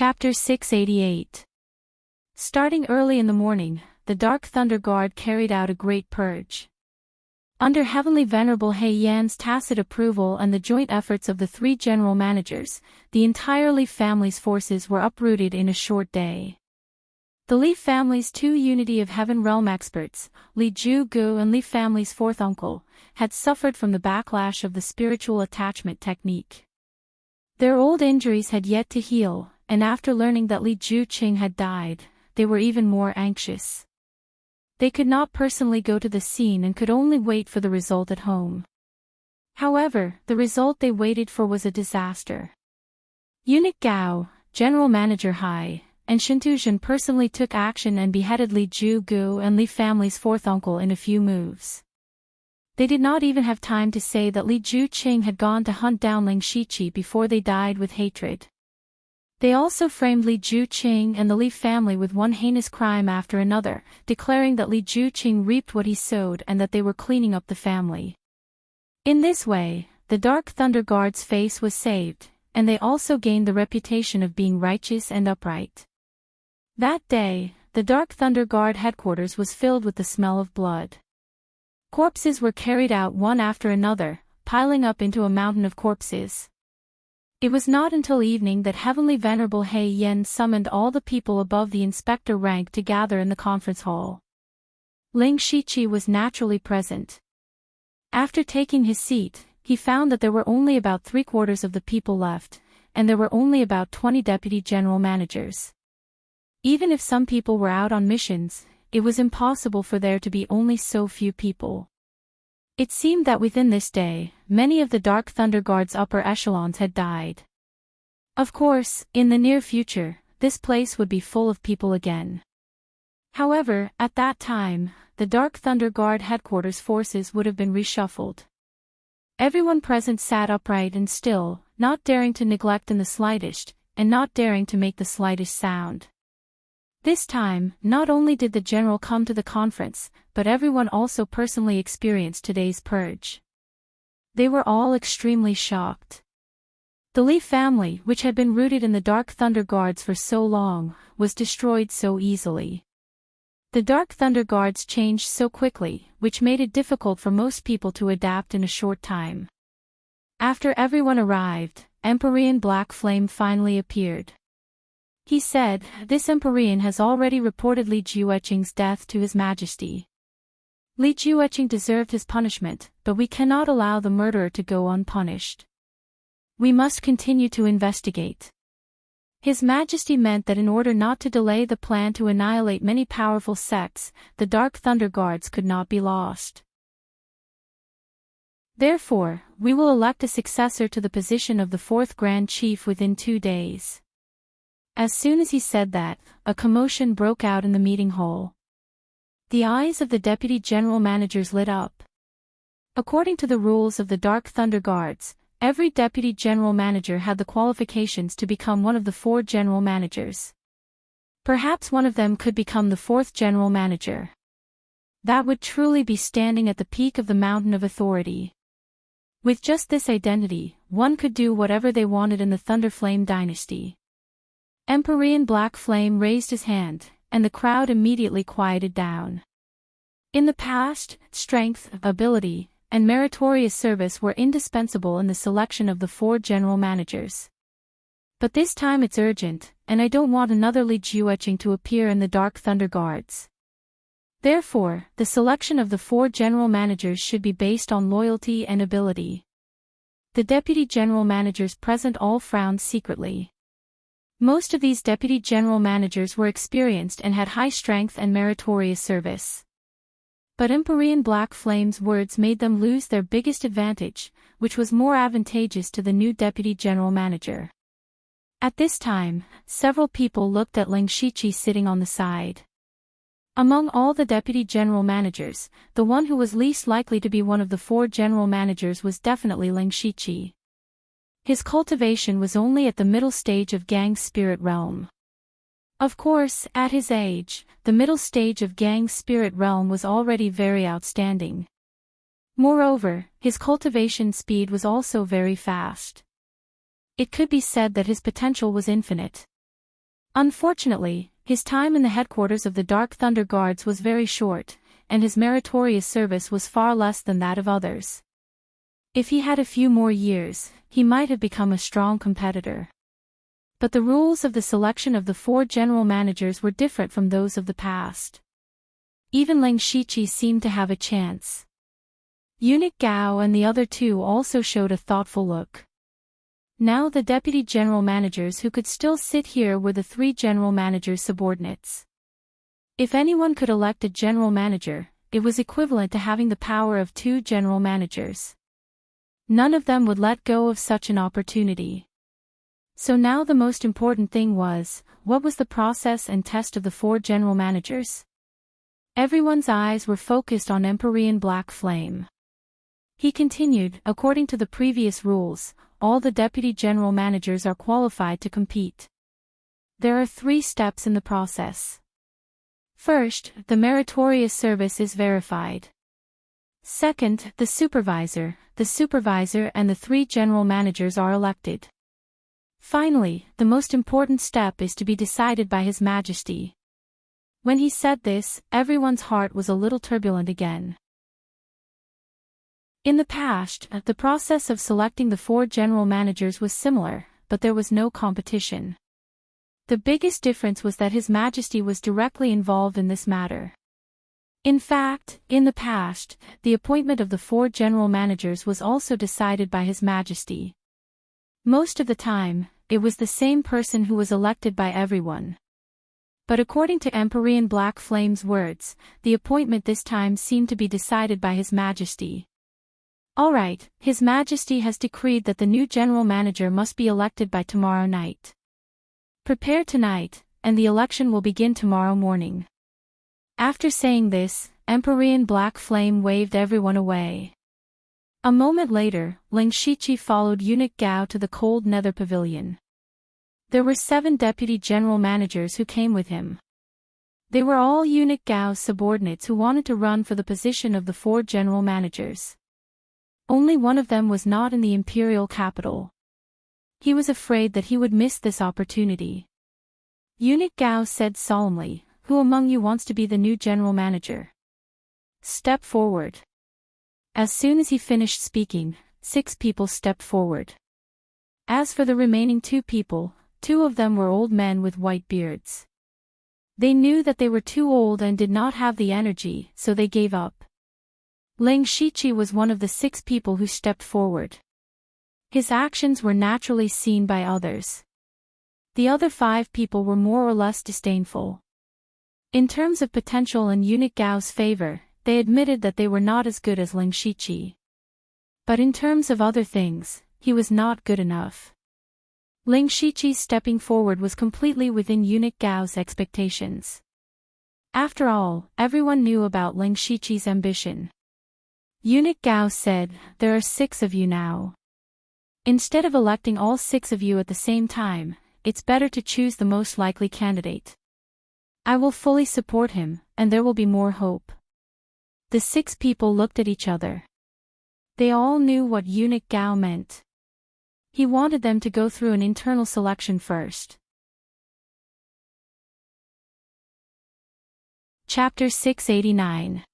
Chapter 688. Starting early in the morning, the Dark Thunder Guard carried out a great purge. Under Heavenly Venerable He Yan's tacit approval and the joint efforts of the three general managers, the entire Leaf family's forces were uprooted in a short day. The Leaf family's two Unity of Heaven realm experts, Li Ju-gu and Leaf family's fourth uncle, had suffered from the backlash of the spiritual attachment technique. Their old injuries had yet to heal, and after learning that Li Ju-qing had died, they were even more anxious. They could not personally go to the scene and could only wait for the result at home. However, the result they waited for was a disaster. Eunuch Gao, General Manager Hai, and Shintuzhen personally took action and beheaded Li Ju-gu and Li family's fourth uncle in a few moves. They did not even have time to say that Li Ju-qing had gone to hunt down Ling Shiqi before they died with hatred. They also framed Li Ju-qing and the Li family with one heinous crime after another, declaring that Li Ju-qing reaped what he sowed and that they were cleaning up the family. In this way, the Dark Thunder Guard's face was saved, and they also gained the reputation of being righteous and upright. That day, the Dark Thunder Guard headquarters was filled with the smell of blood. Corpses were carried out one after another, piling up into a mountain of corpses. It was not until evening that Heavenly Venerable He Yan summoned all the people above the inspector rank to gather in the conference hall. Ling Shiqi was naturally present. After taking his seat, he found that there were only about 3/4 of the people left, and there were only about 20 deputy general managers. Even if some people were out on missions, it was impossible for there to be only so few people. It seemed that within this day, many of the Dark Thunder Guard's upper echelons had died. Of course, in the near future, this place would be full of people again. However, at that time, the Dark Thunder Guard headquarters forces would have been reshuffled. Everyone present sat upright and still, not daring to neglect in the slightest, and not daring to make the slightest sound. This time, not only did the general come to the conference, but everyone also personally experienced today's purge. They were all extremely shocked. The Li family, which had been rooted in the Dark Thunder Guards for so long, was destroyed so easily. The Dark Thunder Guards changed so quickly, which made it difficult for most people to adapt in a short time. After everyone arrived, Empyrean Black Flame finally appeared. He said, "This Empyrean has already reported Li Jueqing's death to His Majesty. Li Jueqing deserved his punishment, but we cannot allow the murderer to go unpunished. We must continue to investigate." His Majesty meant that in order not to delay the plan to annihilate many powerful sects, the Dark Thunder Guards could not be lost. Therefore, we will elect a successor to the position of the fourth Grand Chief within 2 days. As soon as he said that, a commotion broke out in the meeting hall. The eyes of the deputy general managers lit up. According to the rules of the Dark Thunder Guards, every deputy general manager had the qualifications to become one of the 4 general managers. Perhaps one of them could become the 4th general manager. That would truly be standing at the peak of the mountain of authority. With just this identity, one could do whatever they wanted in the Thunderflame dynasty. Empyrean Black Flame raised his hand, and the crowd immediately quieted down. In the past, strength, ability, and meritorious service were indispensable in the selection of the 4 general managers. But this time it's urgent, and I don't want another Li Jueqing to appear in the Dark Thunder Guards. Therefore, the selection of the 4 general managers should be based on loyalty and ability. The deputy general managers present all frowned secretly. Most of these deputy general managers were experienced and had high strength and meritorious service. But Empyrean Black Flame's words made them lose their biggest advantage, which was more advantageous to the new deputy general manager. At this time, several people looked at Ling Shiqi sitting on the side. Among all the deputy general managers, the one who was least likely to be one of the 4 general managers was definitely Ling Shiqi. His cultivation was only at the middle stage of Gang's spirit realm. Of course, at his age, the middle stage of Gang's spirit realm was already very outstanding. Moreover, his cultivation speed was also very fast. It could be said that his potential was infinite. Unfortunately, his time in the headquarters of the Dark Thunder Guards was very short, and his meritorious service was far less than that of others. If he had a few more years, he might have become a strong competitor. But the rules of the selection of the 4 general managers were different from those of the past. Even Ling Shiqi seemed to have a chance. Eunuch Gao and the other 2 also showed a thoughtful look. Now the deputy general managers who could still sit here were the 3 general managers' subordinates. If anyone could elect a general manager, it was equivalent to having the power of 2 general managers. None of them would let go of such an opportunity. So now the most important thing was, what was the process and test of the 4 general managers? Everyone's eyes were focused on Empyrean Black Flame. He continued, according to the previous rules, all the deputy general managers are qualified to compete. There are 3 steps in the process. First, the meritorious service is verified. Second, the supervisor and the 3 general managers are elected. Finally, the most important step is to be decided by His Majesty. When he said this, everyone's heart was a little turbulent again. In the past, the process of selecting the 4 general managers was similar, but there was no competition. The biggest difference was that His Majesty was directly involved in this matter. In fact, in the past, the appointment of the 4 general managers was also decided by His Majesty. Most of the time, it was the same person who was elected by everyone. But according to Empyrean Black Flame's words, the appointment this time seemed to be decided by His Majesty. Alright, His Majesty has decreed that the new general manager must be elected by tomorrow night. Prepare tonight, and the election will begin tomorrow morning. After saying this, Empyrean Black Flame waved everyone away. A moment later, Ling Shiqi followed Eunuch Gao to the cold nether pavilion. There were 7 deputy general managers who came with him. They were all Eunuch Gao's subordinates who wanted to run for the position of the 4 general managers. Only one of them was not in the imperial capital. He was afraid that he would miss this opportunity. Eunuch Gao said solemnly, "Who among you wants to be the new general manager? Step forward." As soon as he finished speaking, 6 people stepped forward. As for the remaining 2 people, 2 of them were old men with white beards. They knew that they were too old and did not have the energy, so they gave up. Ling Shiqi was one of the 6 people who stepped forward. His actions were naturally seen by others. The other 5 people were more or less disdainful. In terms of potential in Eunuch Gao's favor, they admitted that they were not as good as Ling Shiqi. But in terms of other things, he was not good enough. Ling Shiqi's stepping forward was completely within Eunuch Gao's expectations. After all, everyone knew about Ling Shiqi's ambition. Eunuch Gao said, "There are 6 of you now. Instead of electing all 6 of you at the same time, it's better to choose the most likely candidate. I will fully support him, and there will be more hope." The 6 people looked at each other. They all knew what Eunuch Gao meant. He wanted them to go through an internal selection first. Chapter 689.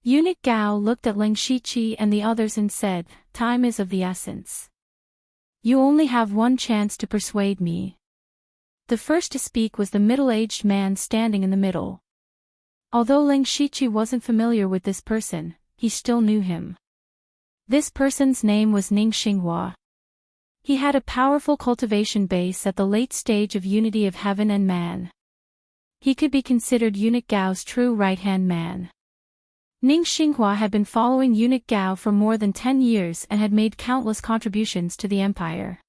Eunuch Gao looked at Ling Shiqi and the others and said, "Time is of the essence. You only have one chance to persuade me." The first to speak was the middle-aged man standing in the middle. Although Ling Shiqi wasn't familiar with this person, he still knew him. This person's name was Ning Xinghua. He had a powerful cultivation base at the late stage of unity of heaven and man. He could be considered Eunuch Gao's true right-hand man. Ning Xinghua had been following Eunuch Gao for more than 10 years and had made countless contributions to the empire.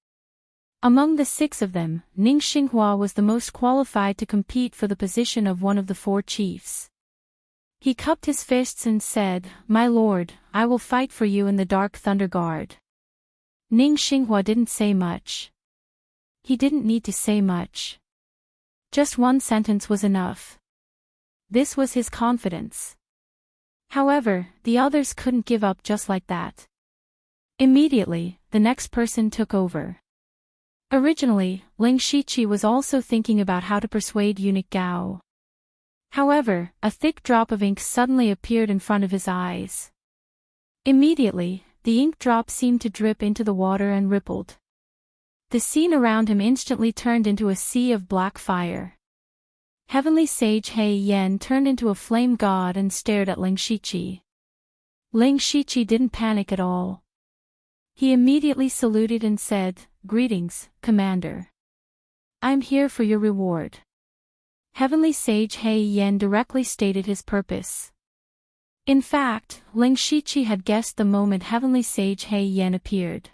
Among the 6 of them, Ning Xinghua was the most qualified to compete for the position of one of the 4 chiefs. He cupped his fists and said, "My lord, I will fight for you in the Dark Thunder Guard." Ning Xinghua didn't say much. He didn't need to say much. Just one sentence was enough. This was his confidence. However, the others couldn't give up just like that. Immediately, the next person took over. Originally, Ling Shiqi was also thinking about how to persuade eunuch Gao. However, a thick drop of ink suddenly appeared in front of his eyes. Immediately, the ink drop seemed to drip into the water and rippled. The scene around him instantly turned into a sea of black fire. Heavenly Sage He Yan turned into a flame god and stared at Ling Shiqi. Ling Shiqi didn't panic at all. He immediately saluted and said, "Greetings, Commander. I'm here for your reward." Heavenly Sage He Yan directly stated his purpose. In fact, Ling Shiqi had guessed the moment Heavenly Sage He Yan appeared.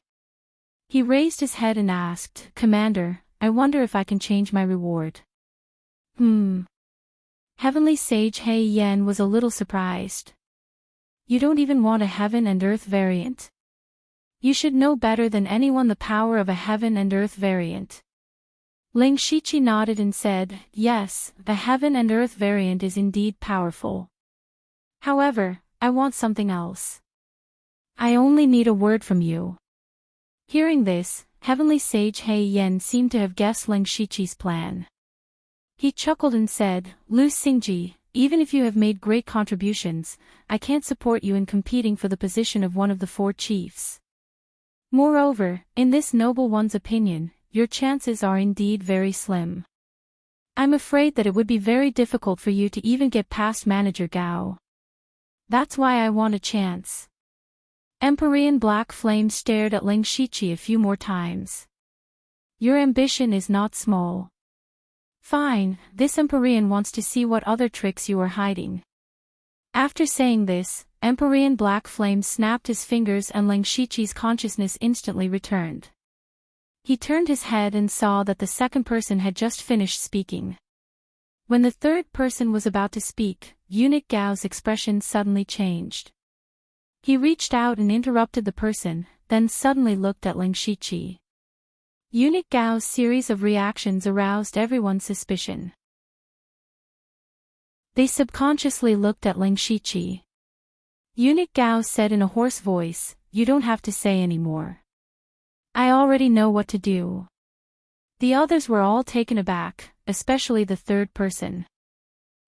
He raised his head and asked, "Commander, I wonder if I can change my reward." Heavenly Sage He Yan was a little surprised. "You don't even want a heaven and earth variant? You should know better than anyone the power of a heaven and earth variant." Ling Shiqi nodded and said, "Yes, the heaven and earth variant is indeed powerful. However, I want something else. I only need a word from you." Hearing this, Heavenly Sage He Yan seemed to have guessed Ling Shiqi's plan. He chuckled and said, "Lu Xingji, even if you have made great contributions, I can't support you in competing for the position of one of the 4 chiefs. Moreover, in this noble one's opinion, your chances are indeed very slim. I'm afraid that it would be very difficult for you to even get past Manager Gao. That's why I want a chance." Empyrean Black Flame stared at Ling Shiqi a few more times. "Your ambition is not small. Fine, this Empyrean wants to see what other tricks you are hiding." After saying this, Empyrean Black Flame snapped his fingers and Ling Shiqi's consciousness instantly returned. He turned his head and saw that the second person had just finished speaking. When the third person was about to speak, eunuch Gao's expression suddenly changed. He reached out and interrupted the person, then suddenly looked at Ling Shiqi. Eunuch Gao's series of reactions aroused everyone's suspicion. They subconsciously looked at Ling Shiqi. Eunuch Gao said in a hoarse voice, "You don't have to say any more. I already know what to do." The others were all taken aback, especially the third person.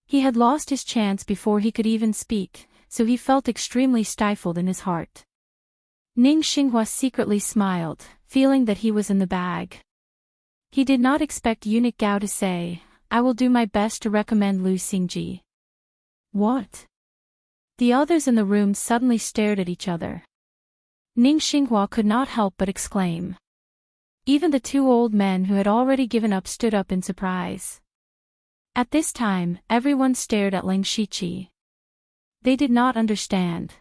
He had lost his chance before he could even speak, so he felt extremely stifled in his heart. Ning Xinghua secretly smiled, feeling that he was in the bag. He did not expect eunuch Gao to say, "I will do my best to recommend Lu Xingji." What? The others in the room suddenly stared at each other. Ning Xinghua could not help but exclaim. Even the 2 old men who had already given up stood up in surprise. At this time, everyone stared at Ling Shiqi. They did not understand.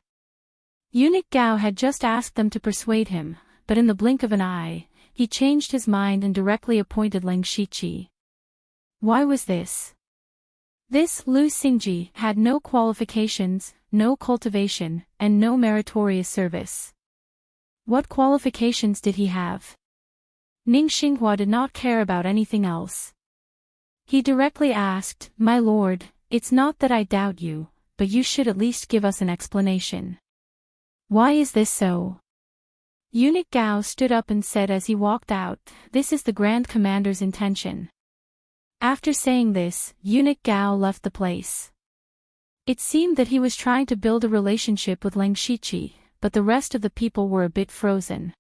Eunuch Gao had just asked them to persuade him, but in the blink of an eye, he changed his mind and directly appointed Ling Shiqi. Why was this? This Lu Xingji had no qualifications, no cultivation, and no meritorious service. What qualifications did he have? Ning Xinghua did not care about anything else. He directly asked, "My lord, it's not that I doubt you, but you should at least give us an explanation. Why is this so?" Eunuch Gao stood up and said as he walked out, "This is the Grand Commander's intention." After saying this, eunuch Gao left the place. It seemed that he was trying to build a relationship with Ling Shiqi, but the rest of the people were a bit frozen.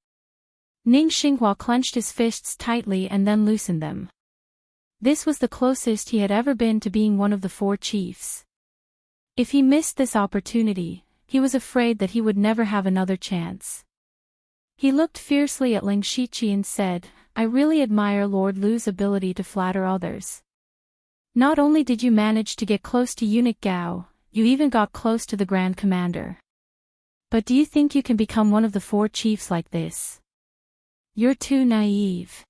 Ning Xinghua clenched his fists tightly and then loosened them. This was the closest he had ever been to being one of the 4 chiefs. If he missed this opportunity, he was afraid that he would never have another chance. He looked fiercely at Ling Shiqi and said, "I really admire Lord Lu's ability to flatter others. Not only did you manage to get close to eunuch Gao, you even got close to the Grand Commander. But do you think you can become one of the 4 chiefs like this? You're too naive."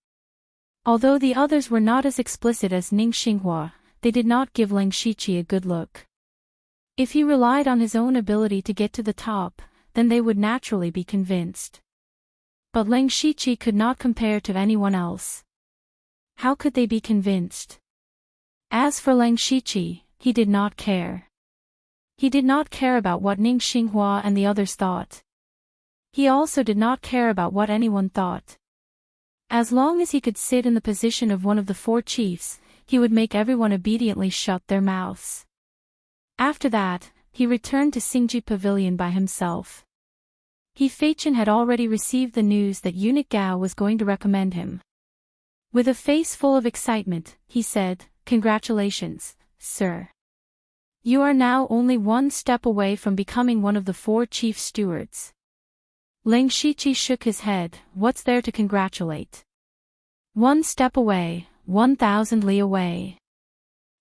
Although the others were not as explicit as Ning Xinghua, they did not give Ling Shiqi a good look. If he relied on his own ability to get to the top, then they would naturally be convinced. But Ling Shiqi could not compare to anyone else. How could they be convinced? As for Ling Shiqi, he did not care. He did not care about what Ning Xinghua and the others thought. He also did not care about what anyone thought. As long as he could sit in the position of one of the 4 chiefs, he would make everyone obediently shut their mouths. After that, he returned to Xingji Pavilion by himself. He Fei-Chen had already received the news that eunuch Gao was going to recommend him. With a face full of excitement, he said, "Congratulations, sir. You are now only 1 step away from becoming one of the 4 chief stewards." Ling Shiqi shook his head. "What's there to congratulate? 1 step away, 1,000 li away.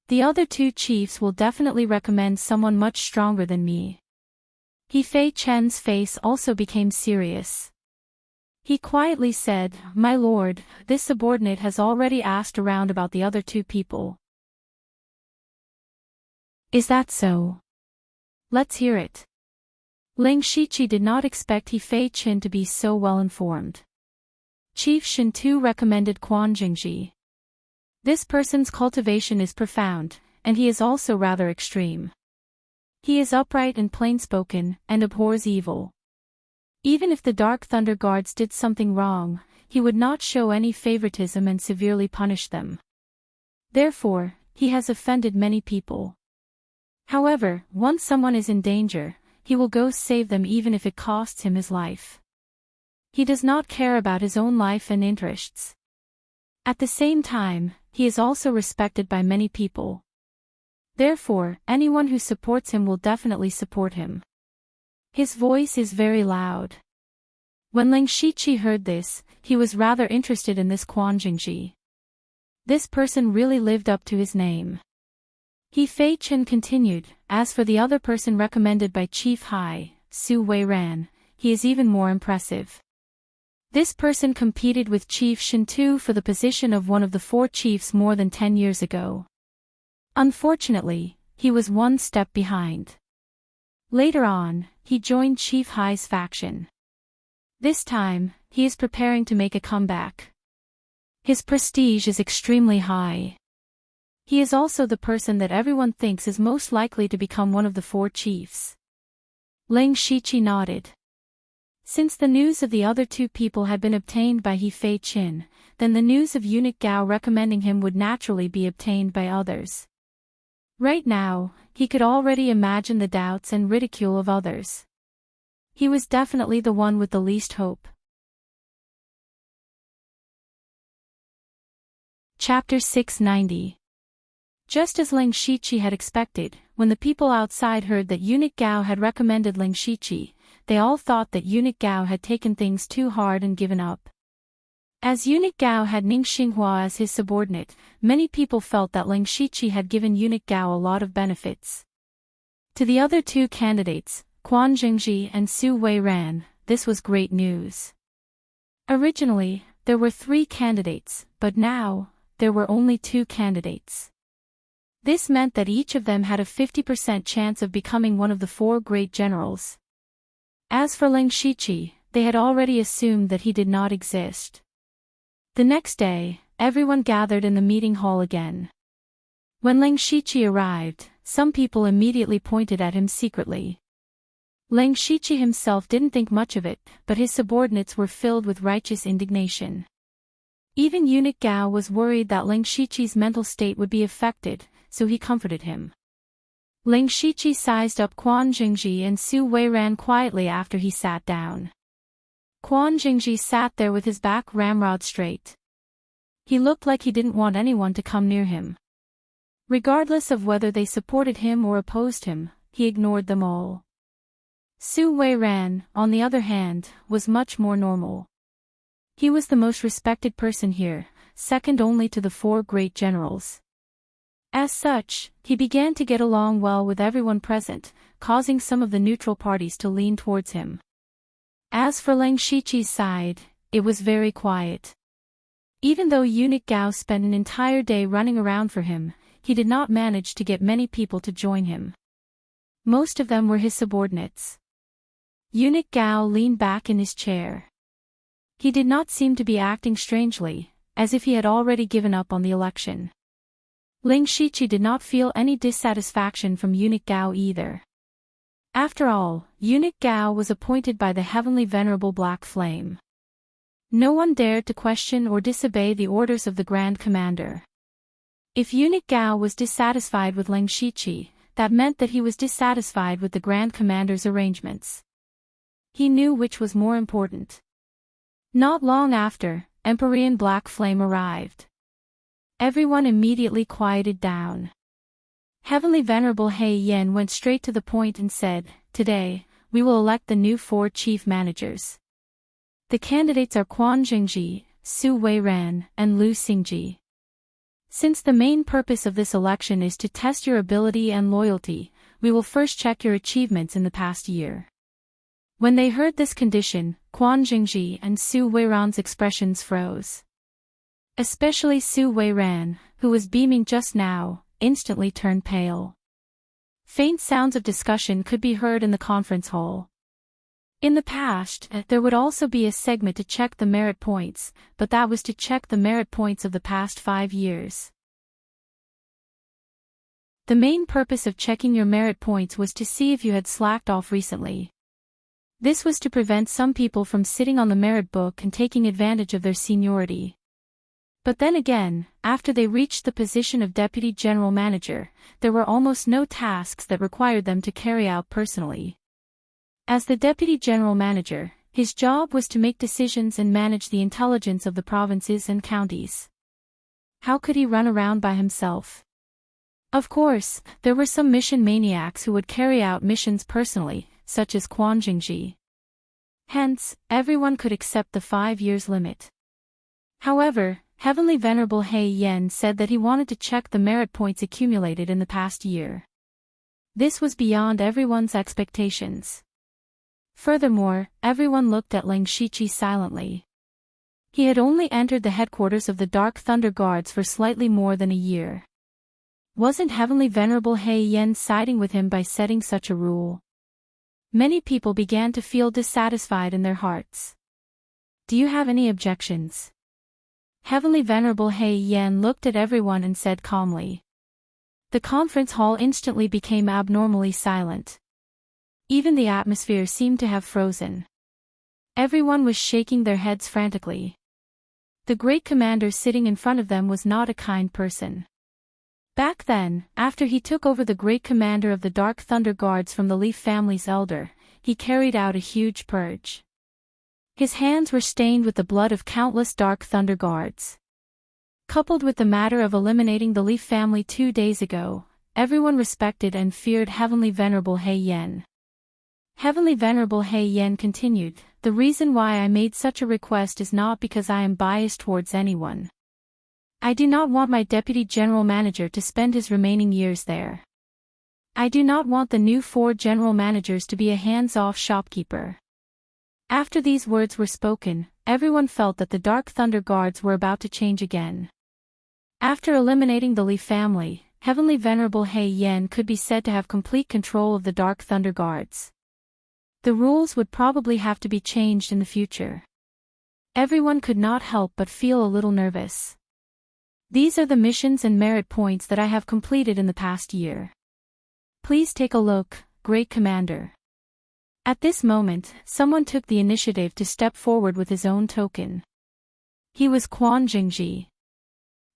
The other 2 chiefs will definitely recommend someone much stronger than me." He Fei-Chen's face also became serious. He quietly said, "My lord, this subordinate has already asked around about the other 2 people." "Is that so? Let's hear it." Ling Shiqi did not expect He Fei-Chen to be so well informed. Chief Shen Tu recommended Quan Jingji. This person's cultivation is profound, and he is also rather extreme. He is upright and plain-spoken, and abhors evil. Even if the Dark Thunder Guards did something wrong, he would not show any favoritism and severely punish them. Therefore, he has offended many people. However, once someone is in danger, he will go save them even if it costs him his life. He does not care about his own life and interests. At the same time, he is also respected by many people. Therefore, anyone who supports him will definitely support him. His voice is very loud. When Ling Shiqi heard this, he was rather interested in this Quan Jingji. This person really lived up to his name. He Fei-Chen continued, "As for the other person recommended by Chief Hai, Su Wei-Ran, he is even more impressive. This person competed with Chief Shen Tu for the position of one of the 4 chiefs more than 10 years ago. Unfortunately, he was 1 step behind. Later on, he joined Chief Hai's faction. This time, he is preparing to make a comeback. His prestige is extremely high. He is also the person that everyone thinks is most likely to become one of the 4 chiefs." Ling Shiqi nodded. Since the news of the other 2 people had been obtained by He Fei-Chen, then the news of eunuch Gao recommending him would naturally be obtained by others. Right now, he could already imagine the doubts and ridicule of others. He was definitely the one with the least hope. Chapter 690. Just as Ling Shiqi had expected, when the people outside heard that eunuch Gao had recommended Ling Shiqi, they all thought that eunuch Gao had taken things too hard and given up. As eunuch Gao had Ning Xinghua as his subordinate, many people felt that Ling Shiqi had given eunuch Gao a lot of benefits. To the other 2 candidates, Quan Jingji and Su Wei-Ran, this was great news. Originally, there were 3 candidates, but now, there were only 2 candidates. This meant that each of them had a 50% chance of becoming one of the 4 great generals. As for Ling Shiqi, they had already assumed that he did not exist. The next day, everyone gathered in the meeting hall again. When Ling Shiqi arrived, some people immediately pointed at him secretly. Ling Shiqi himself didn't think much of it, but his subordinates were filled with righteous indignation. Even eunuch Gao was worried that Ling Shiqi's mental state would be affected, so he comforted him. Ling Shiqi sized up Quan Jingji and Su Wei-Ran quietly after he sat down. Quan Jingji sat there with his back ramrod straight. He looked like he didn't want anyone to come near him. Regardless of whether they supported him or opposed him, he ignored them all. Su Wei-Ran, on the other hand, was much more normal. He was the most respected person here, second only to the 4 great generals. As such, he began to get along well with everyone present, causing some of the neutral parties to lean towards him. As for Ling Shiqi's side, it was very quiet. Even though eunuch Gao spent an entire day running around for him, he did not manage to get many people to join him. Most of them were his subordinates. Eunuch Gao leaned back in his chair. He did not seem to be acting strangely, as if he had already given up on the election. Ling Shiqi did not feel any dissatisfaction from eunuch Gao either. After all, eunuch Gao was appointed by the heavenly venerable Black Flame. No one dared to question or disobey the orders of the Grand Commander. If Eunuch Gao was dissatisfied with Ling Shiqi, that meant that he was dissatisfied with the Grand Commander's arrangements. He knew which was more important. Not long after, Empyrean Black Flame arrived. Everyone immediately quieted down. Heavenly Venerable He Yen went straight to the point and said, "Today, we will elect the new 4 chief managers. The candidates are Quan Jingji, Su Weiran, and Lu Xingji. Since the main purpose of this election is to test your ability and loyalty, we will first check your achievements in the past year." When they heard this condition, Quan Jingji and Su Weiran's expressions froze. Especially Su Weiran, who was beaming just now, instantly turned pale. Faint sounds of discussion could be heard in the conference hall. In the past, there would also be a segment to check the merit points, but that was to check the merit points of the past 5 years. The main purpose of checking your merit points was to see if you had slacked off recently. This was to prevent some people from sitting on the merit book and taking advantage of their seniority. But then again, after they reached the position of Deputy General Manager, there were almost no tasks that required them to carry out personally. As the Deputy General Manager, his job was to make decisions and manage the intelligence of the provinces and counties. How could he run around by himself? Of course, there were some mission maniacs who would carry out missions personally, such as Quan Jingji. Hence, everyone could accept the 5 years limit. However, Heavenly Venerable He Yen said that he wanted to check the merit points accumulated in the past year. This was beyond everyone's expectations. Furthermore, everyone looked at Ling Shiqi silently. He had only entered the headquarters of the Dark Thunder Guards for slightly more than a year. Wasn't Heavenly Venerable He Yen siding with him by setting such a rule? Many people began to feel dissatisfied in their hearts. Do you have any objections? Heavenly Venerable He Yen looked at everyone and said calmly. The conference hall instantly became abnormally silent. Even the atmosphere seemed to have frozen. Everyone was shaking their heads frantically. The great commander sitting in front of them was not a kind person. Back then, after he took over the great commander of the Dark Thunder Guards from the Leaf family's elder, he carried out a huge purge. His hands were stained with the blood of countless Dark Thunder Guards. Coupled with the matter of eliminating the Leaf family 2 days ago, everyone respected and feared Heavenly Venerable He Yen. Heavenly Venerable He Yen continued, "The reason why I made such a request is not because I am biased towards anyone. I do not want my Deputy General Manager to spend his remaining years there. I do not want the new 4 General Managers to be a hands-off shopkeeper." After these words were spoken, everyone felt that the Dark Thunder Guards were about to change again. After eliminating the Li family, Heavenly Venerable He Yen could be said to have complete control of the Dark Thunder Guards. The rules would probably have to be changed in the future. Everyone could not help but feel a little nervous. These are the missions and merit points that I have completed in the past year. Please take a look, Great Commander. At this moment, someone took the initiative to step forward with his own token. He was Quan Jingji.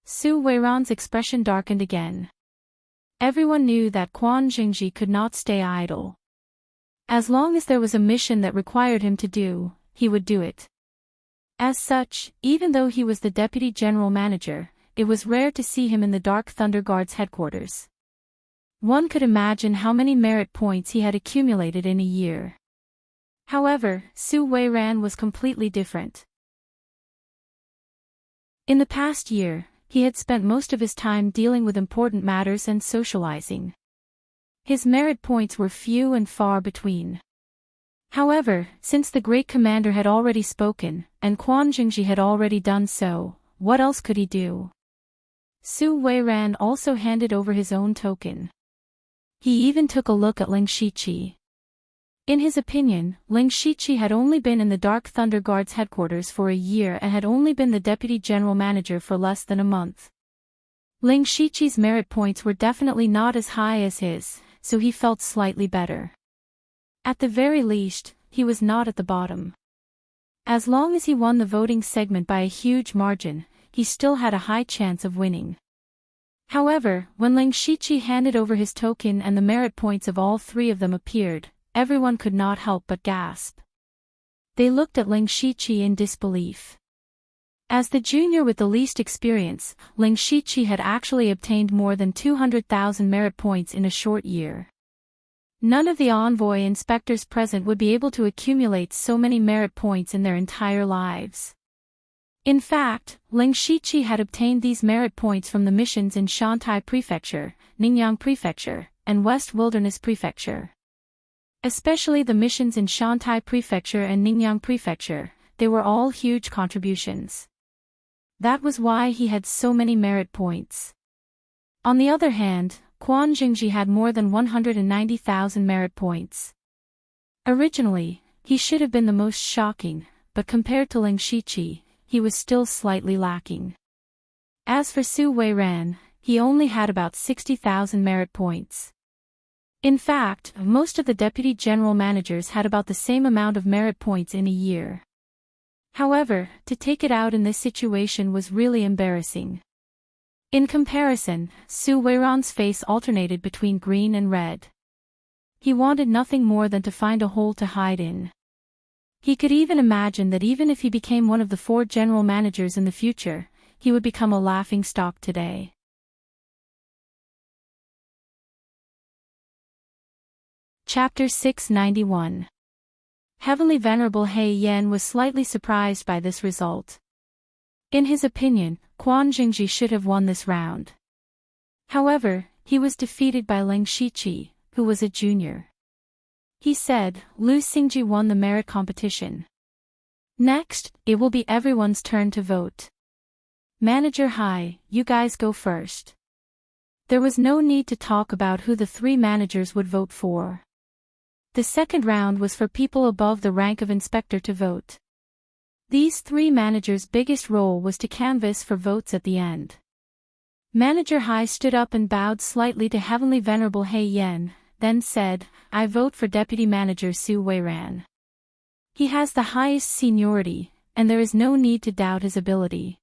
Su Weiran's expression darkened again. Everyone knew that Quan Jingji could not stay idle. As long as there was a mission that required him to do, he would do it. As such, even though he was the Deputy General Manager, it was rare to see him in the Dark Thunder Guard's headquarters. One could imagine how many merit points he had accumulated in a year. However, Su Weiran was completely different. In the past year, he had spent most of his time dealing with important matters and socializing. His merit points were few and far between. However, since the great commander had already spoken, and Quan Jingji had already done so, what else could he do? Su Weiran also handed over his own token. He even took a look at Ling Shiqi. In his opinion, Ling Shiqi had only been in the Dark Thunder Guard's headquarters for a year and had only been the Deputy General Manager for less than a month. Ling Shiqi's merit points were definitely not as high as his, so he felt slightly better. At the very least, he was not at the bottom. As long as he won the voting segment by a huge margin, he still had a high chance of winning. However, when Ling Shiqi handed over his token and the merit points of all three of them appeared, everyone could not help but gasp. They looked at Ling Shiqi in disbelief. As the junior with the least experience, Ling Shiqi had actually obtained more than 200,000 merit points in a short year. None of the envoy inspectors present would be able to accumulate so many merit points in their entire lives. In fact, Ling Shiqi had obtained these merit points from the missions in Shantai Prefecture, Ningyan Prefecture, and West Wilderness Prefecture. Especially the missions in Shantai Prefecture and Ningyan Prefecture, they were all huge contributions. That was why he had so many merit points. On the other hand, Quan Jingji had more than 190,000 merit points. Originally, he should have been the most shocking, but compared to Ling Shiqi, he was still slightly lacking. As for Su Weiran, he only had about 60,000 merit points. In fact, most of the deputy general managers had about the same amount of merit points in a year. However, to take it out in this situation was really embarrassing. In comparison, Su Weiran's face alternated between green and red. He wanted nothing more than to find a hole to hide in. He could even imagine that even if he became one of the 4 general managers in the future, he would become a laughingstock today. Chapter 691. Heavenly Venerable He Yan was slightly surprised by this result. In his opinion, Quan Jingji should have won this round. However, he was defeated by Ling Shiqi, who was a junior. He said, Lu Xingji won the merit competition. Next, it will be everyone's turn to vote. Manager Hai, you guys go first. There was no need to talk about who the 3 managers would vote for. The second round was for people above the rank of inspector to vote. These 3 managers' biggest role was to canvass for votes at the end. Manager Hai stood up and bowed slightly to Heavenly Venerable He Yan, then said, I vote for Deputy Manager Su Weiran. He has the highest seniority, and there is no need to doubt his ability.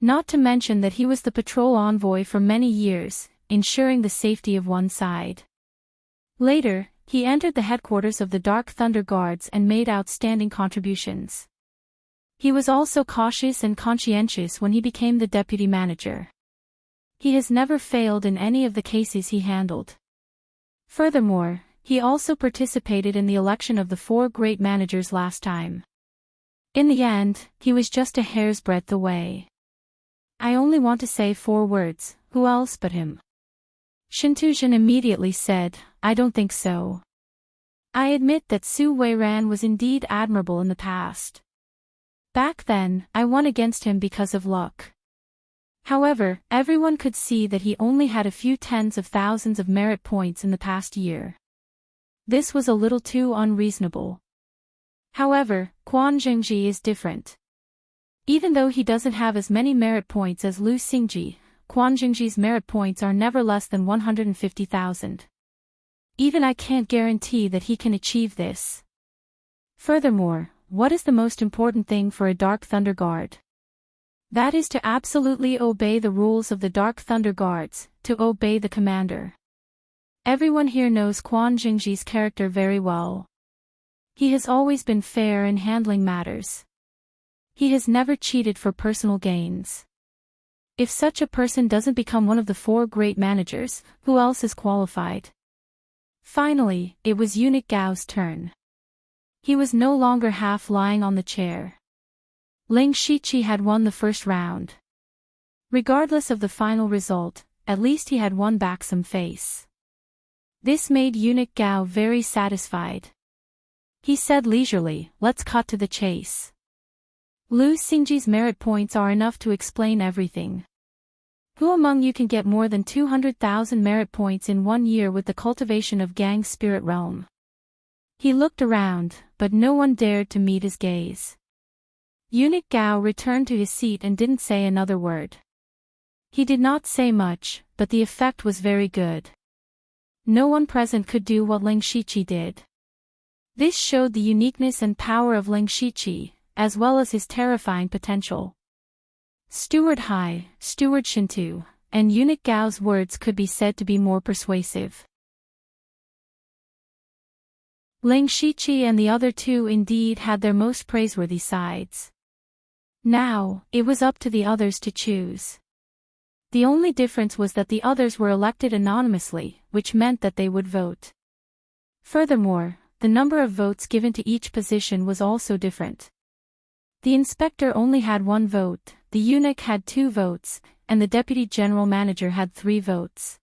Not to mention that he was the patrol envoy for many years, ensuring the safety of one side. Later, he entered the headquarters of the Dark Thunder Guards and made outstanding contributions. He was also cautious and conscientious when he became the deputy manager. He has never failed in any of the cases he handled. Furthermore, he also participated in the election of the 4 great managers last time. In the end, he was just a hair's breadth away. I only want to say 4 words, who else but him? Shintuzhen immediately said, I don't think so. I admit that Su Weiran was indeed admirable in the past. Back then, I won against him because of luck. However, everyone could see that he only had a few tens of thousands of merit points in the past year. This was a little too unreasonable. However, Quan Jingji is different. Even though he doesn't have as many merit points as Lu Xingji, Quan Jingji's merit points are never less than 150,000. Even I can't guarantee that he can achieve this. Furthermore, what is the most important thing for a Dark Thunder Guard? That is to absolutely obey the rules of the Dark Thunder Guards, to obey the commander. Everyone here knows Quan Jingji's character very well. He has always been fair in handling matters. He has never cheated for personal gains. If such a person doesn't become one of the 4 great managers, who else is qualified? Finally, it was Eunuch Gao's turn. He was no longer half lying on the chair. Ling Shiqi had won the first round. Regardless of the final result, at least he had won back some face. This made Eunuch Gao very satisfied. He said leisurely, let's cut to the chase. Lu Xingji's merit points are enough to explain everything. Who among you can get more than 200,000 merit points in 1 year with the cultivation of Gang's spirit realm? He looked around, but no one dared to meet his gaze. Eunuch Gao returned to his seat and didn't say another word. He did not say much, but the effect was very good. No one present could do what Ling Shiqi did. This showed the uniqueness and power of Ling Shiqi, as well as his terrifying potential. Steward Hai, Steward Shintu, and Eunuch Gao's words could be said to be more persuasive. Ling Shiqi and the other two indeed had their most praiseworthy sides. Now, it was up to the others to choose. The only difference was that the others were elected anonymously, which meant that they would vote. Furthermore, the number of votes given to each position was also different. The inspector only had 1 vote, the eunuch had 2 votes, and the deputy general manager had 3 votes.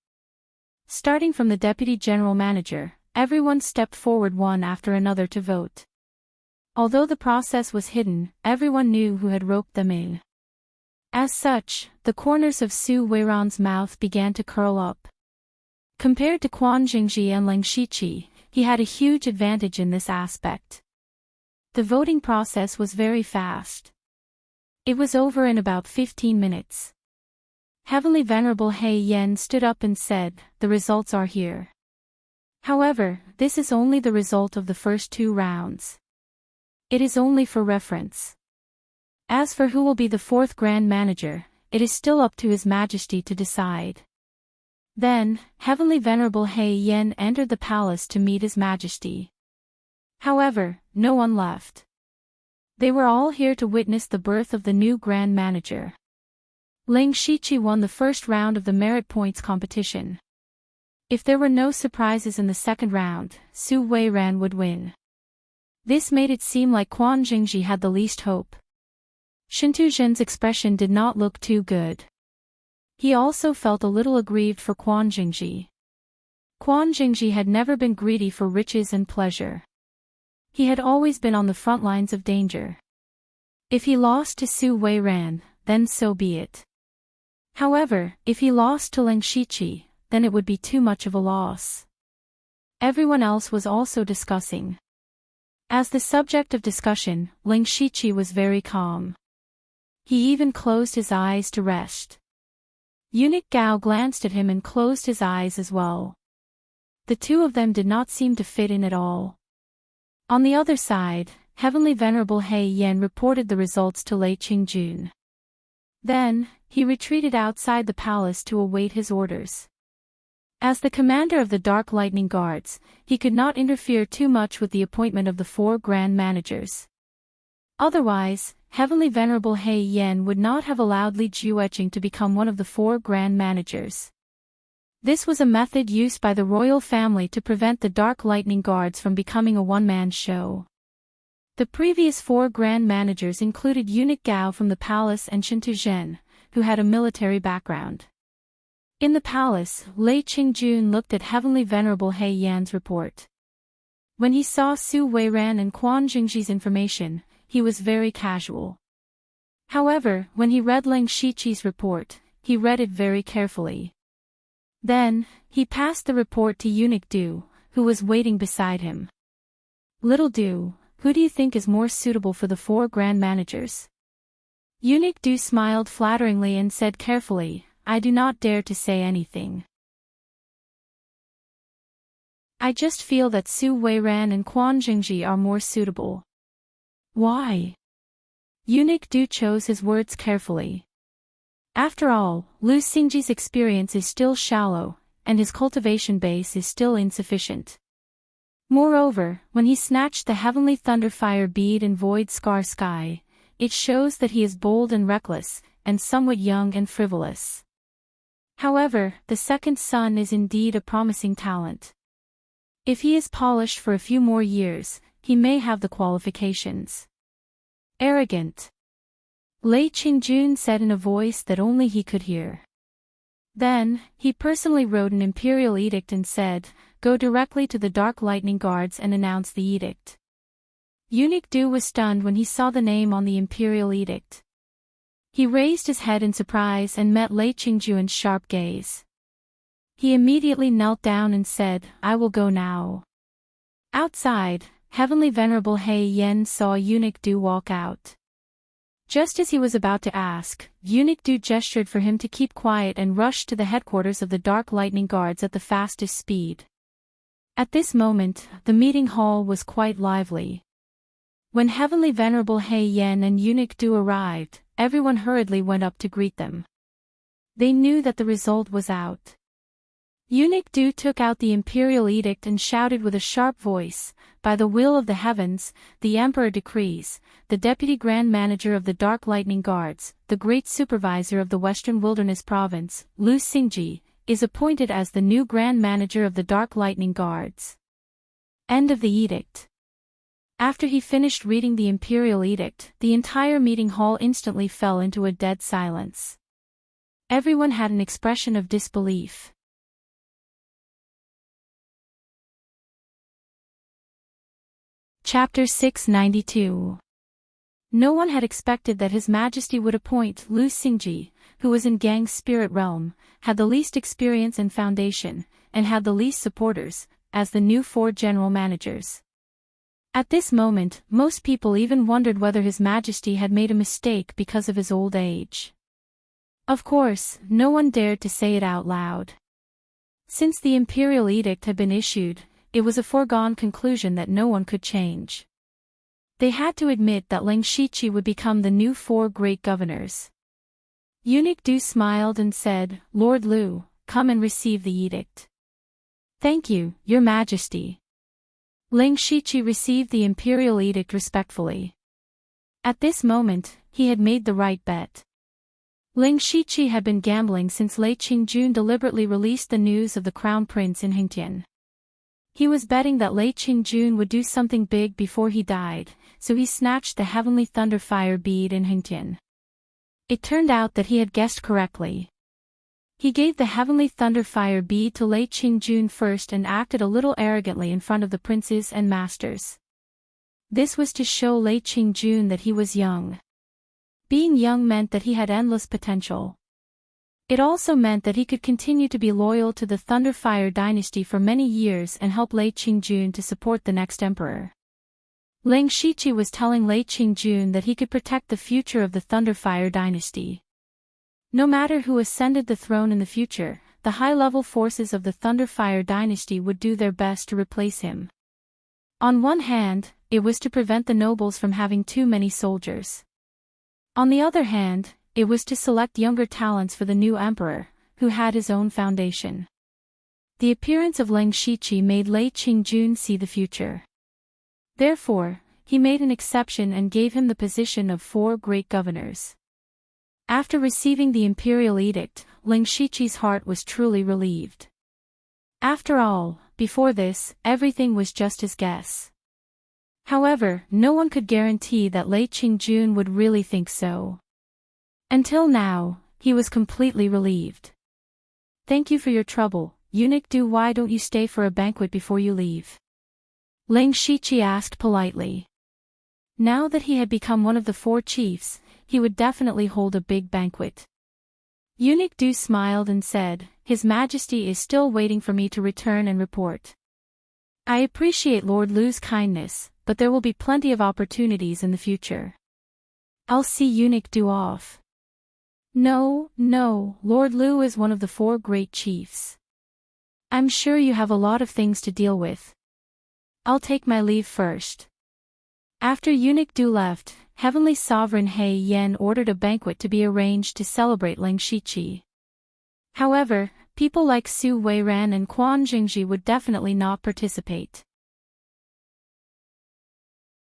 Starting from the deputy general manager, everyone stepped forward one after another to vote. Although the process was hidden, everyone knew who had roped them in. As such, the corners of Su Weiran's mouth began to curl up. Compared to Quan Jingji and Ling Shiqi, he had a huge advantage in this aspect. The voting process was very fast. It was over in about 15 minutes. Heavenly Venerable He Yen stood up and said, "The results are here. However, this is only the result of the first 2 rounds. It is only for reference. As for who will be the 4th Grand Manager, it is still up to His Majesty to decide." Then, Heavenly Venerable He Yen entered the palace to meet His Majesty. However, no one left. They were all here to witness the birth of the new Grand Manager. Ling Shiqi won the first round of the merit points competition. If there were no surprises in the second round, Su Weiran would win. This made it seem like Quan Jingji had the least hope. Shintu Zhen's expression did not look too good. He also felt a little aggrieved for Quan Jingji. Quan Jingji had never been greedy for riches and pleasure. He had always been on the front lines of danger. If he lost to Su Weiran, then so be it. However, if he lost to Ling Shiqi, then it would be too much of a loss. Everyone else was also discussing. As the subject of discussion, Ling Shiqi was very calm. He even closed his eyes to rest. Eunuch Gao glanced at him and closed his eyes as well. The two of them did not seem to fit in at all. On the other side, Heavenly Venerable He Yen reported the results to Lei Qingjun. Then, he retreated outside the palace to await his orders. As the commander of the Dark Lightning Guards, he could not interfere too much with the appointment of the 4 Grand Managers. Otherwise, Heavenly Venerable He Yen would not have allowed Li Jueqing to become one of the 4 Grand Managers. This was a method used by the royal family to prevent the Dark Lightning Guards from becoming a one-man show. The previous 4 Grand Managers included Eunuch Gao from the palace and Shintu Zhen, who had a military background. In the palace, Lei Qingjun looked at Heavenly Venerable He Yan's report. When he saw Su Weiran and Quan Jingji's information, he was very casual. However, when he read Ling Shiqi's report, he read it very carefully. Then, he passed the report to Eunuch Du, who was waiting beside him. "Little Du, who do you think is more suitable for the 4 Grand Managers?" Eunuch Du smiled flatteringly and said carefully, "I do not dare to say anything. I just feel that Su Weiran and Quan Jingji are more suitable." "Why?" Eunuch Du chose his words carefully. After all, Lu Xingji's experience is still shallow, and his cultivation base is still insufficient. Moreover, when he snatched the heavenly thunderfire bead in Void Scar Sky, it shows that he is bold and reckless, and somewhat young and frivolous. However, the second son is indeed a promising talent. If he is polished for a few more years, he may have the qualifications. Arrogant, Lei Qingjun said in a voice that only he could hear. Then, he personally wrote an imperial edict and said, "Go directly to the Dark Lightning Guards and announce the edict." Eunuch Du was stunned when he saw the name on the imperial edict. He raised his head in surprise and met Lei Qingjun's sharp gaze. He immediately knelt down and said, "I will go now." Outside, Heavenly Venerable He Yen saw Eunuch Du walk out. Just as he was about to ask, Eunuch Du gestured for him to keep quiet and rushed to the headquarters of the Dark Lightning Guards at the fastest speed. At this moment, the meeting hall was quite lively. When Heavenly Venerable He Yan and Eunuch Du arrived, everyone hurriedly went up to greet them. They knew that the result was out. Eunuch Du took out the imperial edict and shouted with a sharp voice, "By the will of the heavens, the Emperor decrees, the Deputy Grand Manager of the Dark Lightning Guards, the Great Supervisor of the Western Wilderness Province, Lu Xingji, is appointed as the new Grand Manager of the Dark Lightning Guards." End of the edict. After he finished reading the imperial edict, the entire meeting hall instantly fell into a dead silence. Everyone had an expression of disbelief. Chapter 692. No one had expected that His Majesty would appoint Lu Xingji, who was in Gang's spirit realm, had the least experience and foundation, and had the least supporters, as the new 4 general managers. At this moment, most people even wondered whether His Majesty had made a mistake because of his old age. Of course, no one dared to say it out loud. Since the imperial edict had been issued, it was a foregone conclusion that no one could change. They had to admit that Ling Shiqi would become the new 4 great governors. Eunuch Du smiled and said, "Lord Lu, come and receive the edict." "Thank you, Your Majesty." Ling Shiqi received the imperial edict respectfully. At this moment, he had made the right bet. Ling Shiqi had been gambling since Lei Qingjun deliberately released the news of the Crown Prince in Hengtian. He was betting that Lei Qingjun would do something big before he died, so he snatched the Heavenly Thunderfire bead in Hengtian. It turned out that he had guessed correctly. He gave the Heavenly Thunderfire bead to Lei Qingjun first and acted a little arrogantly in front of the princes and masters. This was to show Lei Qingjun that he was young. Being young meant that he had endless potential. It also meant that he could continue to be loyal to the Thunderfire dynasty for many years and help Lei Qingjun to support the next emperor. Ling Shiqi was telling Lei Qingjun that he could protect the future of the Thunderfire dynasty. No matter who ascended the throne in the future, the high-level forces of the Thunderfire dynasty would do their best to replace him. On one hand, it was to prevent the nobles from having too many soldiers. On the other hand, it was to select younger talents for the new emperor, who had his own foundation. The appearance of Ling Shiqi made Lei Qingjun see the future. Therefore, he made an exception and gave him the position of 4 great governors. After receiving the imperial edict, Ling Shiqi's heart was truly relieved. After all, before this, everything was just his guess. However, no one could guarantee that Lei Qingjun would really think so. Until now, he was completely relieved. "Thank you for your trouble, Eunuch Du. Why don't you stay for a banquet before you leave?" Ling Shiqi asked politely. Now that he had become one of the 4 chiefs, he would definitely hold a big banquet. Eunuch Du smiled and said, "His Majesty is still waiting for me to return and report." "I appreciate Lord Lu's kindness, but there will be plenty of opportunities in the future. I'll see Eunuch Du off." No, Lord Lu is one of the 4 great chiefs. "I'm sure you have a lot of things to deal with. I'll take my leave first." After Eunuch Du left, Heavenly Sovereign He Yan ordered a banquet to be arranged to celebrate Ling Shiqi. However, people like Su Weiran and Quan Jingji would definitely not participate.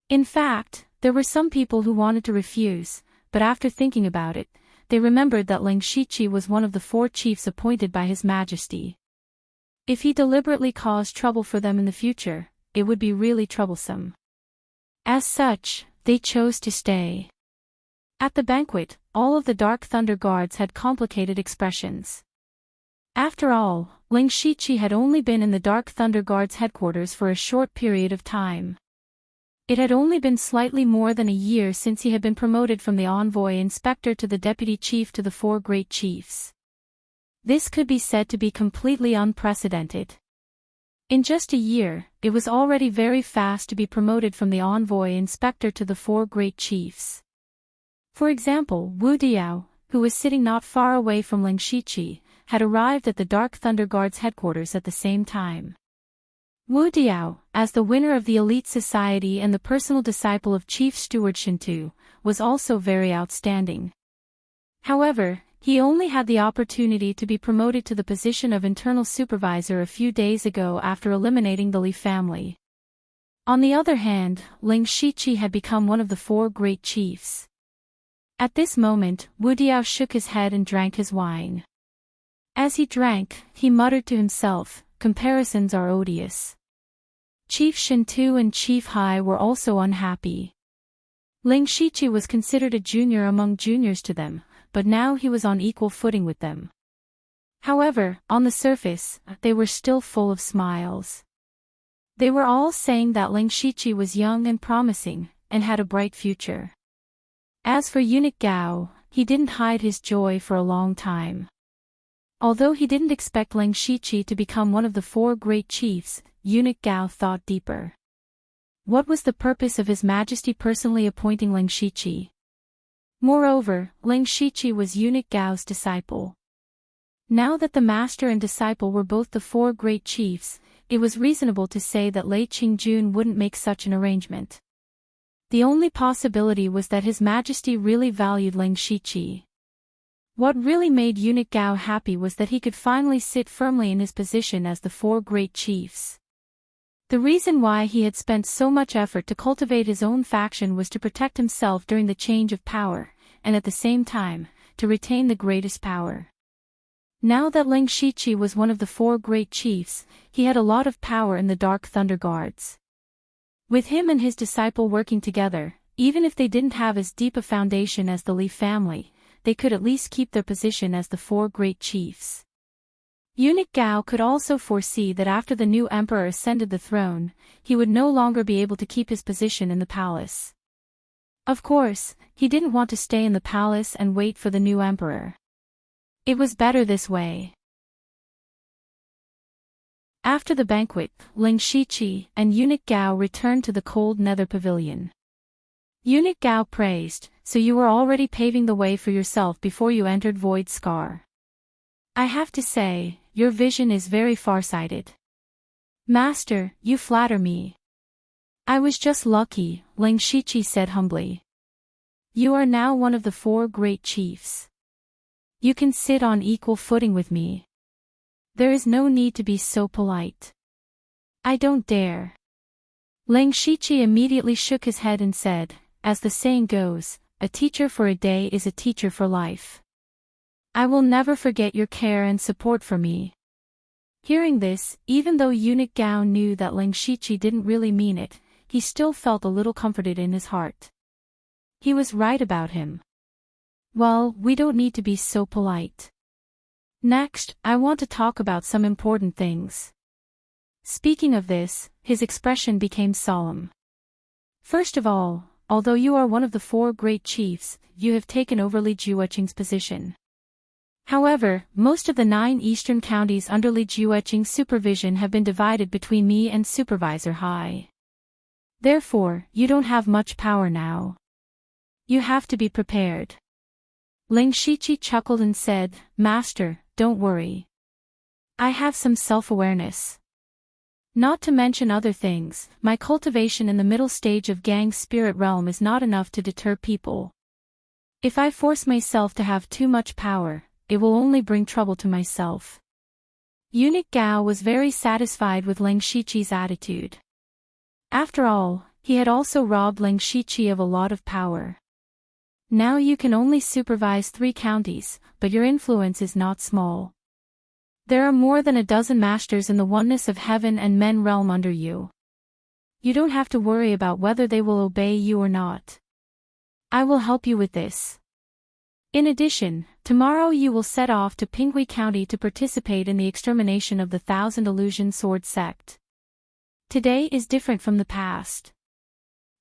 In fact, there were some people who wanted to refuse, but after thinking about it, they remembered that Ling Shiqi was one of the 4 chiefs appointed by His Majesty. If he deliberately caused trouble for them in the future, it would be really troublesome. As such, they chose to stay. At the banquet, all of the Dark Thunder Guards had complicated expressions. After all, Ling Shiqi had only been in the Dark Thunder Guards headquarters for a short period of time. It had only been slightly more than a year since he had been promoted from the envoy inspector to the deputy chief to the 4 great chiefs. This could be said to be completely unprecedented. In just a year, it was already very fast to be promoted from the envoy inspector to the 4 great chiefs. For example, Wu Diao, who was sitting not far away from Ling Shiqi, had arrived at the Dark Thunder Guards headquarters at the same time. Wu Diao, as the winner of the elite society and the personal disciple of Chief Steward Shintu, was also very outstanding. However, he only had the opportunity to be promoted to the position of internal supervisor a few days ago after eliminating the Li family. On the other hand, Ling Shiqi had become one of the 4 great chiefs. At this moment, Wu Diao shook his head and drank his wine. As he drank, he muttered to himself, "Comparisons are odious." Chief Shintu and Chief Hai were also unhappy. Ling Shiqi was considered a junior among juniors to them, but now he was on equal footing with them. However, on the surface, they were still full of smiles. They were all saying that Ling Shiqi was young and promising, and had a bright future. As for Eunuch Gao, he didn't hide his joy for a long time. Although he didn't expect Ling Shiqi to become one of the 4 great chiefs, Eunuch Gao thought deeper. What was the purpose of His Majesty personally appointing Ling Shiqi? Moreover, Ling Shiqi was Eunuch Gao's disciple. Now that the master and disciple were both the 4 great chiefs, it was reasonable to say that Lei Qingjun wouldn't make such an arrangement. The only possibility was that His Majesty really valued Ling Shiqi. What really made Eunuch Gao happy was that he could finally sit firmly in his position as the 4 great chiefs. The reason why he had spent so much effort to cultivate his own faction was to protect himself during the change of power, and at the same time, to retain the greatest power. Now that Ling Shiqi was one of the 4 great chiefs, he had a lot of power in the Dark Thunder Guards. With him and his disciple working together, even if they didn't have as deep a foundation as the Li family, they could at least keep their position as the 4 great chiefs. Eunuch Gao could also foresee that after the new emperor ascended the throne, he would no longer be able to keep his position in the palace. Of course, he didn't want to stay in the palace and wait for the new emperor. It was better this way. After the banquet, Ling Shiqi and Eunuch Gao returned to the cold nether pavilion. Eunuch Gao praised, "So you were already paving the way for yourself before you entered Void Scar. I have to say, your vision is very far-sighted." "Master, you flatter me." "I was just lucky," Ling Shiqi said humbly. "You are now one of the 4 great chiefs. You can sit on equal footing with me. There is no need to be so polite." "I don't dare." Ling Shiqi immediately shook his head and said, "As the saying goes, a teacher for a day is a teacher for life. I will never forget your care and support for me." Hearing this, even though Eunuch Gao knew that Ling Shiqi didn't really mean it, he still felt a little comforted in his heart. He was right about him. Well, we don't need to be so polite. Next, I want to talk about some important things. Speaking of this, his expression became solemn. First of all, although you are one of the 4 great chiefs, you have taken over Li Jueqing's position. However, most of the 9 eastern counties under Li Jueqing's supervision have been divided between me and Supervisor Hai. Therefore, you don't have much power now. You have to be prepared. Ling Shiqi chuckled and said, "Master, don't worry. I have some self-awareness. Not to mention other things, my cultivation in the middle stage of Gang's spirit realm is not enough to deter people. If I force myself to have too much power, it will only bring trouble to myself." Eunuch Gao was very satisfied with Ling Shiqi's attitude. After all, he had also robbed Ling Shiqi of a lot of power. Now you can only supervise 3 counties, but your influence is not small. There are more than a dozen masters in the oneness of heaven and men realm under you. You don't have to worry about whether they will obey you or not. I will help you with this. In addition, tomorrow you will set off to Pinghui County to participate in the extermination of the 1,000 Illusion Sword sect. Today is different from the past.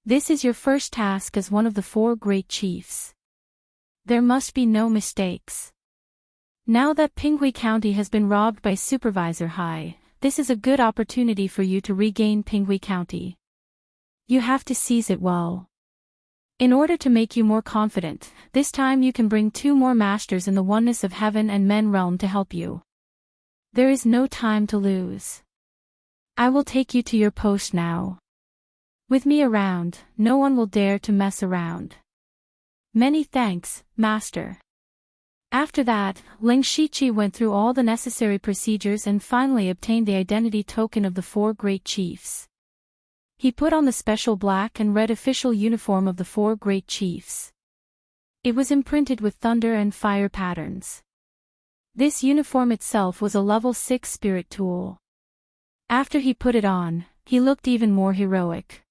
This is your first task as one of the 4 great chiefs. There must be no mistakes. Now that Pinghui County has been robbed by Supervisor Hai, this is a good opportunity for you to regain Pinghui County. You have to seize it well. In order to make you more confident, this time you can bring 2 more masters in the oneness of heaven and men realm to help you. There is no time to lose. I will take you to your post now. With me around, no one will dare to mess around. Many thanks, Master. After that, Ling Shiqi went through all the necessary procedures and finally obtained the identity token of the 4 great chiefs. He put on the special black and red official uniform of the 4 great chiefs. It was imprinted with thunder and fire patterns. This uniform itself was a level 6 spirit tool. After he put it on, he looked even more heroic.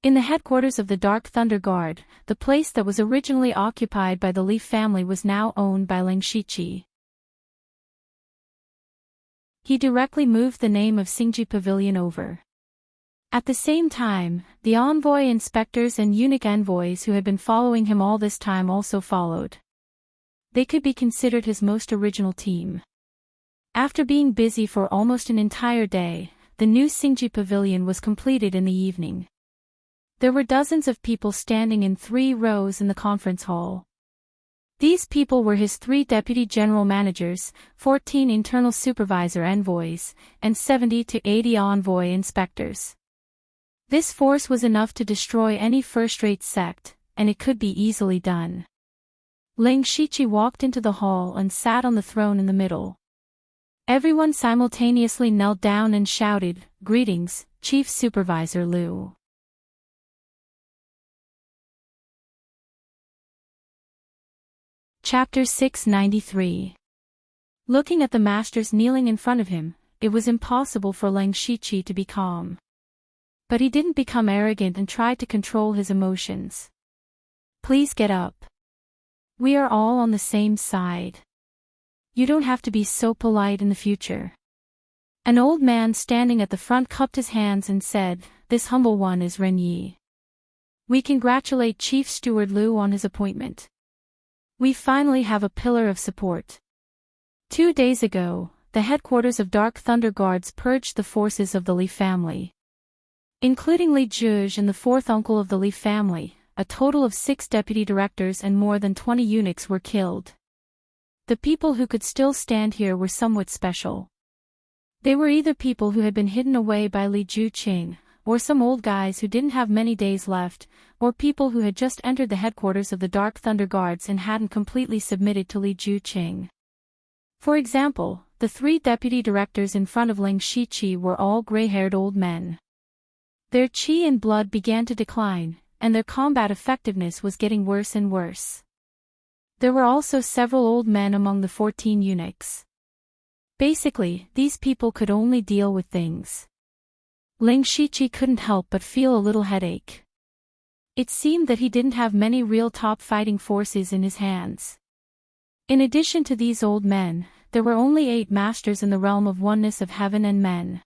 In the headquarters of the Dark Thunder Guard, the place that was originally occupied by the Li family was now owned by Ling Shiqi. He directly moved the name of Xingji Pavilion over. At the same time, the envoy inspectors and eunuch envoys who had been following him all this time also followed. They could be considered his most original team. After being busy for almost an entire day, the new Xingji Pavilion was completed in the evening. There were dozens of people standing in 3 rows in the conference hall. These people were his 3 deputy general managers, 14 internal supervisor envoys, and 70 to 80 envoy inspectors. This force was enough to destroy any first-rate sect, and it could be easily done. Ling Shiqi walked into the hall and sat on the throne in the middle. Everyone simultaneously knelt down and shouted, "Greetings, Chief Supervisor Liu." Chapter 693. Looking at the masters kneeling in front of him, it was impossible for Ling Shiqi to be calm. But he didn't become arrogant and tried to control his emotions. Please get up. We are all on the same side. You don't have to be so polite in the future. An old man standing at the front cupped his hands and said, "This humble one is Ren Yi. We congratulate Chief Steward Liu on his appointment. We finally have a pillar of support." 2 days ago, the headquarters of Dark Thunder Guards purged the forces of the Li family. Including Li Zhuge and the 4th uncle of the Li family, a total of 6 deputy directors and more than 20 eunuchs were killed. The people who could still stand here were somewhat special. They were either people who had been hidden away by Li Zhuqing, or some old guys who didn't have many days left, or people who had just entered the headquarters of the Dark Thunder Guards and hadn't completely submitted to Li Zhuqing. For example, the 3 deputy directors in front of Ling Shiqi were all gray-haired old men. Their qi and blood began to decline, and their combat effectiveness was getting worse and worse. There were also several old men among the 14 eunuchs. Basically, these people could only deal with things. Ling Shiqi couldn't help but feel a little headache. It seemed that he didn't have many real top fighting forces in his hands. In addition to these old men, there were only 8 masters in the realm of oneness of heaven and men.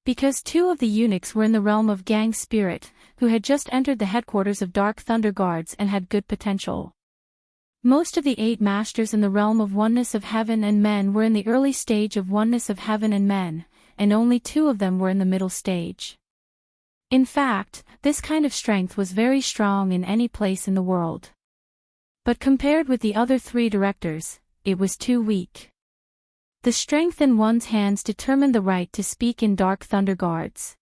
Because 2 of the eunuchs were in the realm of Gang Spirit, who had just entered the headquarters of Dark Thunder Guards and had good potential. Most of the 8 masters in the realm of oneness of heaven and men were in the early stage of oneness of heaven and men, and only 2 of them were in the middle stage. In fact, this kind of strength was very strong in any place in the world. But compared with the other 3 directors, it was too weak. The strength in one's hands determined the right to speak in Dark Thunder Guards.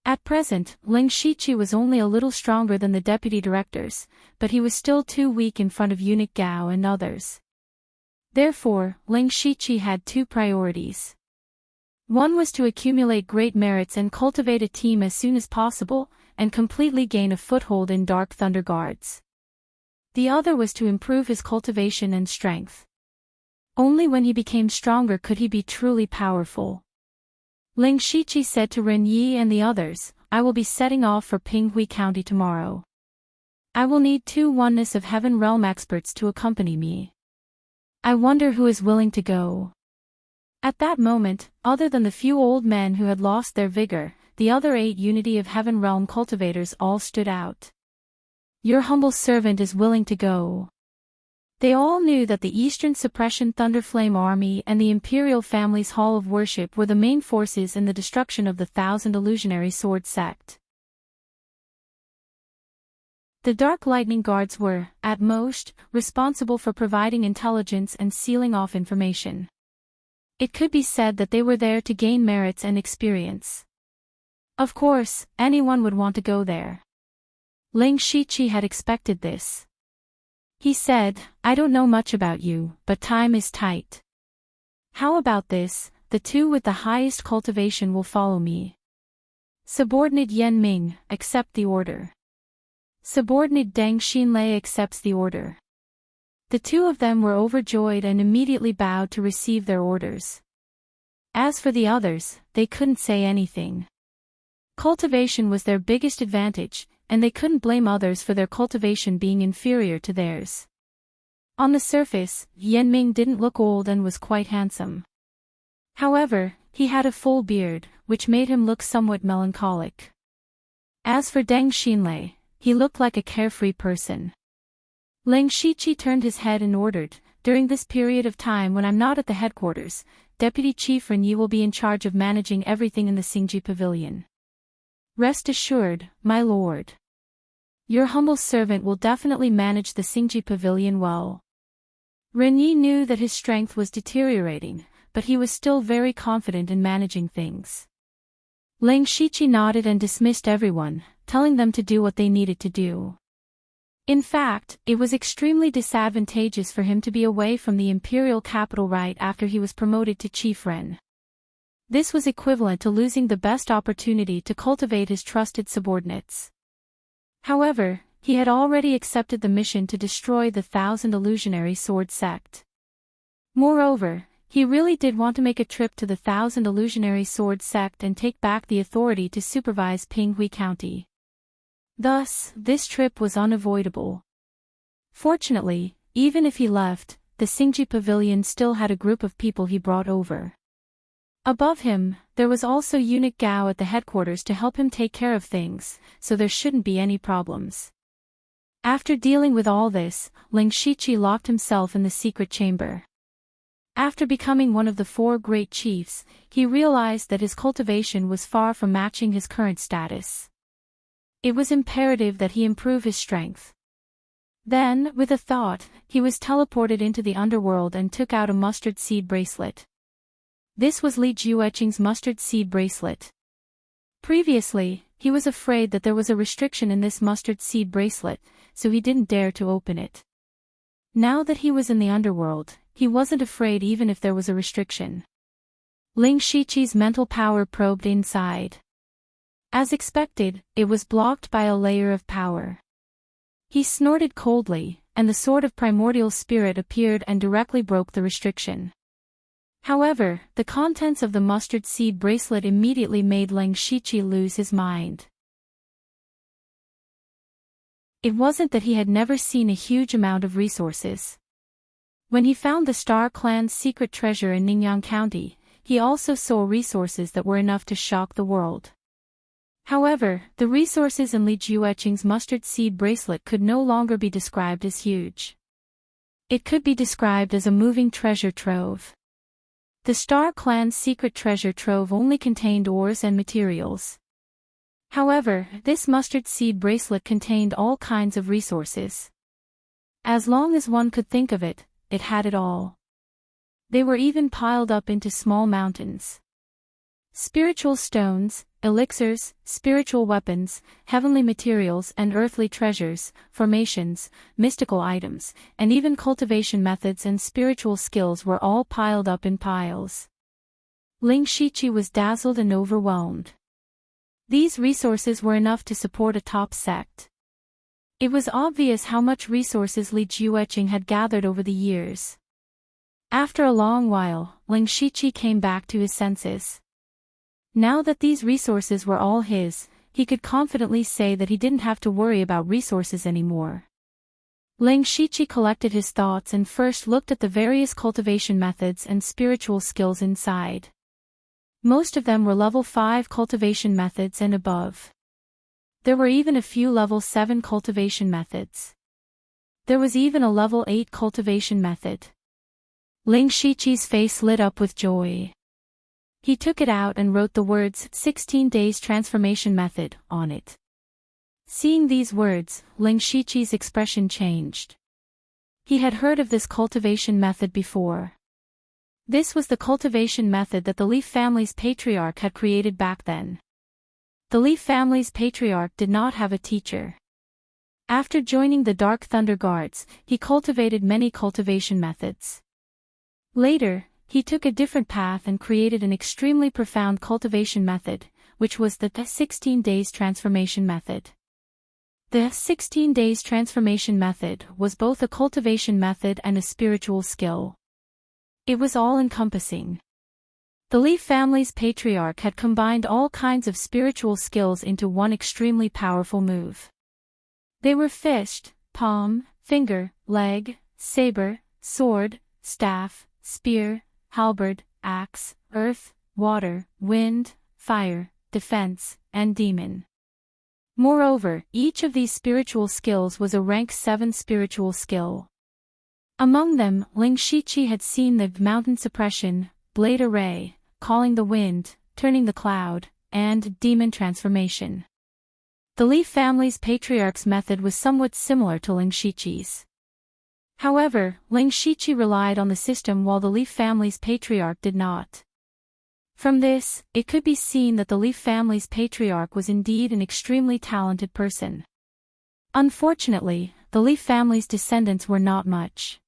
At present, Ling Shiqi was only a little stronger than the deputy directors, but he was still too weak in front of Eunuch Gao and others. Therefore, Ling Shiqi had 2 priorities. One was to accumulate great merits and cultivate a team as soon as possible, and completely gain a foothold in Dark Thunder Guards. The other was to improve his cultivation and strength. Only when he became stronger could he be truly powerful. Ling Shiqi said to Ren Yi and the others, "I will be setting off for Pinghui County tomorrow. I will need 2 Oneness of Heaven realm experts to accompany me. I wonder who is willing to go." At that moment, other than the few old men who had lost their vigor, the other 8 Unity of Heaven realm cultivators all stood out. "Your humble servant is willing to go." They all knew that the Eastern Suppression Thunderflame Army and the Imperial Family's Hall of Worship were the main forces in the destruction of the 1,000 Illusionary Sword sect. The Dark Lightning Guards were, at most, responsible for providing intelligence and sealing off information. It could be said that they were there to gain merits and experience. Of course, anyone would want to go there. Ling Shiqi had expected this. He said, I don't know much about you, but time is tight. How about this, the two with the highest cultivation will follow me. Subordinate Yan Ming, accept the order. Subordinate Deng Xinlei accepts the order. The two of them were overjoyed and immediately bowed to receive their orders. As for the others, they couldn't say anything. Cultivation was their biggest advantage, and they couldn't blame others for their cultivation being inferior to theirs. On the surface, Yan Ming didn't look old and was quite handsome. However, he had a full beard, which made him look somewhat melancholic. As for Deng Xinlei, he looked like a carefree person. Ling Shiqi turned his head and ordered, during this period of time when I'm not at the headquarters, Deputy Chief Ren Yi will be in charge of managing everything in the Xingji Pavilion. Rest assured, my lord. Your humble servant will definitely manage the Xingji Pavilion well. Ren Yi knew that his strength was deteriorating, but he was still very confident in managing things. Ling Shiqi nodded and dismissed everyone, telling them to do what they needed to do. In fact, it was extremely disadvantageous for him to be away from the imperial capital right after he was promoted to Chief Ren. This was equivalent to losing the best opportunity to cultivate his trusted subordinates. However, he had already accepted the mission to destroy the 1,000 illusionary sword sect. Moreover, he really did want to make a trip to the 1,000 illusionary sword sect and take back the authority to supervise Pinghui County. Thus, this trip was unavoidable. Fortunately, even if he left, the Xingji Pavilion still had a group of people he brought over. Above him, there was also Eunuch Gao at the headquarters to help him take care of things, so there shouldn't be any problems. After dealing with all this, Ling Shiqi locked himself in the secret chamber. After becoming one of the 4 great chiefs, he realized that his cultivation was far from matching his current status. It was imperative that he improve his strength. Then, with a thought, he was teleported into the underworld and took out a mustard seed bracelet. This was Li Jueqing's mustard seed bracelet. Previously, he was afraid that there was a restriction in this mustard seed bracelet, so he didn't dare to open it. Now that he was in the underworld, he wasn't afraid even if there was a restriction. Ling Shiqi's mental power probed inside. As expected, it was blocked by a layer of power. He snorted coldly, and the sword of primordial spirit appeared and directly broke the restriction. However, the contents of the mustard seed bracelet immediately made Ling Shiqi lose his mind. It wasn't that he had never seen a huge amount of resources. When he found the Star Clan's secret treasure in Ningyan County, he also saw resources that were enough to shock the world. However, the resources in Li Jueqing's mustard seed bracelet could no longer be described as huge. It could be described as a moving treasure trove. The Star Clan's secret treasure trove only contained ores and materials. However, this mustard seed bracelet contained all kinds of resources. As long as one could think of it, it had it all. They were even piled up into small mountains. Spiritual stones, elixirs, spiritual weapons, heavenly materials and earthly treasures, formations, mystical items, and even cultivation methods and spiritual skills were all piled up in piles. Ling Shiqi was dazzled and overwhelmed. These resources were enough to support a top sect. It was obvious how much resources Li Jueqing had gathered over the years. After a long while, Ling Shiqi came back to his senses. Now that these resources were all his, he could confidently say that he didn't have to worry about resources anymore. Ling Shiqi collected his thoughts and first looked at the various cultivation methods and spiritual skills inside. Most of them were level 5 cultivation methods and above. There were even a few level 7 cultivation methods. There was even a level 8 cultivation method. Ling Shiqi's face lit up with joy. He took it out and wrote the words 16 Days Transformation Method on it. Seeing these words, Ling Shiqi's expression changed. He had heard of this cultivation method before. This was the cultivation method that the Leaf family's patriarch had created back then. The Leaf family's patriarch did not have a teacher. After joining the Dark Thunder Guards, he cultivated many cultivation methods. Later, he took a different path and created an extremely profound cultivation method, which was the 16 Days Transformation Method. The 16 Days Transformation Method was both a cultivation method and a spiritual skill. It was all-encompassing. The Leaf family's patriarch had combined all kinds of spiritual skills into one extremely powerful move. They were fist, palm, finger, leg, saber, sword, staff, spear, halberd, axe, earth, water, wind, fire, defense, and demon. Moreover, each of these spiritual skills was a rank 7 spiritual skill. Among them, Ling Shiqi had seen the mountain suppression, blade array, calling the wind, turning the cloud, and demon transformation. The Leaf family's patriarch's method was somewhat similar to Ling Shiqi's. However, Ling Shiqi relied on the system while the Leaf family's patriarch did not. From this, it could be seen that the Leaf family's patriarch was indeed an extremely talented person. Unfortunately, the Leaf family's descendants were not much.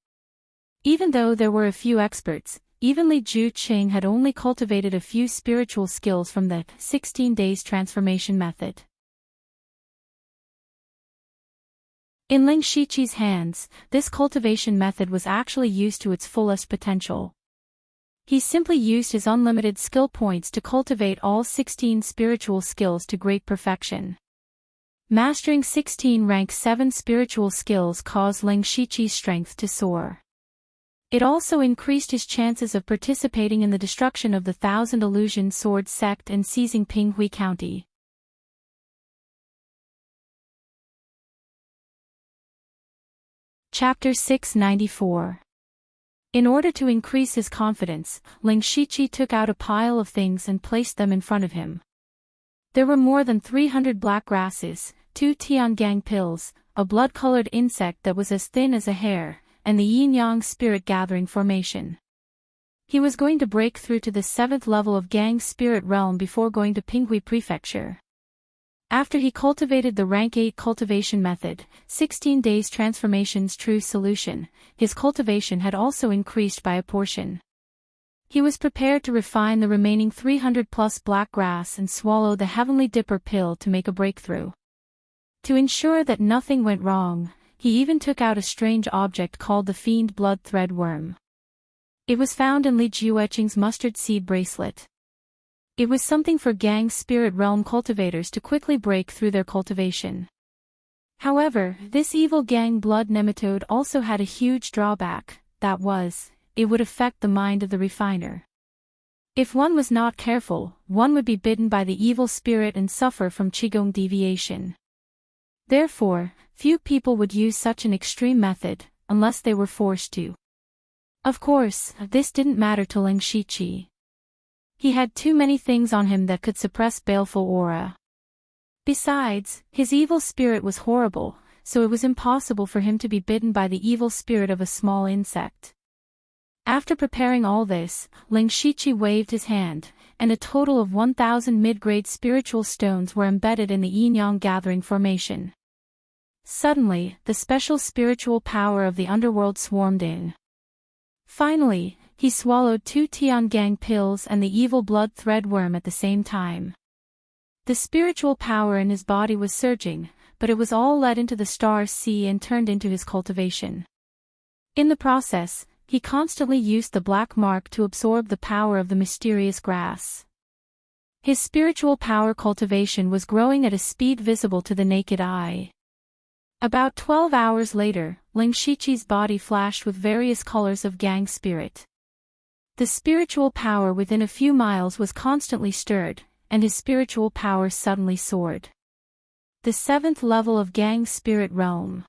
Even though there were a few experts, even Li Juqing had only cultivated a few spiritual skills from the 16 Days Transformation Method. In Ling Shiqi's hands, this cultivation method was actually used to its fullest potential. He simply used his unlimited skill points to cultivate all 16 spiritual skills to great perfection. Mastering 16 rank 7 spiritual skills caused Ling Shiqi's strength to soar. It also increased his chances of participating in the destruction of the Thousand Illusion Sword sect and seizing Pinghui County. Chapter 694. In order to increase his confidence, Ling Shiqi took out a pile of things and placed them in front of him. There were more than 300 black grasses, 2 Tiangang pills, a blood-colored insect that was as thin as a hair, and the yin-yang spirit-gathering formation. He was going to break through to the 7th level of Gang Spirit Realm before going to Pinghui Prefecture. After he cultivated the rank 8 cultivation method, 16 Days Transformation's true solution, his cultivation had also increased by a portion. He was prepared to refine the remaining 300+ black grass and swallow the Heavenly Dipper pill to make a breakthrough. To ensure that nothing went wrong, he even took out a strange object called the Fiend Blood Thread Worm. It was found in Li Jueqing's mustard seed bracelet. It was something for Gang Spirit Realm cultivators to quickly break through their cultivation. However, this evil Gang Blood nematode also had a huge drawback, that was, it would affect the mind of the refiner. If one was not careful, one would be bitten by the evil spirit and suffer from Qigong deviation. Therefore, few people would use such an extreme method, unless they were forced to. Of course, this didn't matter to Ling Shiqi. He had too many things on him that could suppress baleful aura. Besides, his evil spirit was horrible, so it was impossible for him to be bitten by the evil spirit of a small insect. After preparing all this, Ling Shiqi waved his hand, and a total of 1,000 mid-grade spiritual stones were embedded in the yin-yang gathering formation. Suddenly, the special spiritual power of the underworld swarmed in. Finally, he swallowed 2 Tiangang pills and the evil blood thread worm at the same time. The spiritual power in his body was surging, but it was all led into the star sea and turned into his cultivation. In the process, he constantly used the black mark to absorb the power of the mysterious grass. His spiritual power cultivation was growing at a speed visible to the naked eye. About 12 hours later, Ling Shiqi's body flashed with various colors of Gang spirit. The spiritual power within a few miles was constantly stirred, and his spiritual power suddenly soared. The 7th level of Gang Spirit Realm.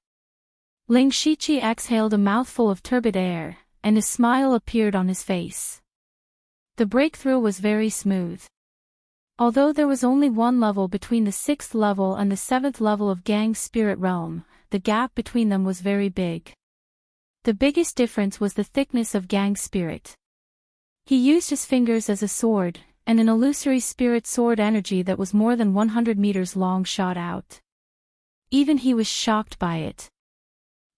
Ling Shiqi exhaled a mouthful of turbid air, and a smile appeared on his face. The breakthrough was very smooth. Although there was only one level between the 6th level and the 7th level of Gang Spirit Realm, the gap between them was very big. The biggest difference was the thickness of Gang Spirit. He used his fingers as a sword, and an illusory spirit sword energy that was more than 100 meters long shot out. Even he was shocked by it.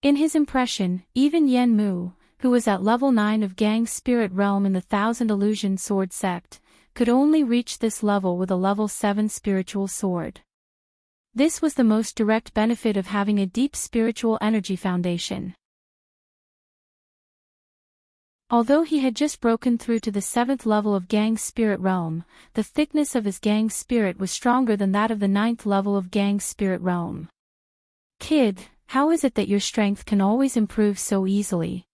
In his impression, even Yen Mu, who was at level 9 of Gang's spirit realm in the Thousand Illusion Sword Sect, could only reach this level with a level 7 spiritual sword. This was the most direct benefit of having a deep spiritual energy foundation. Although he had just broken through to the 7th level of Gang's spirit realm, the thickness of his Gang spirit was stronger than that of the 9th level of Gang's spirit realm. "Kid, how is it that your strength can always improve so easily?"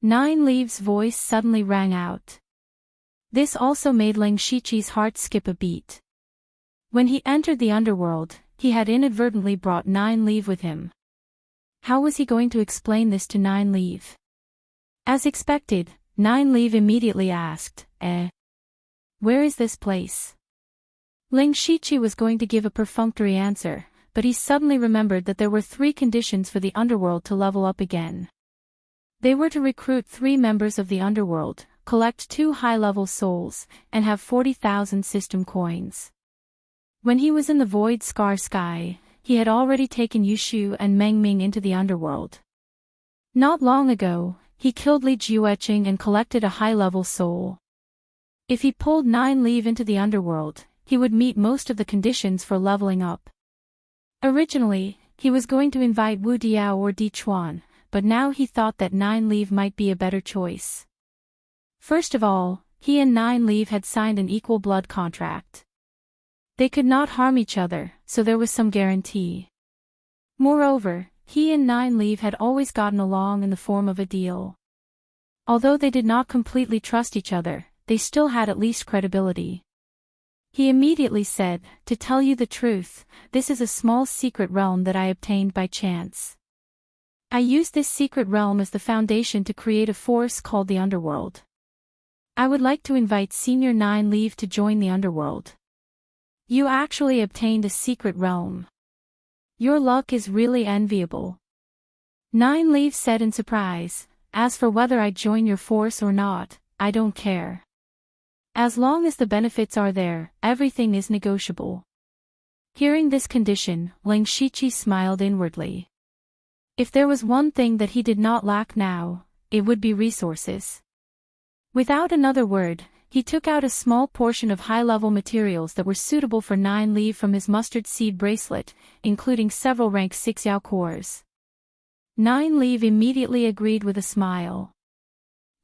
Nine Leaves' voice suddenly rang out. This also made Ling Shiqi's heart skip a beat. When he entered the underworld, he had inadvertently brought Nine Leaf with him. How was he going to explain this to Nine Leaf? As expected, Nine Leaf immediately asked, "Where is this place?" Ling Shiqi was going to give a perfunctory answer, but he suddenly remembered that there were 3 conditions for the underworld to level up again. They were to recruit 3 members of the underworld, collect 2 high-level souls, and have 40,000 system coins. When he was in the Void Scar Sky, he had already taken Yushu and Meng Ming into the underworld. Not long ago, he killed Li Jueqing and collected a high-level soul. If he pulled Nine Leaf into the underworld, he would meet most of the conditions for leveling up. Originally, he was going to invite Wu Diao or Di Chuan, but now he thought that Nine Leaf might be a better choice. First of all, he and Nine Leaf had signed an equal blood contract. They could not harm each other, so there was some guarantee. Moreover, he and Nine Leaf had always gotten along in the form of a deal. Although they did not completely trust each other, they still had at least credibility. He immediately said, "To tell you the truth, this is a small secret realm that I obtained by chance. I used this secret realm as the foundation to create a force called the Underworld. I would like to invite Senior Nine Leaf to join the Underworld." "You actually obtained a secret realm. Your luck is really enviable," Nine Leaf said in surprise. "As for whether I join your force or not, I don't care. As long as the benefits are there, everything is negotiable." Hearing this condition, Ling Shiqi smiled inwardly. If there was one thing that he did not lack now, it would be resources. Without another word, he took out a small portion of high-level materials that were suitable for Nine Leaf from his mustard seed bracelet, including several rank 6 Yao cores. Nine Leaf immediately agreed with a smile.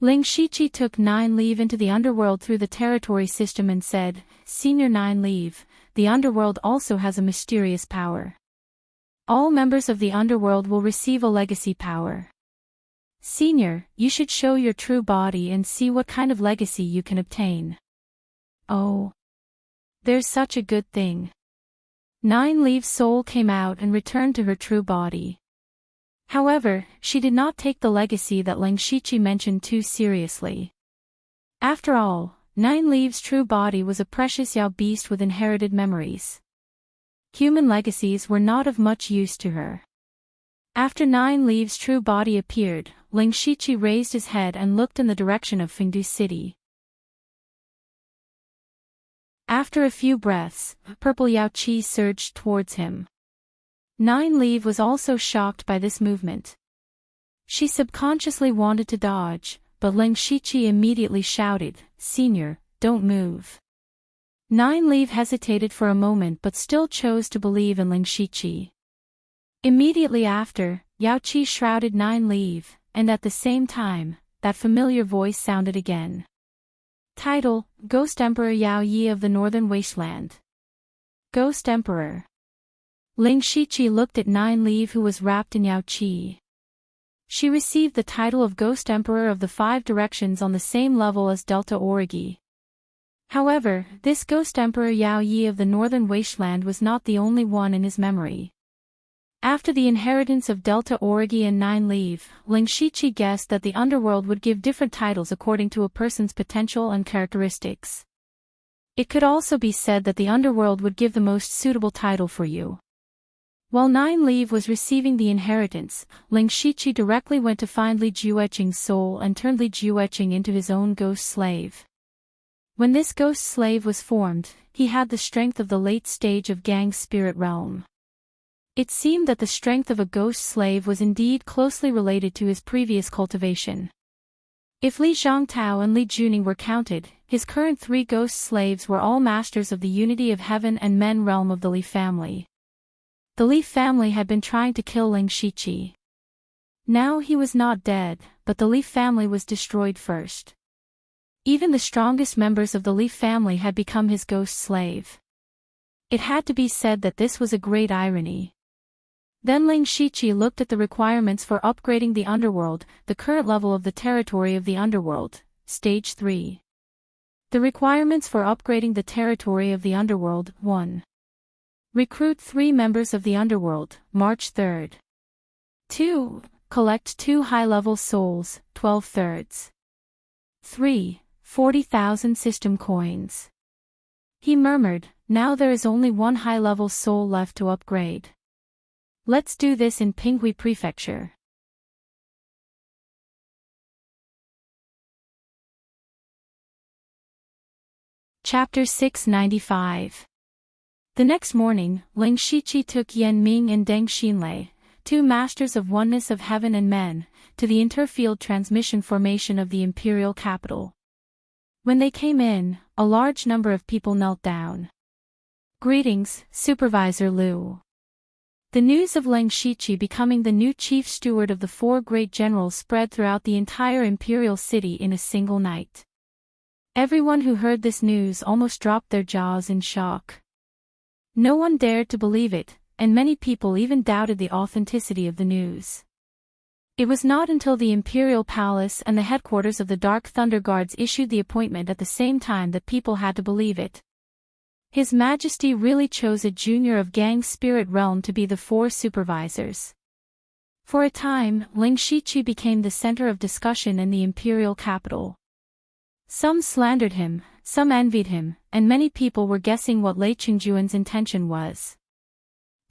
Ling Shiqi took Nine Leaf into the underworld through the territory system and said, "Senior Nine Leaf, the underworld also has a mysterious power. All members of the underworld will receive a legacy power. Senior, you should show your true body and see what kind of legacy you can obtain." "Oh. There's such a good thing." Nine Leaf's soul came out and returned to her true body. However, she did not take the legacy that Ling Shiqi mentioned too seriously. After all, Nine Leaf's true body was a precious Yao beast with inherited memories. Human legacies were not of much use to her. After Nine Leaf's true body appeared, Ling Shiqi raised his head and looked in the direction of Fengdu City. After a few breaths, purple Yao Qi surged towards him. Nine Leaf was also shocked by this movement. She subconsciously wanted to dodge, but Ling Shiqi immediately shouted, "Senior, don't move." Nine Leaf hesitated for a moment but still chose to believe in Ling Shiqi. Immediately after, Yao Qi shrouded Nine Leaf, and at the same time, that familiar voice sounded again. Title: Ghost Emperor Yao Yi of the Northern Wasteland. Ghost Emperor. Ling Shiqi looked at Nine Leaf, who was wrapped in Yao Qi. She received the title of Ghost Emperor of the 5 Directions on the same level as Delta Origi. However, this Ghost Emperor Yao Yi of the Northern Wasteland was not the only one in his memory. After the inheritance of Delta Origi and Nine Leaf, Ling Shiqi guessed that the underworld would give different titles according to a person's potential and characteristics. It could also be said that the underworld would give the most suitable title for you. While Nine Leave was receiving the inheritance, Ling Shiqi directly went to find Li Jueqing's soul and turned Li Jueqing into his own ghost slave. When this ghost slave was formed, he had the strength of the late stage of Gang's spirit realm. It seemed that the strength of a ghost slave was indeed closely related to his previous cultivation. If Li Zhongtao and Li Juning were counted, his current 3 ghost slaves were all masters of the unity of heaven and men realm of the Li family. The Li family had been trying to kill Ling Shiqi. Now he was not dead, but the Li family was destroyed first. Even the strongest members of the Li family had become his ghost slave. It had to be said that this was a great irony. Then Ling Shiqi looked at the requirements for upgrading the underworld, the current level of the territory of the underworld, Stage 3. The requirements for upgrading the territory of the underworld, 1. Recruit 3 members of the underworld, March 3rd. 2. Collect 2 high-level souls, 12 thirds. 3. 40,000 system coins. He murmured, now there is only 1 high-level soul left to upgrade. Let's do this in Pinghui Prefecture. Chapter 695. The next morning, Ling Shiqi took Yan Ming and Deng Xinlei, 2 masters of oneness of heaven and men, to the interfield transmission formation of the imperial capital. When they came in, a large number of people knelt down. Greetings, Supervisor Liu. The news of Ling Shiqi becoming the new chief steward of the 4 great generals spread throughout the entire imperial city in a single night. Everyone who heard this news almost dropped their jaws in shock. No one dared to believe it, and many people even doubted the authenticity of the news. It was not until the Imperial Palace and the headquarters of the Dark Thunder Guards issued the appointment at the same time that people had to believe it. His Majesty really chose a junior of Gang's spirit realm to be the 4 supervisors. For a time, Ling Shiqi became the center of discussion in the imperial capital. Some slandered him, some envied him, and many people were guessing what Lei Qingjuan's intention was.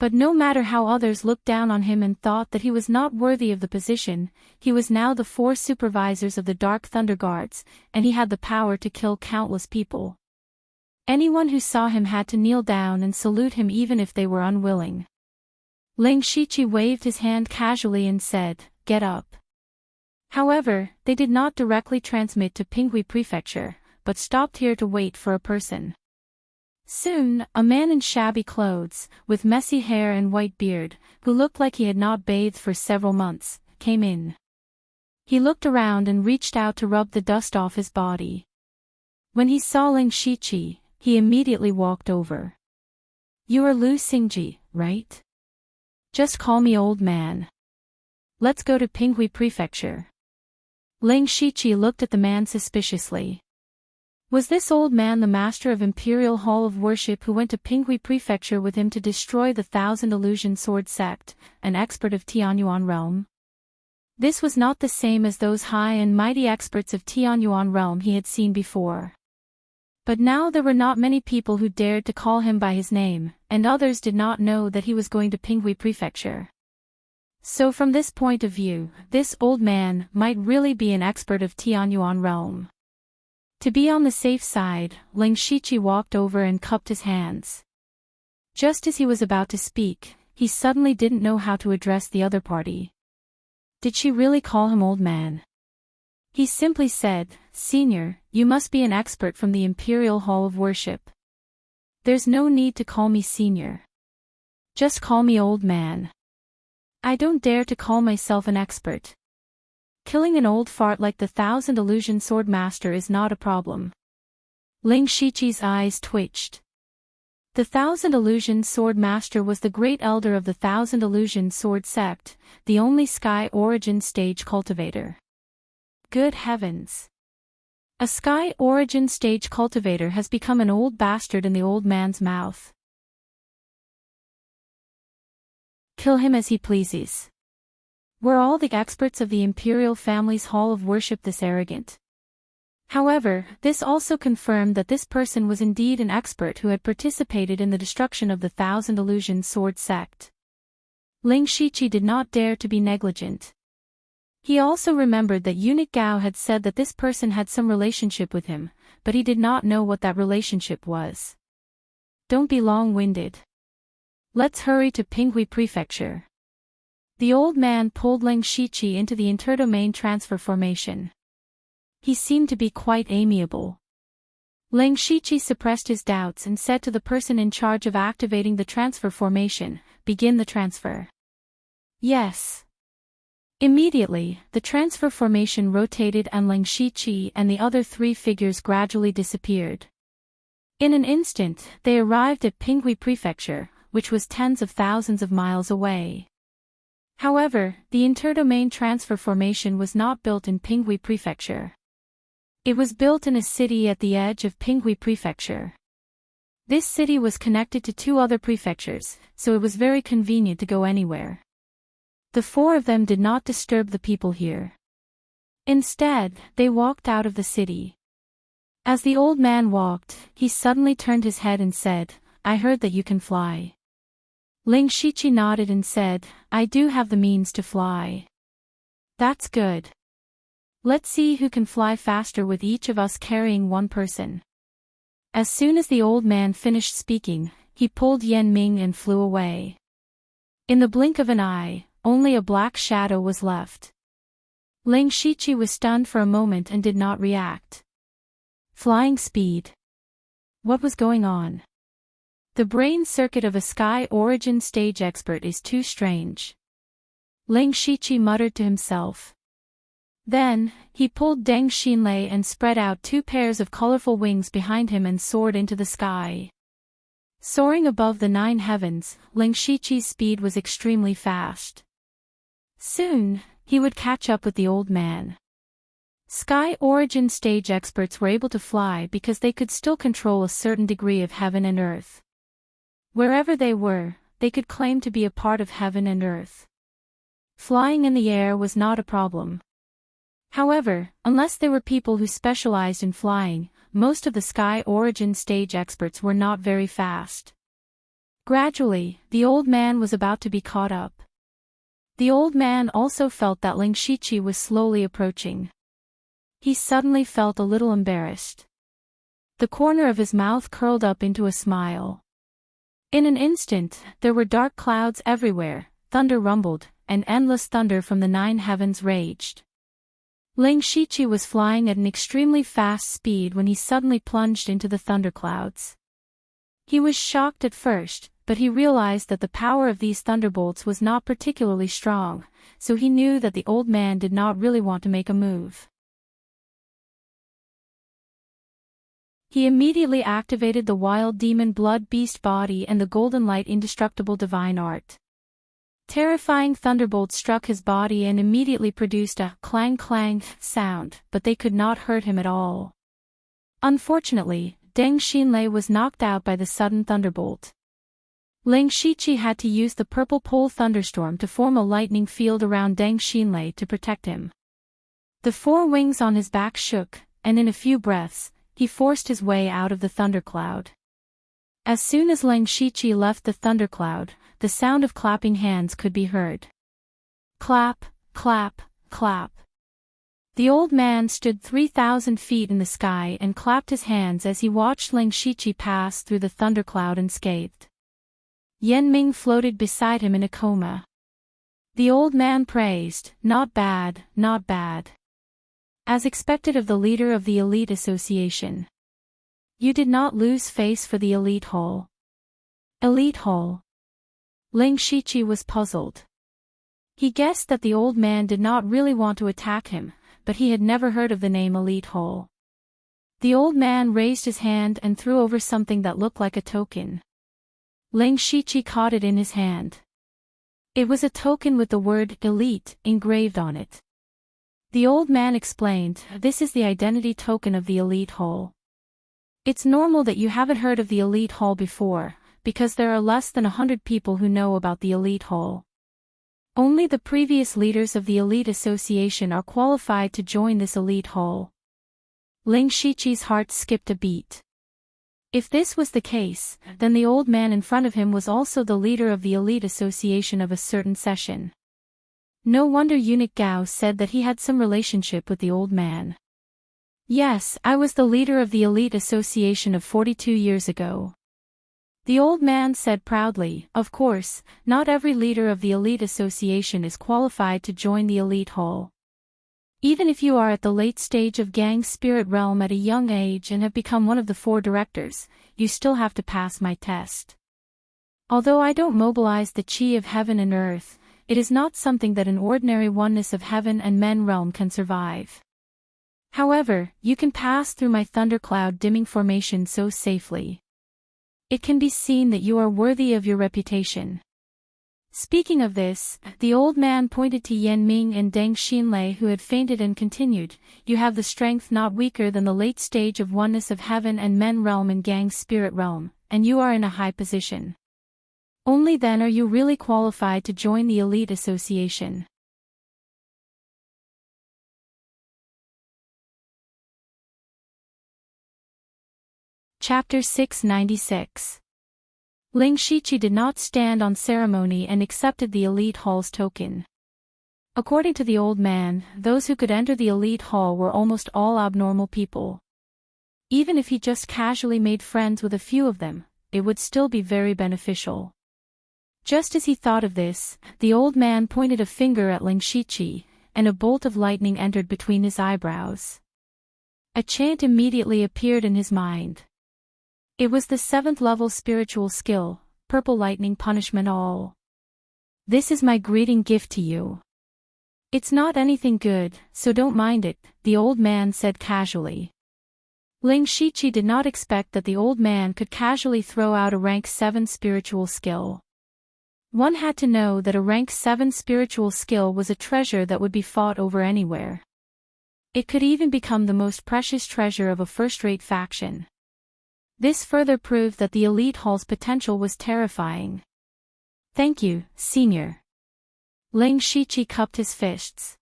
But no matter how others looked down on him and thought that he was not worthy of the position, he was now the 4 supervisors of the Dark Thunder Guards, and he had the power to kill countless people. Anyone who saw him had to kneel down and salute him even if they were unwilling. Ling Shiqi waved his hand casually and said, "Get up." However, they did not directly transmit to Pinghui Prefecture, but stopped here to wait for a person. Soon, a man in shabby clothes, with messy hair and white beard, who looked like he had not bathed for several months, came in. He looked around and reached out to rub the dust off his body. When he saw Ling Shiqi, he immediately walked over. "You are Lu Xingji, right? Just call me old man. Let's go to Pinghui Prefecture." Ling Shiqi looked at the man suspiciously. Was this old man the master of Imperial Hall of Worship who went to Pinghui Prefecture with him to destroy the Thousand Illusion Sword sect, an expert of Tianyuan realm? This was not the same as those high and mighty experts of Tianyuan realm he had seen before. But now there were not many people who dared to call him by his name, and others did not know that he was going to Pinghui Prefecture. So from this point of view, this old man might really be an expert of Tianyuan realm. To be on the safe side, Ling Shiqi walked over and cupped his hands. Just as he was about to speak, he suddenly didn't know how to address the other party. Did she really call him old man? He simply said, "Senior, you must be an expert from the Imperial Hall of Worship. There's no need to call me senior. Just call me old man. I don't dare to call myself an expert. Killing an old fart like the Thousand Illusion Sword Master is not a problem." Ling Shiqi's eyes twitched. The Thousand Illusion Sword Master was the great elder of the Thousand Illusion Sword sect, the only Sky Origin stage cultivator. Good heavens! A Sky Origin stage cultivator has become an old bastard in the old man's mouth. Kill him as he pleases. Were all the experts of the imperial family's hall of worship this arrogant? However, this also confirmed that this person was indeed an expert who had participated in the destruction of the Thousand Illusion Sword sect. Ling Shiqi did not dare to be negligent. He also remembered that eunuch Gao had said that this person had some relationship with him, but he did not know what that relationship was. Don't be long-winded. Let's hurry to Pinghui Prefecture. The old man pulled Ling Shiqi into the interdomain transfer formation. He seemed to be quite amiable. Ling Shiqi suppressed his doubts and said to the person in charge of activating the transfer formation, "Begin the transfer." Yes. Immediately, the transfer formation rotated and Ling Shiqi and the other three figures gradually disappeared. In an instant, they arrived at Pinghui Prefecture, which was tens of thousands of miles away. However, the interdomain transfer formation was not built in Pinghui Prefecture. It was built in a city at the edge of Pinghui Prefecture. This city was connected to two other prefectures, so it was very convenient to go anywhere. The four of them did not disturb the people here. Instead, they walked out of the city. As the old man walked, he suddenly turned his head and said, "I heard that you can fly." Ling Shiqi nodded and said, "I do have the means to fly." "That's good. Let's see who can fly faster with each of us carrying one person." As soon as the old man finished speaking, he pulled Yan Ming and flew away. In the blink of an eye, only a black shadow was left. Ling Shiqi was stunned for a moment and did not react. Flying speed. What was going on? The brain circuit of a Sky Origin stage expert is too strange. Ling Shiqi muttered to himself. Then, he pulled Deng Xinlei and spread out two pairs of colorful wings behind him and soared into the sky. Soaring above the 9 heavens, Ling Shiqi's speed was extremely fast. Soon, he would catch up with the old man. Sky Origin stage experts were able to fly because they could still control a certain degree of heaven and earth. Wherever they were, they could claim to be a part of heaven and earth. Flying in the air was not a problem. However, unless there were people who specialized in flying, most of the Sky Origin stage experts were not very fast. Gradually, the old man was about to be caught up. The old man also felt that Ling Shiqi was slowly approaching. He suddenly felt a little embarrassed. The corner of his mouth curled up into a smile. In an instant, there were dark clouds everywhere, thunder rumbled, and endless thunder from the 9 heavens raged. Ling Shiqi was flying at an extremely fast speed when he suddenly plunged into the thunderclouds. He was shocked at first, but he realized that the power of these thunderbolts was not particularly strong, so he knew that the old man did not really want to make a move. He immediately activated the Wild Demon Blood Beast body and the Golden Light Indestructible Divine Art. Terrifying thunderbolts struck his body and immediately produced a clang-clang sound, but they could not hurt him at all. Unfortunately, Deng Xinlei was knocked out by the sudden thunderbolt. Ling Shiqi had to use the Purple Pole Thunderstorm to form a lightning field around Deng Xinlei to protect him. The 4 wings on his back shook, and in a few breaths, he forced his way out of the thundercloud. As soon as Ling Shiqi left the thundercloud, the sound of clapping hands could be heard. Clap, clap, clap. The old man stood 3,000 feet in the sky and clapped his hands as he watched Ling Shiqi pass through the thundercloud unscathed. Yan Ming floated beside him in a coma. The old man praised, "Not bad, not bad." As expected of the leader of the elite association. You did not lose face for the elite hall. Elite hall. Ling Shiqi was puzzled. He guessed that the old man did not really want to attack him, but he had never heard of the name Elite Hall. The old man raised his hand and threw over something that looked like a token. Ling Shiqi caught it in his hand. It was a token with the word Elite engraved on it. The old man explained, "This is the identity token of the Elite Hall. It's normal that you haven't heard of the Elite Hall before, because there are less than 100 people who know about the Elite Hall. Only the previous leaders of the Elite Association are qualified to join this Elite Hall." Ling Shiqi's heart skipped a beat. If this was the case, then the old man in front of him was also the leader of the elite association of a certain session. No wonder eunuch Gao said that he had some relationship with the old man. Yes, I was the leader of the elite association of 42 years ago. The old man said proudly. Of course, not every leader of the elite association is qualified to join the elite hall. Even if you are at the late stage of gang spirit realm at a young age and have become one of the 4 directors, you still have to pass my test. Although I don't mobilize the chi of heaven and earth, it is not something that an ordinary oneness of heaven and men realm can survive. However, you can pass through my thundercloud dimming formation so safely. It can be seen that you are worthy of your reputation. Speaking of this, the old man pointed to Yan Ming and Deng Xinlei who had fainted and continued, you have the strength not weaker than the late stage of oneness of heaven and men realm and gang spirit realm, and you are in a high position. Only then are you really qualified to join the elite association. Chapter 696. Ling Shiqi did not stand on ceremony and accepted the elite hall's token. According to the old man, those who could enter the elite hall were almost all abnormal people. Even if he just casually made friends with a few of them, it would still be very beneficial. Just as he thought of this, the old man pointed a finger at Ling Shiqi, and a bolt of lightning entered between his eyebrows. A chant immediately appeared in his mind. It was the 7th level spiritual skill, Purple Lightning Punishment All. This is my greeting gift to you. It's not anything good, so don't mind it, the old man said casually. Ling Shiqi did not expect that the old man could casually throw out a rank 7 spiritual skill. One had to know that a rank 7 spiritual skill was a treasure that would be fought over anywhere. It could even become the most precious treasure of a first-rate faction. This further proved that the elite hall's potential was terrifying. Thank you, senior. Ling Shiqi cupped his fists.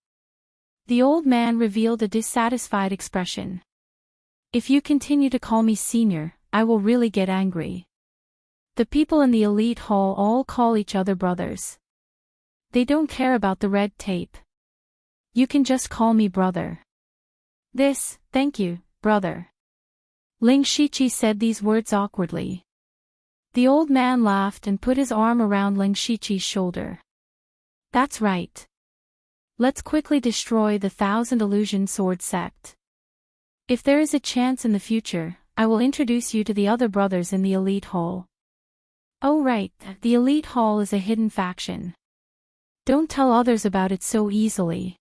The old man revealed a dissatisfied expression. If you continue to call me senior, I will really get angry. The people in the elite hall all call each other brothers. They don't care about the red tape. You can just call me brother. Thank you, brother. Ling Shiqi said these words awkwardly. The old man laughed and put his arm around Ling Shiqi's shoulder. That's right. Let's quickly destroy the 1,000 Illusion Sword sect. If there is a chance in the future, I will introduce you to the other brothers in the elite hall. Oh right, the elite hall is a hidden faction. Don't tell others about it so easily.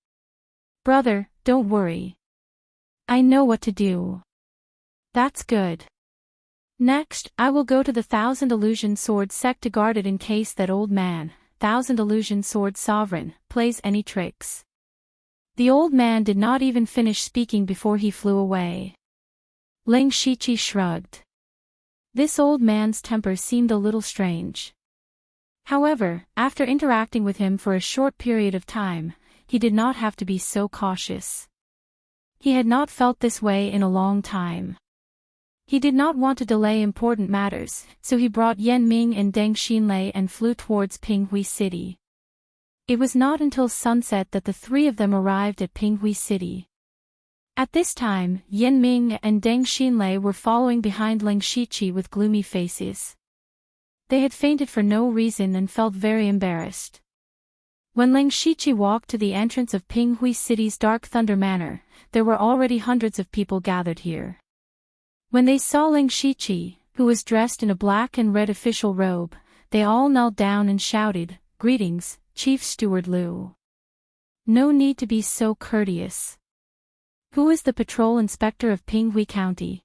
Brother, don't worry. I know what to do. That's good. Next, I will go to the 1,000 Illusion Sword sect to guard it in case that old man, 1,000 Illusion Sword Sovereign, plays any tricks. The old man did not even finish speaking before he flew away. Ling Shiqi shrugged. This old man's temper seemed a little strange. However, after interacting with him for a short period of time, he did not have to be so cautious. He had not felt this way in a long time. He did not want to delay important matters, so he brought Yan Ming and Deng Xinlei and flew towards Pinghui City. It was not until sunset that the 3 of them arrived at Pinghui City. At this time, Yan Ming and Deng Xinlei were following behind Ling Shiqi with gloomy faces. They had fainted for no reason and felt very embarrassed. When Ling Shiqi walked to the entrance of Pinghui City's Dark Thunder Manor, there were already hundreds of people gathered here. When they saw Ling Shiqi, who was dressed in a black and red official robe, they all knelt down and shouted, "Greetings, Chief Steward Liu. No need to be so courteous. Who is the patrol inspector of Pinghui County?"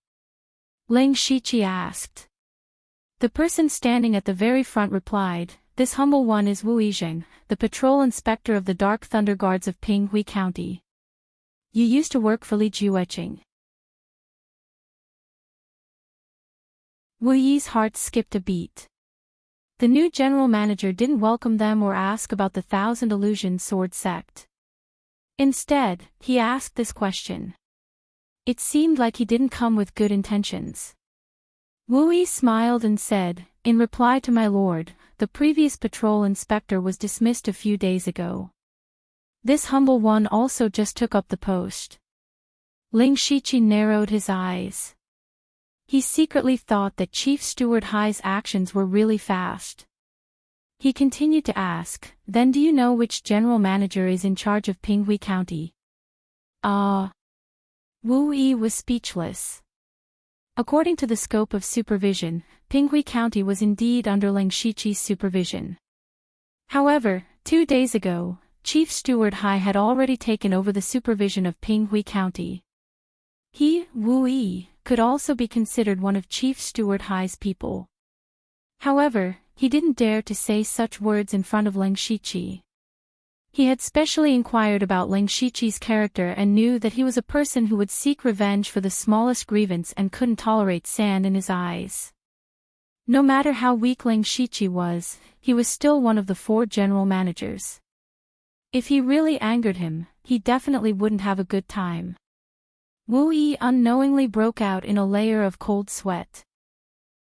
Ling Shiqi asked. The person standing at the very front replied, "This humble one is Wu Yizheng, the patrol inspector of the Dark Thunder Guards of Pinghui County. You used to work for Li Jueqing." Wu Yi's heart skipped a beat. The new general manager didn't welcome them or ask about the 1,000 Illusion Sword sect. Instead, he asked this question. It seemed like he didn't come with good intentions. Wu Yi smiled and said, "In reply to my lord, the previous patrol inspector was dismissed a few days ago. This humble one also just took up the post." Ling Shiqi narrowed his eyes. He secretly thought that Chief Steward Hai's actions were really fast. He continued to ask, "Then do you know which general manager is in charge of Pinghui County?" Wu Yi was speechless. According to the scope of supervision, Pinghui County was indeed under Ling Shiqi's supervision. However, 2 days ago, Chief Steward Hai had already taken over the supervision of Pinghui County. He, Wu Yi, could also be considered one of Chief Steward Hai's people. However, he didn't dare to say such words in front of Ling Shiqi. He had specially inquired about Ling Shiqi's character and knew that he was a person who would seek revenge for the smallest grievance and couldn't tolerate sand in his eyes. No matter how weak Ling Shiqi was, he was still one of the 4 general managers. If he really angered him, he definitely wouldn't have a good time. Wu Yi unknowingly broke out in a layer of cold sweat.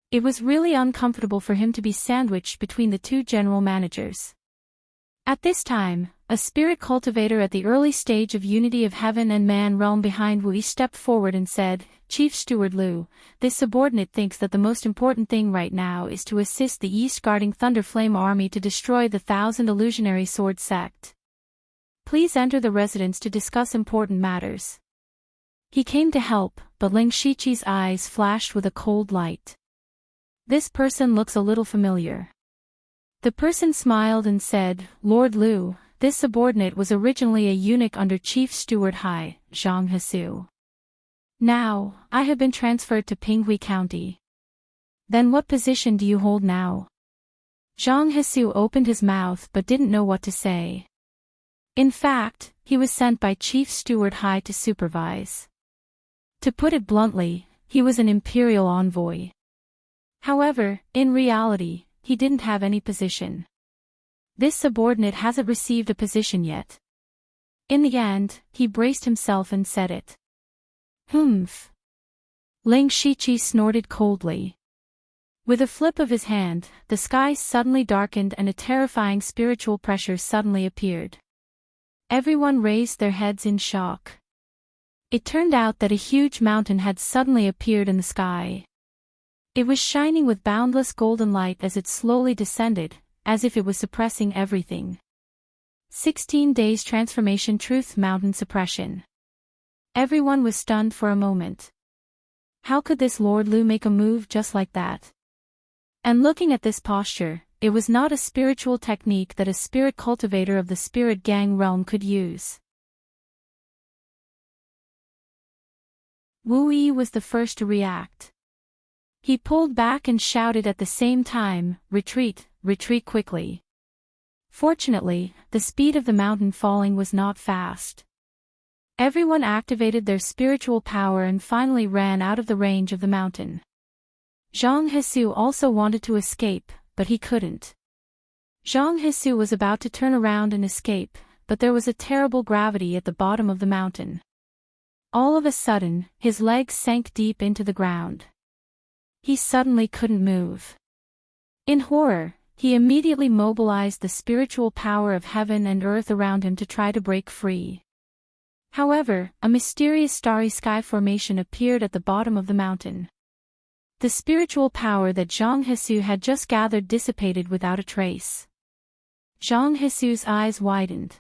It was really uncomfortable for him to be sandwiched between the 2 general managers. At this time, a spirit cultivator at the early stage of unity of heaven and man realm behind Wu Yi stepped forward and said, "Chief Steward Liu, this subordinate thinks that the most important thing right now is to assist the East guarding Thunderflame army to destroy the 1,000 illusionary sword sect. Please enter the residence to discuss important matters." He came to help, but Ling Shiqi's eyes flashed with a cold light. "This person looks a little familiar." The person smiled and said, "Lord Liu, this subordinate was originally a eunuch under Chief Steward Hai, Zhang Hesu. Now, I have been transferred to Pinghui County." "Then what position do you hold now?" Zhang Hesu opened his mouth but didn't know what to say. In fact, he was sent by Chief Steward Hai to supervise. To put it bluntly, he was an imperial envoy. However, in reality, he didn't have any position. This subordinate hasn't received a position yet. In the end, he braced himself and said it. "Humph." Ling Shiqi snorted coldly. With a flip of his hand, the sky suddenly darkened and a terrifying spiritual pressure suddenly appeared. Everyone raised their heads in shock. It turned out that a huge mountain had suddenly appeared in the sky. It was shining with boundless golden light as it slowly descended, as if it was suppressing everything. 16 days transformation truth mountain suppression. Everyone was stunned for a moment. How could this Lord Liu make a move just like that? And looking at this posture, it was not a spiritual technique that a spirit cultivator of the spirit gang realm could use. Wu Yi was the first to react. He pulled back and shouted at the same time, "Retreat, retreat quickly." Fortunately, the speed of the mountain falling was not fast. Everyone activated their spiritual power and finally ran out of the range of the mountain. Zhang Hesu also wanted to escape, but he couldn't. Zhang Hesu was about to turn around and escape, but there was a terrible gravity at the bottom of the mountain. All of a sudden, his legs sank deep into the ground. He suddenly couldn't move. In horror, he immediately mobilized the spiritual power of heaven and earth around him to try to break free. However, a mysterious starry sky formation appeared at the bottom of the mountain. The spiritual power that Zhang Hesu had just gathered dissipated without a trace. Zhang Hesu's eyes widened.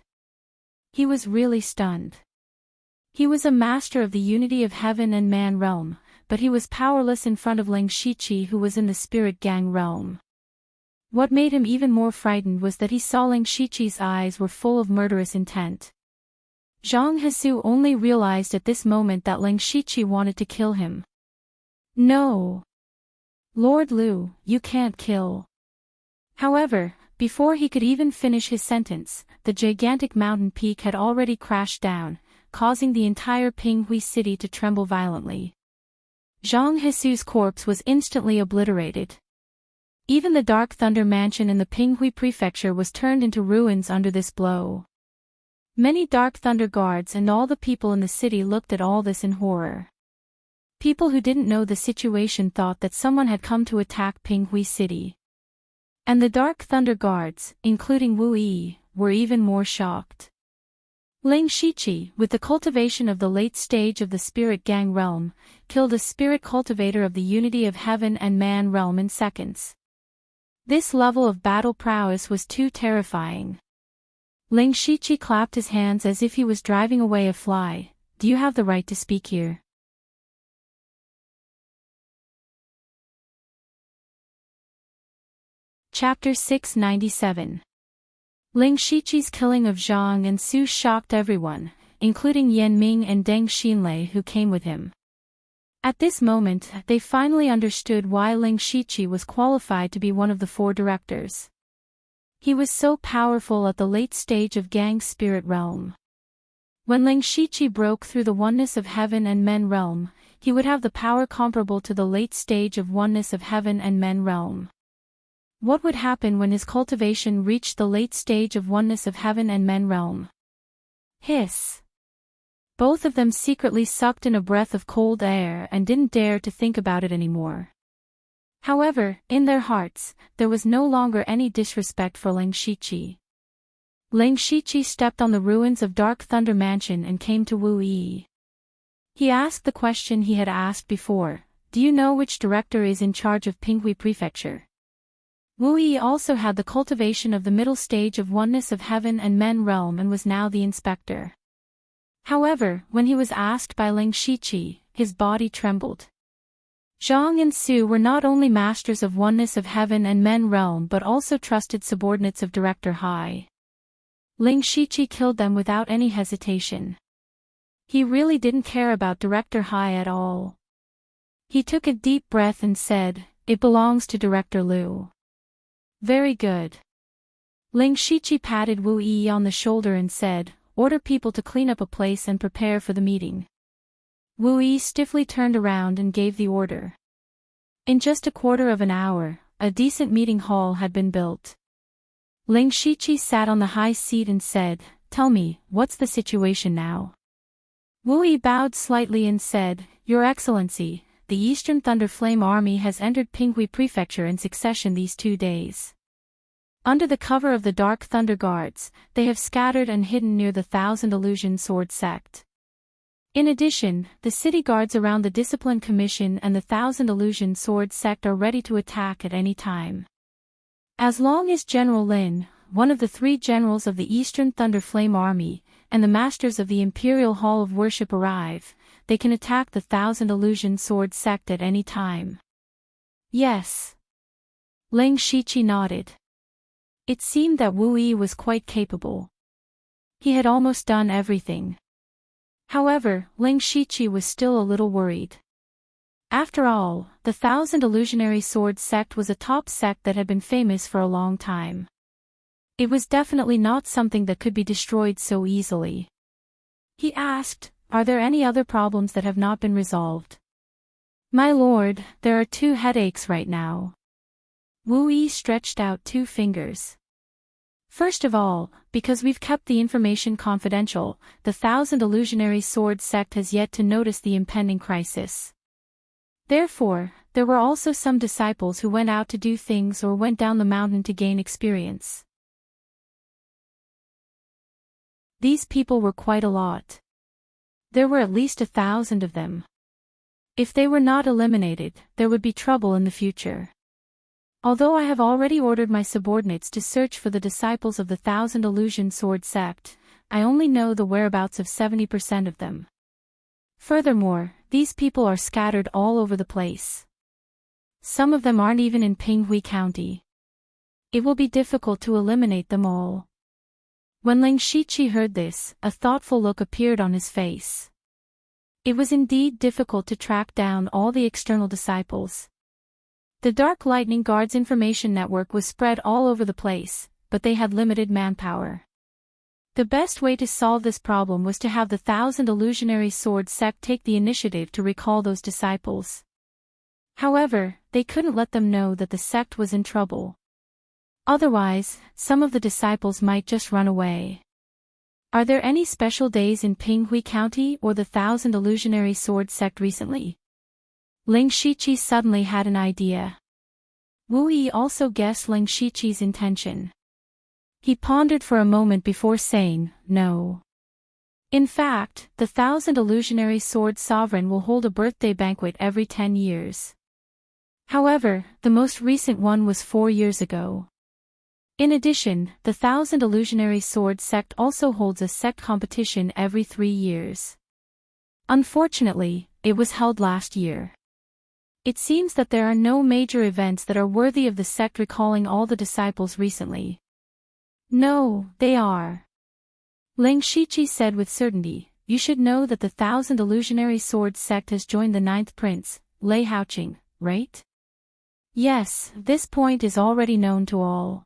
He was really stunned. He was a master of the unity of heaven and man realm, but he was powerless in front of Ling Shiqi, who was in the spirit gang realm. What made him even more frightened was that he saw Ling Shiqi's eyes were full of murderous intent. Zhang Hesu only realized at this moment that Ling Shiqi wanted to kill him. "No! Lord Liu, you can't kill." However, before he could even finish his sentence, the gigantic mountain peak had already crashed down, causing the entire Pinghui city to tremble violently. Zhang Hesu's corpse was instantly obliterated. Even the Dark Thunder Mansion in the Pinghui prefecture was turned into ruins under this blow. Many Dark Thunder guards and all the people in the city looked at all this in horror. People who didn't know the situation thought that someone had come to attack Pinghui City. And the Dark Thunder Guards, including Wu Yi, were even more shocked. Ling Shiqi, with the cultivation of the late stage of the Spirit Gang realm, killed a spirit cultivator of the unity of heaven and man realm in seconds. This level of battle prowess was too terrifying. Ling Shiqi clapped his hands as if he was driving away a fly. Do you have the right to speak here? Chapter 697. Ling Shiqi's killing of Zhang and Su shocked everyone, including Yan Ming and Deng Xinlei who came with him. At this moment, they finally understood why Ling Shiqi was qualified to be one of the 4 directors. He was so powerful at the late stage of Gang Spirit realm. When Ling Shiqi broke through the oneness of heaven and men realm, he would have the power comparable to the late stage of oneness of heaven and men realm. What would happen when his cultivation reached the late stage of oneness of heaven and men realm? Hiss. Both of them secretly sucked in a breath of cold air and didn't dare to think about it anymore. However, in their hearts, there was no longer any disrespect for Ling Shiqi. Ling Shiqi stepped on the ruins of Dark Thunder Mansion and came to Wu Yi. He asked the question he had asked before, do you know which director is in charge of Pinghui Prefecture? Wu Yi also had the cultivation of the middle stage of oneness of heaven and men realm and was now the inspector. However, when he was asked by Ling Shiqi, his body trembled. Zhang and Su were not only masters of oneness of heaven and men realm but also trusted subordinates of Director Hai. Ling Shiqi killed them without any hesitation. He really didn't care about Director Hai at all. He took a deep breath and said, it belongs to Director Liu. Very good. Ling Shiqi patted Wu Yi on the shoulder and said, order people to clean up a place and prepare for the meeting. Wu Yi stiffly turned around and gave the order. In just a quarter of an hour, a decent meeting hall had been built. Ling Shiqi sat on the high seat and said, tell me, what's the situation now? Wu Yi bowed slightly and said, Your Excellency, the Eastern Thunder Flame Army has entered Pinghui Prefecture in succession these 2 days. Under the cover of the Dark Thunder Guards, they have scattered and hidden near the Thousand Illusion Sword Sect. In addition, the city guards around the Discipline Commission and the Thousand Illusion Sword Sect are ready to attack at any time. As long as General Lin, one of the 3 generals of the Eastern Thunder Flame Army, and the masters of the Imperial Hall of Worship arrive, they can attack the Thousand Illusion Sword Sect at any time. Yes. Ling Shiqi nodded. It seemed that Wu Yi was quite capable. He had almost done everything. However, Ling Shiqi was still a little worried. After all, the Thousand Illusionary Sword Sect was a top sect that had been famous for a long time. It was definitely not something that could be destroyed so easily. He asked, are there any other problems that have not been resolved? My lord, there are 2 headaches right now. Wu Yi stretched out 2 fingers. First of all, because we've kept the information confidential, the Thousand Illusionary Sword Sect has yet to notice the impending crisis. Therefore, there were also some disciples who went out to do things or went down the mountain to gain experience. These people were quite a lot. There were at least 1,000 of them. If they were not eliminated, there would be trouble in the future. Although I have already ordered my subordinates to search for the disciples of the Thousand Illusion Sword Sect, I only know the whereabouts of 70% of them. Furthermore, these people are scattered all over the place. Some of them aren't even in Pinghui County. It will be difficult to eliminate them all. When Ling Shiqi heard this, a thoughtful look appeared on his face. It was indeed difficult to track down all the external disciples. The Dark Lightning Guards information network was spread all over the place, but they had limited manpower. The best way to solve this problem was to have the Thousand Illusionary Sword Sect take the initiative to recall those disciples. However, they couldn't let them know that the sect was in trouble. Otherwise, some of the disciples might just run away. Are there any special days in Pinghui County or the Thousand Illusionary Sword Sect recently? Ling Shiqi suddenly had an idea. Wu Yi also guessed Ling Shiqi's intention. He pondered for a moment before saying, "No. In fact, the 1,000 illusionary sword sovereign will hold a birthday banquet every 10 years. However, the most recent one was 4 years ago. In addition, the 1,000 illusionary sword sect also holds a sect competition every 3 years. Unfortunately, it was held last year. It seems that there are no major events that are worthy of the sect recalling all the disciples recently." "No, they are," Ling Shiqi said with certainty. "You should know that the 1,000 illusionary sword sect has joined the 9th prince, Lei Haoqing, right?" "Yes, this point is already known to all."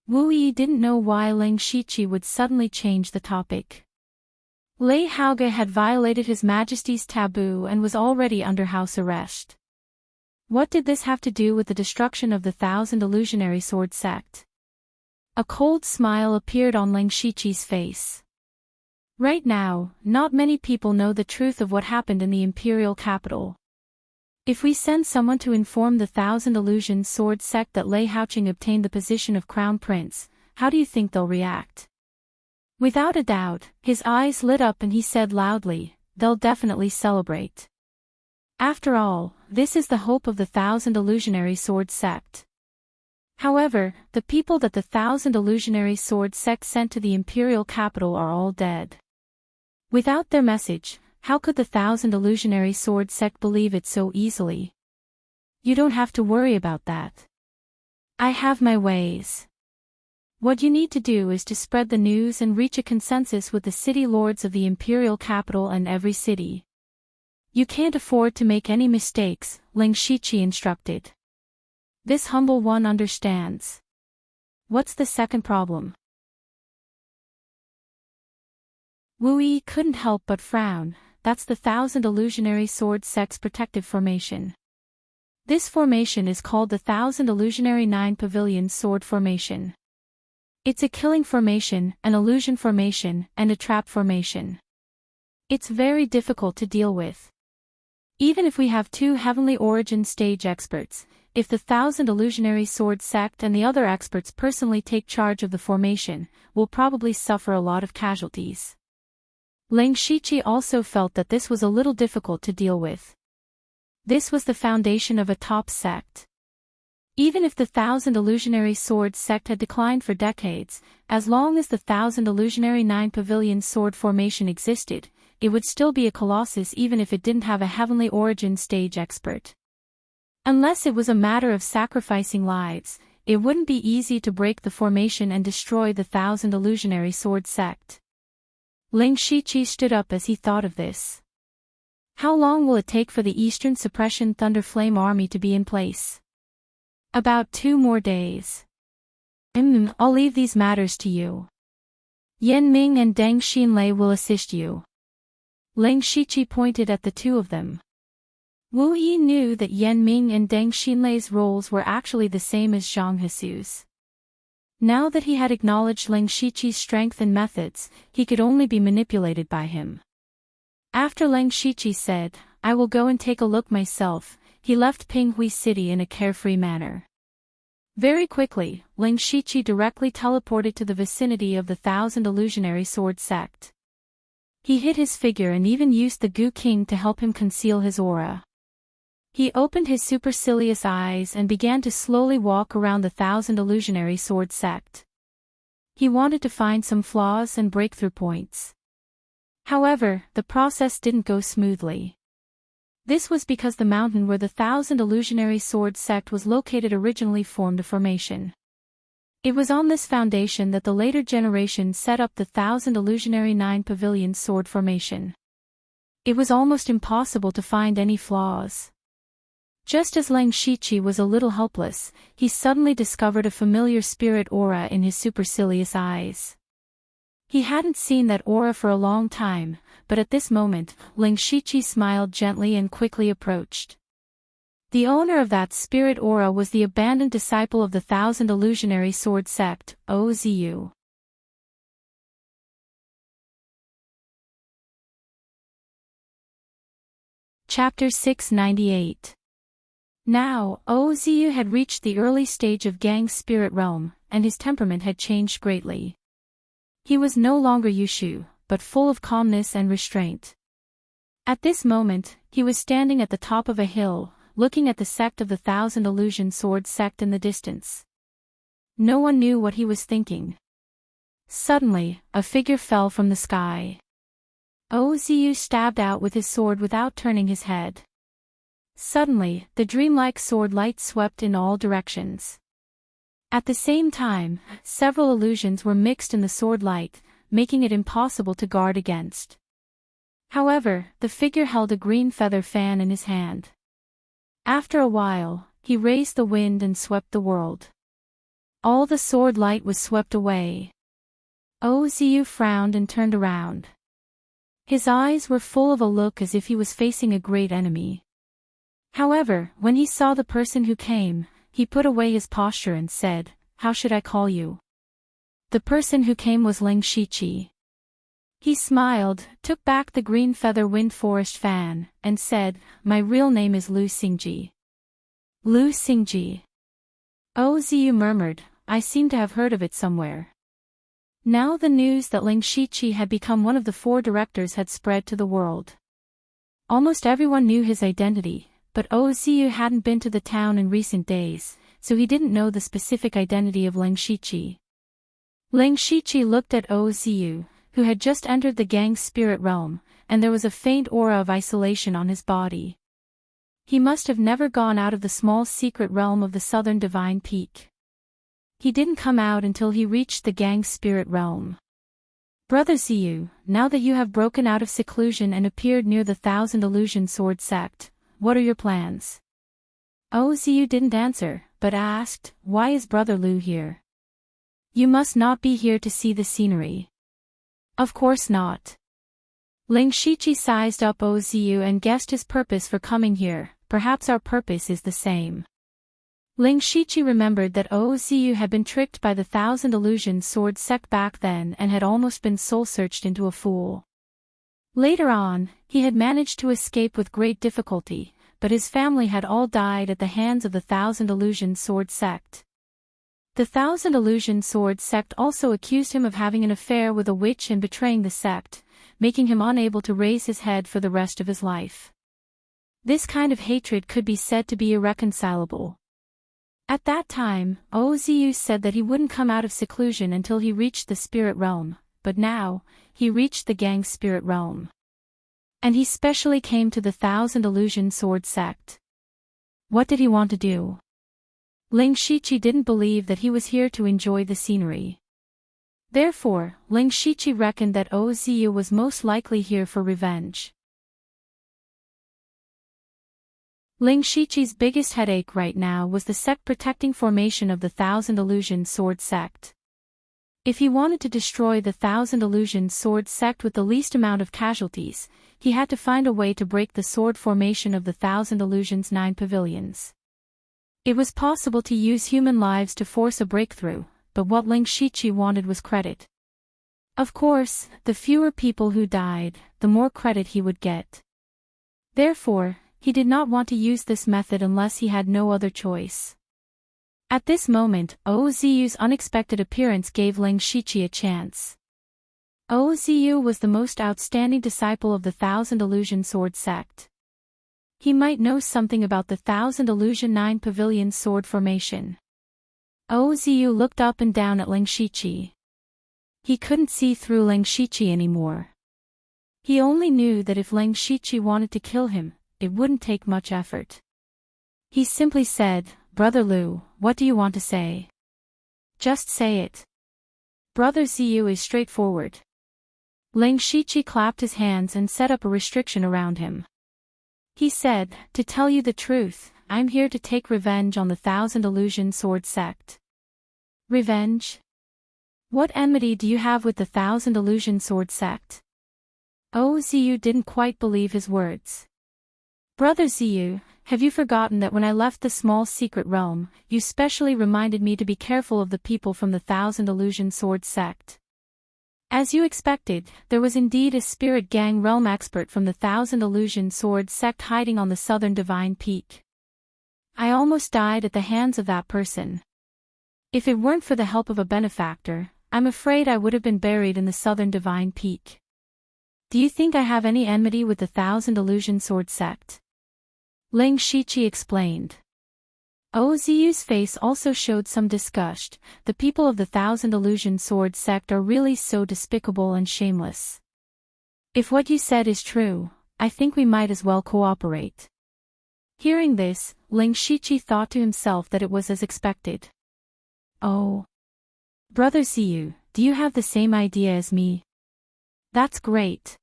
Wu Yi didn't know why Ling Shiqi would suddenly change the topic. Lei Haoge had violated His Majesty's taboo and was already under house arrest. What did this have to do with the destruction of the 1,000 illusionary sword sect? A cold smile appeared on Ling Shiqi's face. Right now, not many people know the truth of what happened in the imperial capital. If we send someone to inform the 1,000 illusion sword sect that Lei Haoqing obtained the position of crown prince, how do you think they'll react? Without a doubt, his eyes lit up and he said loudly, "They'll definitely celebrate. After all, this is the hope of the 1,000 illusionary sword sect." However, the people that the 1,000 illusionary sword sect sent to the imperial capital are all dead. Without their message, how could the 1,000 illusionary sword sect believe it so easily? You don't have to worry about that. I have my ways. What you need to do is to spread the news and reach a consensus with the city lords of the imperial capital and every city. You can't afford to make any mistakes, Ling Shiqi instructed. This humble one understands. What's the second problem? Wu Yi couldn't help but frown. That's the 1,000 illusionary sword sect's protective formation. This formation is called the 1,000 illusionary 9 pavilion sword formation. It's a killing formation, an illusion formation, and a trap formation. It's very difficult to deal with. Even if we have 2 heavenly origin stage experts, if the 1,000 illusionary sword sect and the other experts personally take charge of the formation, we'll probably suffer a lot of casualties. Ling Shiqi also felt that this was a little difficult to deal with. This was the foundation of a top sect. Even if the 1,000 illusionary sword sect had declined for decades, as long as the 1,000 illusionary 9 pavilion sword formation existed, it would still be a colossus even if it didn't have a heavenly origin stage expert. Unless it was a matter of sacrificing lives, it wouldn't be easy to break the formation and destroy the 1,000 illusionary sword sect. Ling Shiqi stood up as he thought of this. How long will it take for the Eastern Suppression Thunderflame Army to be in place? About 2 more days. I'll leave these matters to you. Yan Ming and Deng Xinlei will assist you. Ling Shiqi pointed at the 2 of them. Wu Yi knew that Yan Ming and Deng Xinlei's roles were actually the same as Zhang Hesu's. Now that he had acknowledged Ling Shiqi's strength and methods, he could only be manipulated by him. After Ling Shiqi said, "I will go and take a look myself," he left Pinghui City in a carefree manner. Very quickly, Ling Shiqi directly teleported to the vicinity of the 1,000 illusionary sword sect. He hid his figure and even used the Gu King to help him conceal his aura. He opened his supercilious eyes and began to slowly walk around the 1,000 illusionary sword sect. He wanted to find some flaws and breakthrough points. However, the process didn't go smoothly. This was because the mountain where the 1,000 illusionary sword sect was located originally formed a formation. It was on this foundation that the later generation set up the 1,000 illusionary 9 pavilion sword formation. It was almost impossible to find any flaws. Just as Ling Shiqi was a little helpless, he suddenly discovered a familiar spirit aura in his supercilious eyes. He hadn't seen that aura for a long time, but at this moment, Ling Shiqi smiled gently and quickly approached. The owner of that spirit aura was the abandoned disciple of the 1,000 illusionary sword sect, Ozu. Chapter 698. Now, Oziu had reached the early stage of gang spirit realm, and his temperament had changed greatly. He was no longer Yushu, but full of calmness and restraint. At this moment, he was standing at the top of a hill, looking at the sect of the Thousand Illusion Sword sect in the distance. No one knew what he was thinking. Suddenly, a figure fell from the sky. Oziu stabbed out with his sword without turning his head. Suddenly, the dreamlike sword light swept in all directions. At the same time, several illusions were mixed in the sword light, making it impossible to guard against. However, the figure held a green feather fan in his hand. After a while, he raised the wind and swept the world. All the sword light was swept away. Oziu frowned and turned around. His eyes were full of a look as if he was facing a great enemy. However, when he saw the person who came, he put away his posture and said, "How should I call you?" The person who came was Ling Shiqi. He smiled, took back the green feather wind forest fan, and said, "My real name is Lu Xingji." Lu Xingji. Oziu murmured, "I seem to have heard of it somewhere." Now the news that Ling Shiqi had become one of the 4 directors had spread to the world. Almost everyone knew his identity, but Oziu hadn't been to the town in recent days, so he didn't know the specific identity of Ling Shiqi. Ling Shiqi looked at Oziu, who had just entered the gang spirit realm, and there was a faint aura of isolation on his body. He must have never gone out of the small secret realm of the southern divine peak. He didn't come out until he reached the gang spirit realm. "Brother Ziyu, now that you have broken out of seclusion and appeared near the Thousand Illusion Sword sect, what are your plans?" Oziu didn't answer, but asked, "Why is Brother Lu here?" "You must not be here to see the scenery." "Of course not." Ling Shiqi sized up Oziu and guessed his purpose for coming here. "Perhaps our purpose is the same." Ling Shiqi remembered that Oziu had been tricked by the Thousand Illusion Sword sect back then and had almost been soul-searched into a fool. Later on, he had managed to escape with great difficulty, but his family had all died at the hands of the Thousand Illusion Sword sect. The Thousand Illusion Sword sect also accused him of having an affair with a witch and betraying the sect, making him unable to raise his head for the rest of his life. This kind of hatred could be said to be irreconcilable. At that time, Oziu said that he wouldn't come out of seclusion until he reached the spirit realm, but now, he reached the gang spirit realm. And he specially came to the Thousand Illusion Sword sect. What did he want to do? Ling Shiqi didn't believe that he was here to enjoy the scenery. Therefore, Ling Shiqi reckoned that Oziu was most likely here for revenge. Ling Shiqi's biggest headache right now was the sect-protecting formation of the Thousand Illusion Sword sect. If he wanted to destroy the Thousand Illusion Sword sect with the least amount of casualties, he had to find a way to break the sword formation of the Thousand Illusions' 9 pavilions. It was possible to use human lives to force a breakthrough, but what Ling Shiqi wanted was credit. Of course, the fewer people who died, the more credit he would get. Therefore, he did not want to use this method unless he had no other choice. At this moment, Oziu's unexpected appearance gave Ling Shiqi a chance. Oziu was the most outstanding disciple of the Thousand Illusion Sword sect. He might know something about the Thousand Illusion 9 pavilion sword formation. Oziu looked up and down at Ling Shiqi. He couldn't see through Ling Shiqi anymore. He only knew that if Ling Shiqi wanted to kill him, it wouldn't take much effort. He simply said, "Brother Lu, what do you want to say?" "Just say it." Brother Ziyu is straightforward. Ling Shiqi clapped his hands and set up a restriction around him. He said, "To tell you the truth, I'm here to take revenge on the Thousand Illusion Sword sect." "Revenge? What enmity do you have with the Thousand Illusion Sword sect?" Ziyu didn't quite believe his words. "Brother Ziyu, have you forgotten that when I left the small secret realm, you specially reminded me to be careful of the people from the Thousand Illusion Sword sect? As you expected, there was indeed a spirit gang realm expert from the Thousand Illusion Sword sect hiding on the southern divine peak. I almost died at the hands of that person. If it weren't for the help of a benefactor, I'm afraid I would have been buried in the southern divine peak. Do you think I have any enmity with the Thousand Illusion Sword sect? Ling Shiqi explained. Ozu's face also showed some disgust. The people of the Thousand Illusion Sword sect are really so despicable and shameless. If what you said is true, I think we might as well cooperate. Hearing this, Ling Shiqi thought to himself that it was as expected. Oh. Brother Ziyu, do you have the same idea as me? That's great.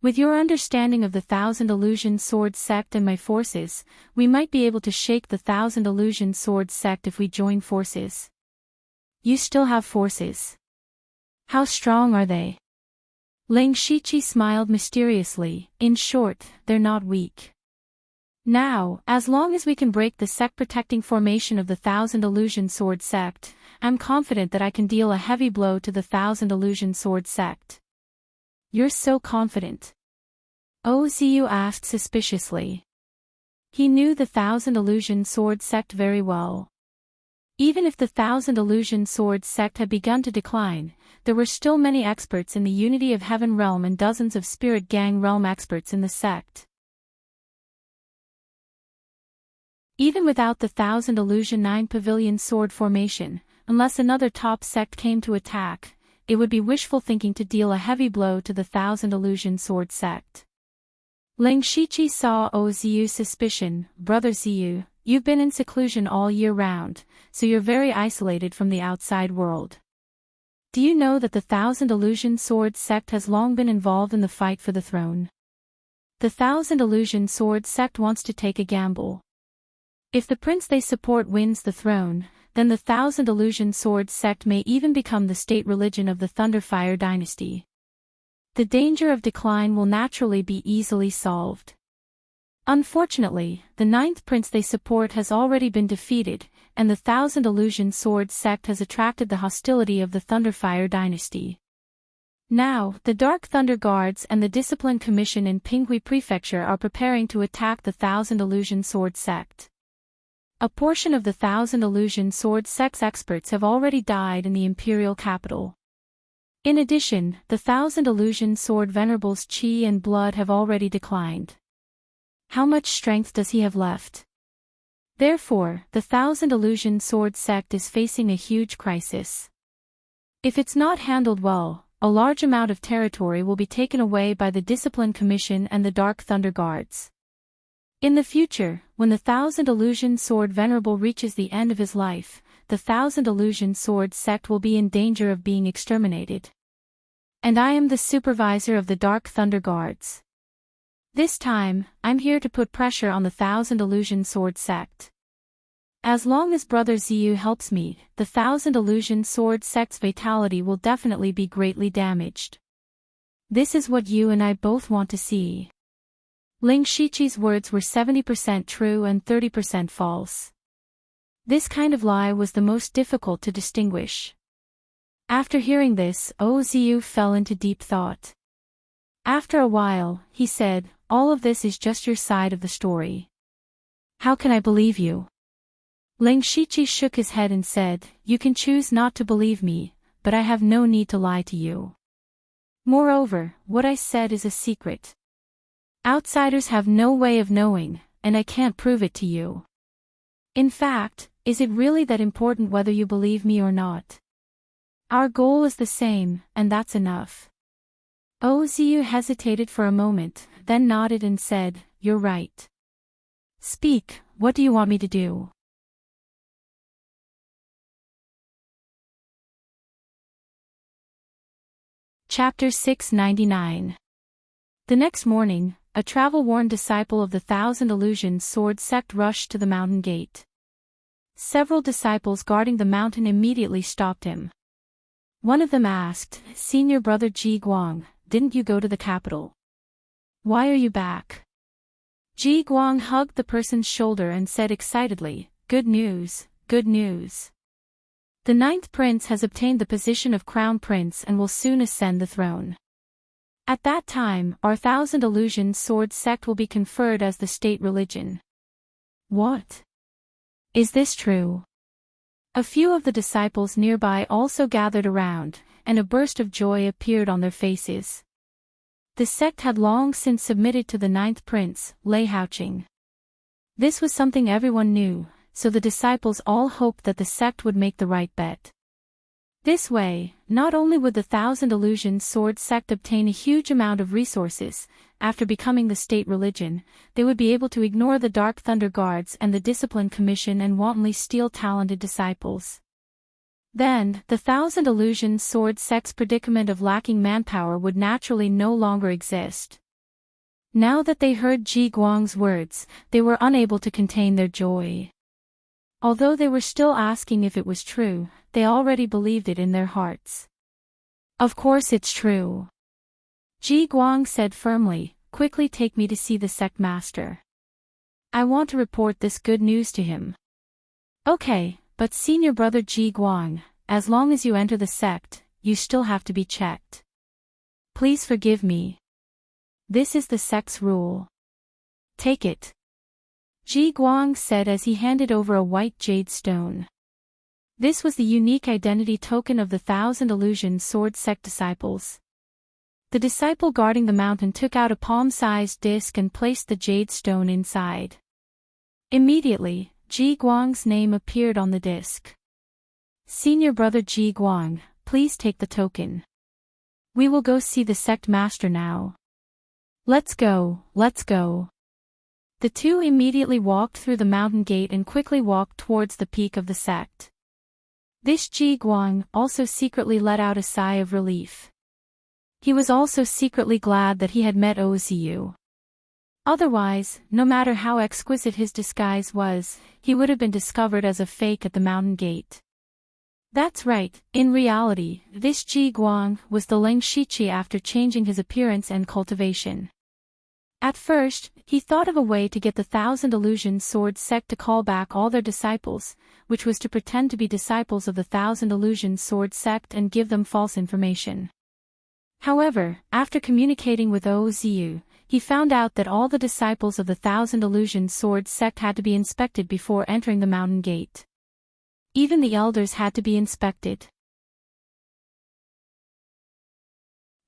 With your understanding of the Thousand Illusion Sword sect and my forces, we might be able to shake the Thousand Illusion Sword sect if we join forces. You still have forces. How strong are they? Ling Shiqi smiled mysteriously. In short, they're not weak. Now, as long as we can break the sect-protecting formation of the Thousand Illusion Sword sect, I'm confident that I can deal a heavy blow to the Thousand Illusion Sword sect. You're so confident. Ozu asked suspiciously. He knew the Thousand Illusion Sword sect very well. Even if the Thousand Illusion Sword sect had begun to decline, there were still many experts in the Unity of Heaven realm and dozens of Spirit Gang realm experts in the sect. Even without the Thousand Illusion 9 Pavilion Sword formation, unless another top sect came to attack, it would be wishful thinking to deal a heavy blow to the Thousand Illusion Sword sect. Ling Shiqi saw Ozu's suspicion. Brother Ziyu, you've been in seclusion all year round, so you're very isolated from the outside world. Do you know that the Thousand Illusion Sword sect has long been involved in the fight for the throne? The Thousand Illusion Sword sect wants to take a gamble. If the prince they support wins the throne, then the Thousand Illusion Sword sect may even become the state religion of the Thunderfire dynasty. The danger of decline will naturally be easily solved. Unfortunately, the ninth prince they support has already been defeated, and the Thousand Illusion Sword sect has attracted the hostility of the Thunderfire dynasty. Now, the Dark Thunder Guards and the Discipline Commission in Pinghui Prefecture are preparing to attack the Thousand Illusion Sword sect. A portion of the Thousand Illusion Sword sect's experts have already died in the imperial capital. In addition, the Thousand Illusion Sword Venerable's chi and blood have already declined. How much strength does he have left? Therefore, the Thousand Illusion Sword sect is facing a huge crisis. If it's not handled well, a large amount of territory will be taken away by the Discipline Commission and the Dark Thunder Guards. In the future, when the Thousand Illusion Sword Venerable reaches the end of his life, the Thousand Illusion Sword sect will be in danger of being exterminated. And I am the supervisor of the Dark Thunder Guards. This time, I'm here to put pressure on the Thousand Illusion Sword sect. As long as Brother Ziyu helps me, the Thousand Illusion Sword sect's vitality will definitely be greatly damaged. This is what you and I both want to see. Ling Shiqi's words were 70% true and 30% false. This kind of lie was the most difficult to distinguish. After hearing this, Ozu fell into deep thought. After a while, he said, "All of this is just your side of the story. How can I believe you?" Ling Shiqi shook his head and said, "You can choose not to believe me, but I have no need to lie to you. Moreover, what I said is a secret. Outsiders have no way of knowing, and I can't prove it to you. In fact, is it really that important whether you believe me or not? Our goal is the same, and that's enough." Ozu hesitated for a moment, then nodded and said, "You're right. Speak, what do you want me to do?" Chapter 699. The next morning, a travel-worn disciple of the Thousand Illusion Sword sect rushed to the mountain gate. Several disciples guarding the mountain immediately stopped him. One of them asked, "Senior brother Ji Guang, didn't you go to the capital? Why are you back?" Ji Guang hugged the person's shoulder and said excitedly, "Good news, good news. The ninth prince has obtained the position of crown prince and will soon ascend the throne. At that time, our Thousand Illusions Sword sect will be conferred as the state religion. What? Is this true? A few of the disciples nearby also gathered around, and a burst of joy appeared on their faces. The sect had long since submitted to the ninth prince, Enchanting. This was something everyone knew, so the disciples all hoped that the sect would make the right bet. This way, not only would the Thousand Illusions Sword sect obtain a huge amount of resources, after becoming the state religion, they would be able to ignore the Dark Thunder Guards and the Discipline Commission and wantonly steal talented disciples. Then, the Thousand Illusions Sword sect's predicament of lacking manpower would naturally no longer exist. Now that they heard Ji Guang's words, they were unable to contain their joy. Although they were still asking if it was true, they already believed it in their hearts. Of course it's true. Ji Guang said firmly, quickly take me to see the sect master. I want to report this good news to him. Okay, but senior brother Ji Guang, as long as you enter the sect, you still have to be checked. Please forgive me. This is the sect's rule. Take it. Ji Guang said as he handed over a white jade stone. This was the unique identity token of the Thousand Illusions Sword sect disciples. The disciple guarding the mountain took out a palm-sized disc and placed the jade stone inside. Immediately, Ji Guang's name appeared on the disc. Senior brother Ji Guang, please take the token. We will go see the sect master now. Let's go, let's go. The two immediately walked through the mountain gate and quickly walked towards the peak of the sect. This Ji Guang also secretly let out a sigh of relief. He was also secretly glad that he had met Oziu. Otherwise, no matter how exquisite his disguise was, he would have been discovered as a fake at the mountain gate. That's right, in reality, this Ji Guang was the Ling Shiqi after changing his appearance and cultivation. At first, he thought of a way to get the Thousand Illusions Sword sect to call back all their disciples, which was to pretend to be disciples of the Thousand Illusions Sword sect and give them false information. However, after communicating with Oziu, he found out that all the disciples of the Thousand Illusions Sword sect had to be inspected before entering the mountain gate. Even the elders had to be inspected.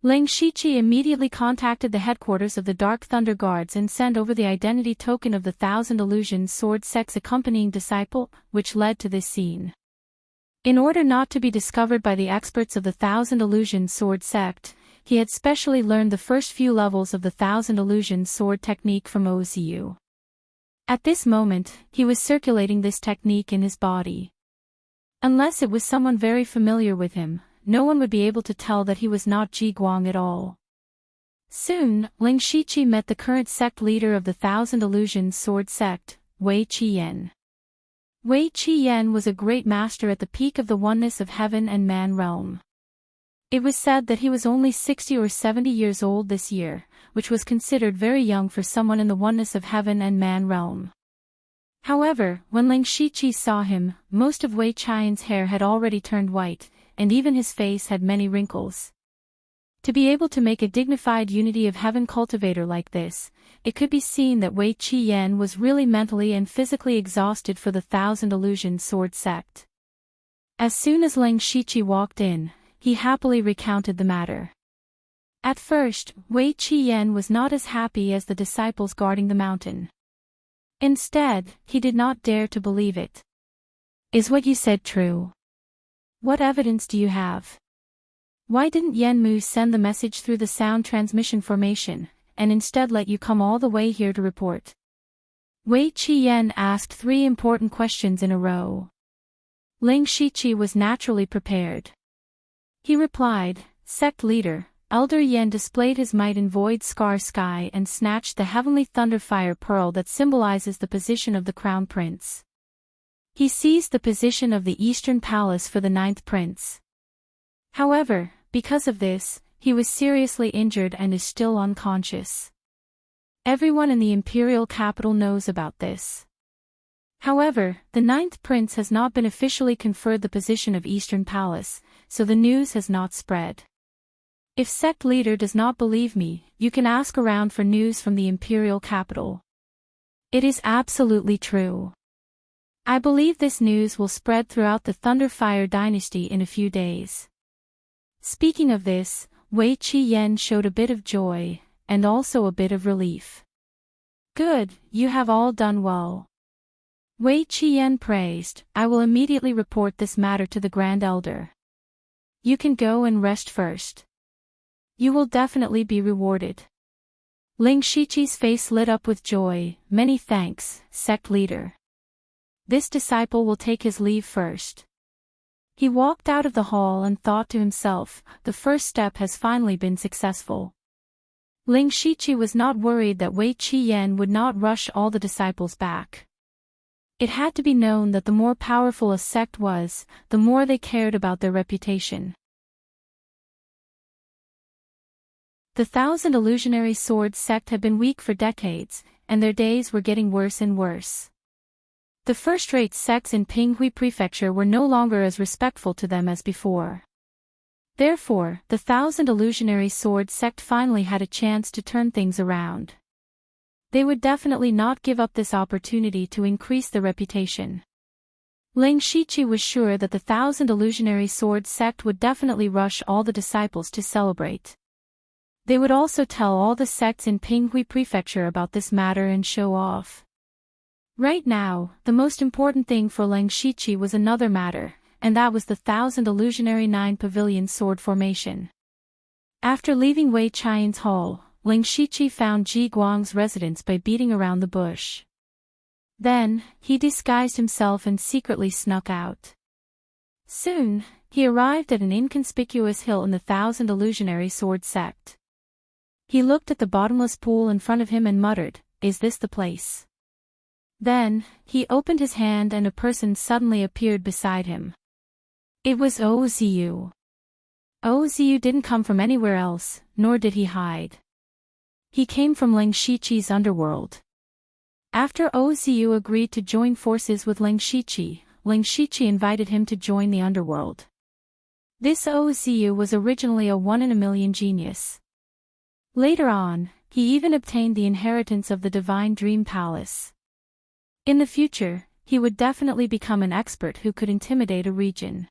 Ling Shiqi immediately contacted the headquarters of the Dark Thunder Guards and sent over the identity token of the Thousand Illusions Sword sect's accompanying disciple, which led to this scene. In order not to be discovered by the experts of the Thousand Illusions Sword sect, he had specially learned the first few levels of the Thousand Illusions Sword technique from Oziu. At this moment, he was circulating this technique in his body. Unless it was someone very familiar with him, no one would be able to tell that he was not Ji Guang at all. Soon, Ling Shiqi met the current sect leader of the Thousand Illusions Sword sect, Wei Qiyan. Wei Qiyan was a great master at the peak of the oneness of heaven and man realm. It was said that he was only 60 or 70 years old this year, which was considered very young for someone in the oneness of heaven and man realm. However, when Ling Shiqi saw him, most of Wei Qian's hair had already turned white, and even his face had many wrinkles. To be able to make a dignified unity of heaven cultivator like this, it could be seen that Wei Qiyan was really mentally and physically exhausted for the Thousand Illusions Sword sect. As soon as Ling Shiqi walked in, he happily recounted the matter. At first, Wei Qiyan was not as happy as the disciples guarding the mountain. Instead, he did not dare to believe it. Is what you said true? What evidence do you have? Why didn't Yanmu send the message through the sound transmission formation, and instead let you come all the way here to report? Wei Qiyan asked 3 important questions in a row. Ling Shiqi was naturally prepared. He replied, Sect leader, Elder Yan displayed his might in void scar sky and snatched the heavenly thunderfire pearl that symbolizes the position of the crown prince. He seized the position of the Eastern Palace for the 9th prince. However, because of this, he was seriously injured and is still unconscious. Everyone in the imperial capital knows about this. However, the ninth prince has not been officially conferred the position of Eastern Palace, so the news has not spread. If sect leader does not believe me, you can ask around for news from the imperial capital. It is absolutely true. I believe this news will spread throughout the Thunderfire dynasty in a few days. Speaking of this, Wei Qi-yen showed a bit of joy, and also a bit of relief. Good, you have all done well. Wei Qi-yen praised, I will immediately report this matter to the Grand Elder. You can go and rest first. You will definitely be rewarded. Ling Shiqi's face lit up with joy. Many thanks, sect leader. This disciple will take his leave first. He walked out of the hall and thought to himself, the first step has finally been successful. Ling Shiqi was not worried that Wei Qi-yen would not rush all the disciples back. It had to be known that the more powerful a sect was, the more they cared about their reputation. The Thousand Illusionary Swords sect had been weak for decades, and their days were getting worse and worse. The first-rate sects in Pinghui Prefecture were no longer as respectful to them as before. Therefore, the Thousand Illusionary Swords sect finally had a chance to turn things around. They would definitely not give up this opportunity to increase their reputation. Ling Shiqi was sure that the Thousand Illusionary Swords sect would definitely rush all the disciples to celebrate. They would also tell all the sects in Pinghui Prefecture about this matter and show off. Right now, the most important thing for Ling Shiqi was another matter, and that was the Thousand Illusionary Nine Pavilion Sword Formation. After leaving Wei Qian's hall, Ling Shiqi found Ji Guang's residence by beating around the bush. Then, he disguised himself and secretly snuck out. Soon, he arrived at an inconspicuous hill in the Thousand Illusionary Sword sect. He looked at the bottomless pool in front of him and muttered, "Is this the place?" Then, he opened his hand and a person suddenly appeared beside him. It was Oziu. Oziu didn't come from anywhere else, nor did he hide. He came from Ling Shiqi's underworld. After Oziu agreed to join forces with Ling Shiqi invited him to join the underworld. This Oziu was originally a one-in-a-million genius. Later on, he even obtained the inheritance of the Divine Dream Palace. In the future, he would definitely become an expert who could intimidate a region.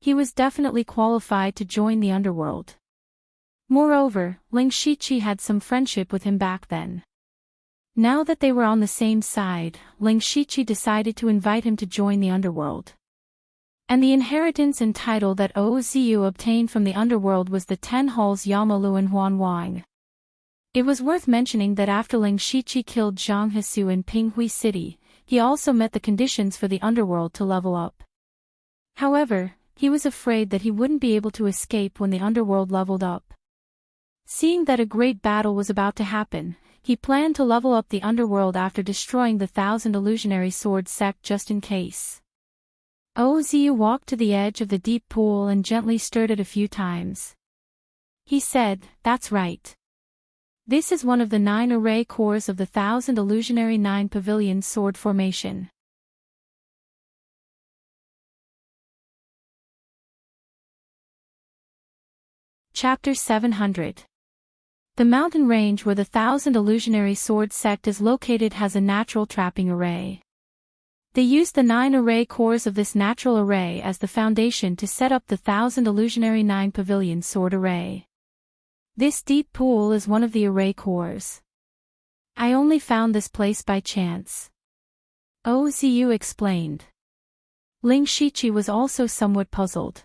He was definitely qualified to join the underworld. Moreover, Ling Shiqi had some friendship with him back then. Now that they were on the same side, Ling Shiqi decided to invite him to join the underworld. And the inheritance and title that Oziu obtained from the underworld was the 10 halls Yamalu and Huanwang. It was worth mentioning that after Ling Shiqi killed Zhang Hesu in Pinghui City, he also met the conditions for the underworld to level up. However, he was afraid that he wouldn't be able to escape when the underworld leveled up. Seeing that a great battle was about to happen, he planned to level up the underworld after destroying the Thousand Illusionary Swords sect just in case. Oziu walked to the edge of the deep pool and gently stirred it a few times. He said, "That's right. This is one of the 9 array cores of the Thousand Illusionary 9 Pavilion Sword Formation." Chapter 700. The mountain range where the Thousand Illusionary Sword sect is located has a natural trapping array. They used the 9 array cores of this natural array as the foundation to set up the Thousand Illusionary 9 Pavilion Sword Array. This deep pool is one of the array cores. I only found this place by chance. Oziu explained. Ling Shiqi was also somewhat puzzled.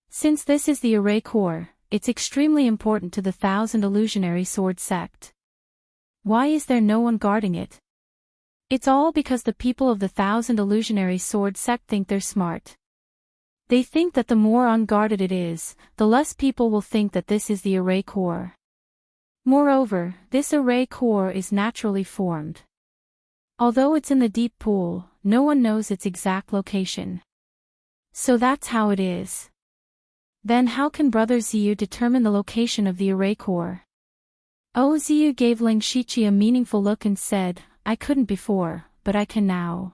Since this is the array core, it's extremely important to the Thousand Illusionary Sword sect. Why is there no one guarding it? It's all because the people of the Thousand Illusionary Sword sect think they're smart. They think that the more unguarded it is, the less people will think that this is the array core. Moreover, this array core is naturally formed. Although it's in the deep pool, no one knows its exact location. So that's how it is. Then how can Brother Ziyu determine the location of the array core? Ziyu gave Ling Shiqi a meaningful look and said, "I couldn't before, but I can now.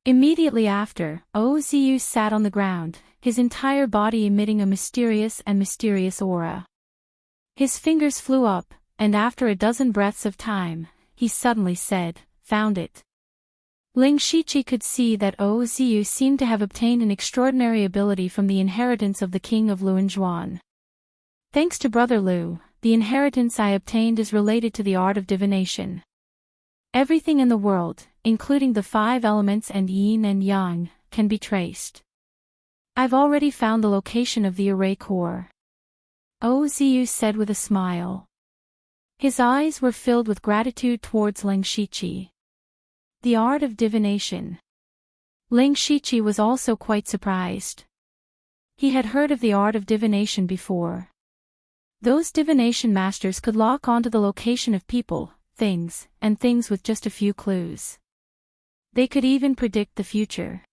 Immediately after, Ozu sat on the ground, his entire body emitting a mysterious aura. His fingers flew up, and after a dozen breaths of time, he suddenly said, "Found it." Ling Shiqi could see that Ozu seemed to have obtained an extraordinary ability from the inheritance of the king of Luanzhuan. Thanks to Brother Lu, the inheritance I obtained is related to the art of divination. Everything in the world, including the 5 elements and yin and yang, can be traced. I've already found the location of the array core. Ozu said with a smile. His eyes were filled with gratitude towards Ling Shiqi. The art of divination. Ling Shiqi was also quite surprised. He had heard of the art of divination before. Those divination masters could lock onto the location of people, things with just a few clues. They could even predict the future.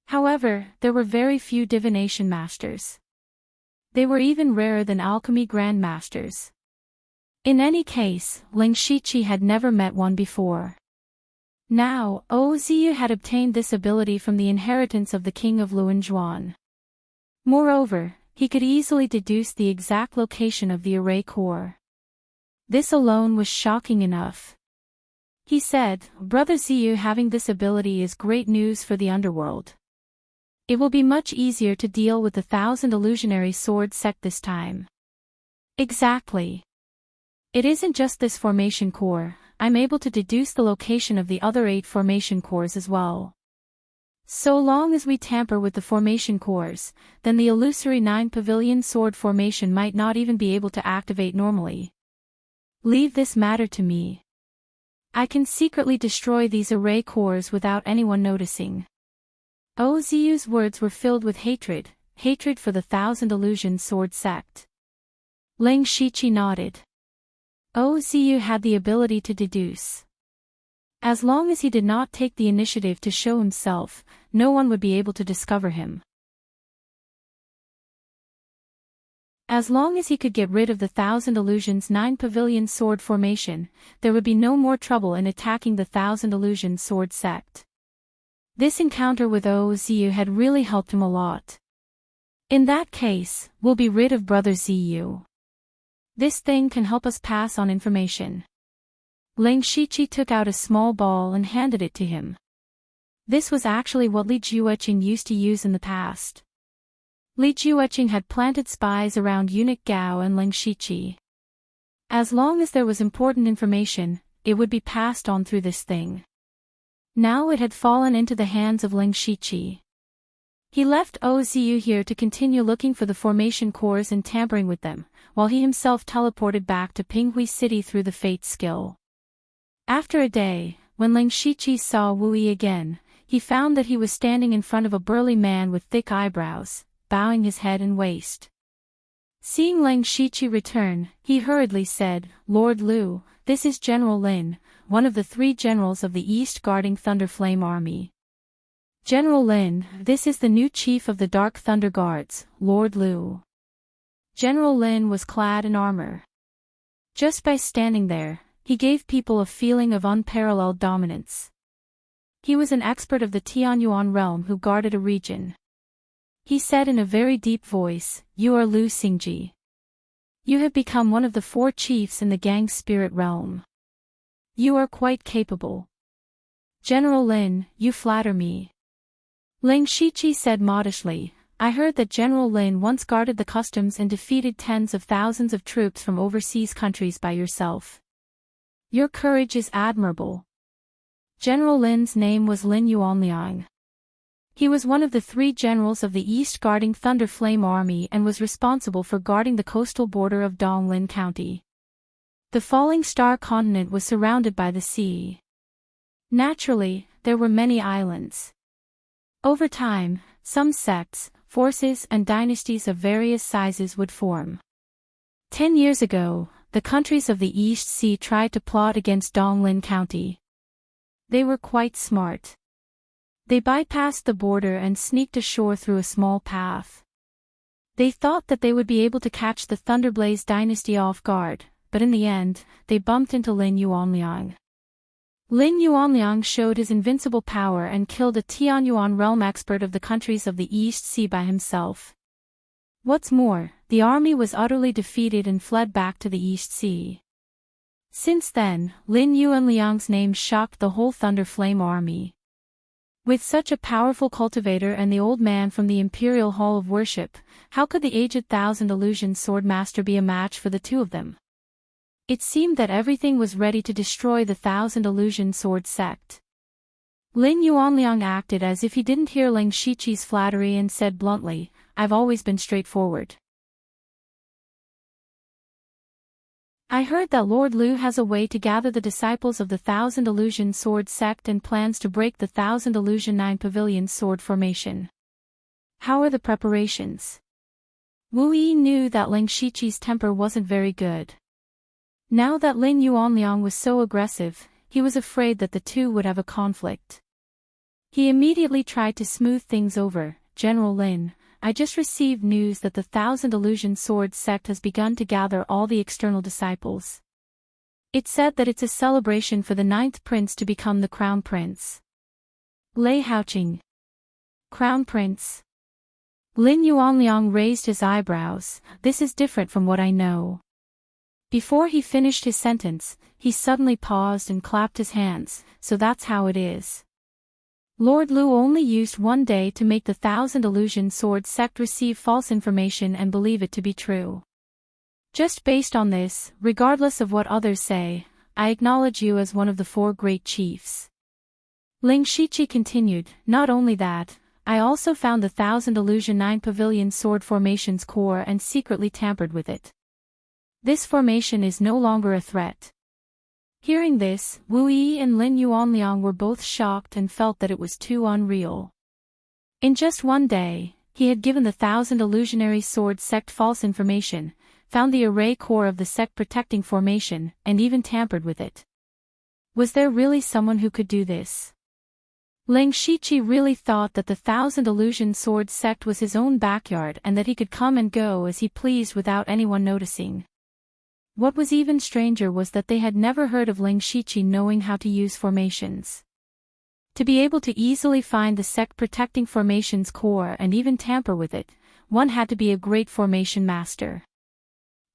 However, there were very few divination masters. They were even rarer than alchemy grandmasters. In any case, Ling Shiqi had never met one before. Now, Ozu had obtained this ability from the inheritance of the king of Luanzhuan. Moreover, he could easily deduce the exact location of the array core. This alone was shocking enough. He said, "Brother Ziyu, having this ability is great news for the underworld. It will be much easier to deal with the 1,000 illusionary sword sect this time." Exactly. It isn't just this formation core, I'm able to deduce the location of the other 8 formation cores as well. So long as we tamper with the formation cores, then the illusory 9 pavilion sword formation might not even be able to activate normally. Leave this matter to me. I can secretly destroy these array cores without anyone noticing. Ozu's words were filled with hatred for the 1,000 illusion sword sect. Ling Shiqi nodded. Ozu had the ability to deduce. As long as he did not take the initiative to show himself, no one would be able to discover him. As long as he could get rid of the 1,000 illusions 9 pavilion sword formation, there would be no more trouble in attacking the 1,000 illusion sword sect. This encounter with Ozu had really helped him a lot. In that case, we'll be rid of Brother Ziyu. This thing can help us pass on information. Ling Shiqi took out a small ball and handed it to him. This was actually what Li Jueqing used to use in the past. Li Jueqing had planted spies around eunuch Gao and Ling Shiqi. As long as there was important information, it would be passed on through this thing. Now it had fallen into the hands of Ling Shiqi. He left Ozu here to continue looking for the formation cores and tampering with them, while he himself teleported back to Pinghui City through the Fate skill. After a day, when Ling Shiqi saw Wu Yi again, he found that he was standing in front of a burly man with thick eyebrows, bowing his head and waist. Seeing Ling Shiqi return, he hurriedly said, "Lord Lu, this is General Lin, one of the 3 generals of the East guarding Thunder Flame Army." "General Lin, this is the new chief of the Dark Thunder Guards, Lord Lu." General Lin was clad in armor. Just by standing there, he gave people a feeling of unparalleled dominance. He was an expert of the Tianyuan realm who guarded a region. He said in a very deep voice, "You are Lu Xingji. You have become one of the 4 chiefs in the Gang Spirit realm. You are quite capable. General Lin, you flatter me." Ling Shiqi said modestly, "I heard that General Lin once guarded the customs and defeated tens of thousands of troops from overseas countries by yourself. Your courage is admirable." General Lin's name was Lin Yuanliang. He was one of the 3 generals of the East guarding Thunder Flame Army and was responsible for guarding the coastal border of Donglin County. The Falling Star continent was surrounded by the sea. Naturally, there were many islands. Over time, some sects, forces and dynasties of various sizes would form. 10 years ago, the countries of the East Sea tried to plot against Donglin County. They were quite smart. They bypassed the border and sneaked ashore through a small path. They thought that they would be able to catch the Thunderblaze dynasty off guard, but in the end, they bumped into Lin Yuanliang. Lin Yuanliang showed his invincible power and killed a Tianyuan realm expert of the countries of the East Sea by himself. What's more, the army was utterly defeated and fled back to the East Sea. Since then, Lin Yuanliang's name shocked the whole Thunder Flame army. With such a powerful cultivator and the old man from the Imperial Hall of Worship, how could the aged Thousand Illusion Sword Master be a match for the two of them? It seemed that everything was ready to destroy the Thousand Illusion Sword sect. Lin Yuanliang acted as if he didn't hear Ling Shiqi's flattery and said bluntly, "I've always been straightforward. I heard that Lord Lu has a way to gather the disciples of the Thousand Illusion Sword sect and plans to break the Thousand Illusion 9 Pavilion Sword formation. How are the preparations?" Wu Yi knew that Ling Shiqi's temper wasn't very good. Now that Lin Yuanliang was so aggressive, he was afraid that the two would have a conflict. He immediately tried to smooth things over. "General Lin, I just received news that the Thousand Illusion Sword sect has begun to gather all the external disciples. It said that it's a celebration for the 9th prince to become the crown prince." Lei Haoqing. Crown prince? Lin Yuanliang raised his eyebrows. "This is different from what I know." Before he finished his sentence, he suddenly paused and clapped his hands. "So that's how it is. Lord Lu only used one day to make the Thousand Illusion Sword sect receive false information and believe it to be true. Just based on this, regardless of what others say, I acknowledge you as one of the 4 great chiefs." Ling Shiqi continued, "Not only that, I also found the Thousand Illusion 9 Pavilion Sword Formation's core and secretly tampered with it. This formation is no longer a threat." Hearing this, Wu Yi and Lin Yuanliang were both shocked and felt that it was too unreal. In just one day, he had given the Thousand Illusionary Sword sect false information, found the array core of the sect protecting formation, and even tampered with it. Was there really someone who could do this? Ling Shiqi really thought that the Thousand Illusion Sword sect was his own backyard and that he could come and go as he pleased without anyone noticing. What was even stranger was that they had never heard of Ling Shiqi knowing how to use formations. To be able to easily find the sect protecting formation's core and even tamper with it, one had to be a great formation master.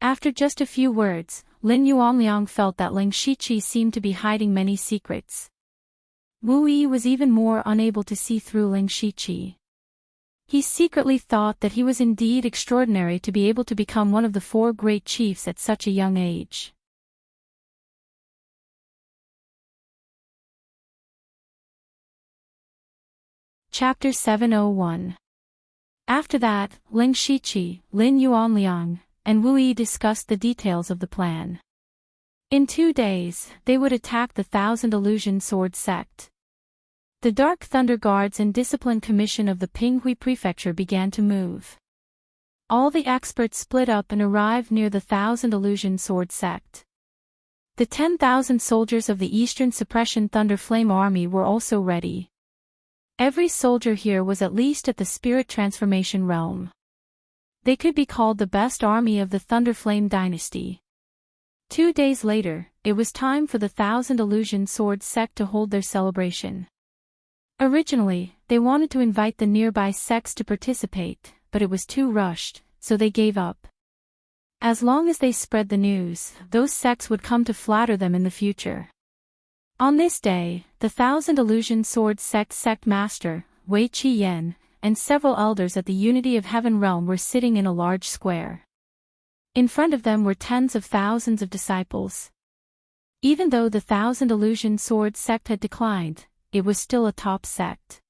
After just a few words, Lin Yuanliang felt that Ling Shiqi seemed to be hiding many secrets. Wu Yi was even more unable to see through Ling Shiqi. He secretly thought that he was indeed extraordinary to be able to become one of the 4 great chiefs at such a young age. Chapter 701. After that, Ling Shiqi, Lin Yuanliang, and Wu Yi discussed the details of the plan. In 2 days, they would attack the Thousand Illusion Sword sect. The Dark Thunder Guards and Discipline Commission of the Pinghui Prefecture began to move. All the experts split up and arrived near the Thousand Illusion Sword sect. The 10,000 soldiers of the Eastern Suppression Thunder Flame Army were also ready. Every soldier here was at least at the Spirit Transformation realm. They could be called the best army of the Thunder Flame dynasty. 2 days later, it was time for the Thousand Illusion Sword sect to hold their celebration. Originally, they wanted to invite the nearby sects to participate, but it was too rushed, so they gave up. As long as they spread the news, those sects would come to flatter them in the future. On this day, the Thousand Illusion Sword sect master, Wei Qiyan, and several elders at the Unity of Heaven realm were sitting in a large square. In front of them were tens of thousands of disciples. Even though the Thousand Illusion Sword sect had declined, it was still a top sect.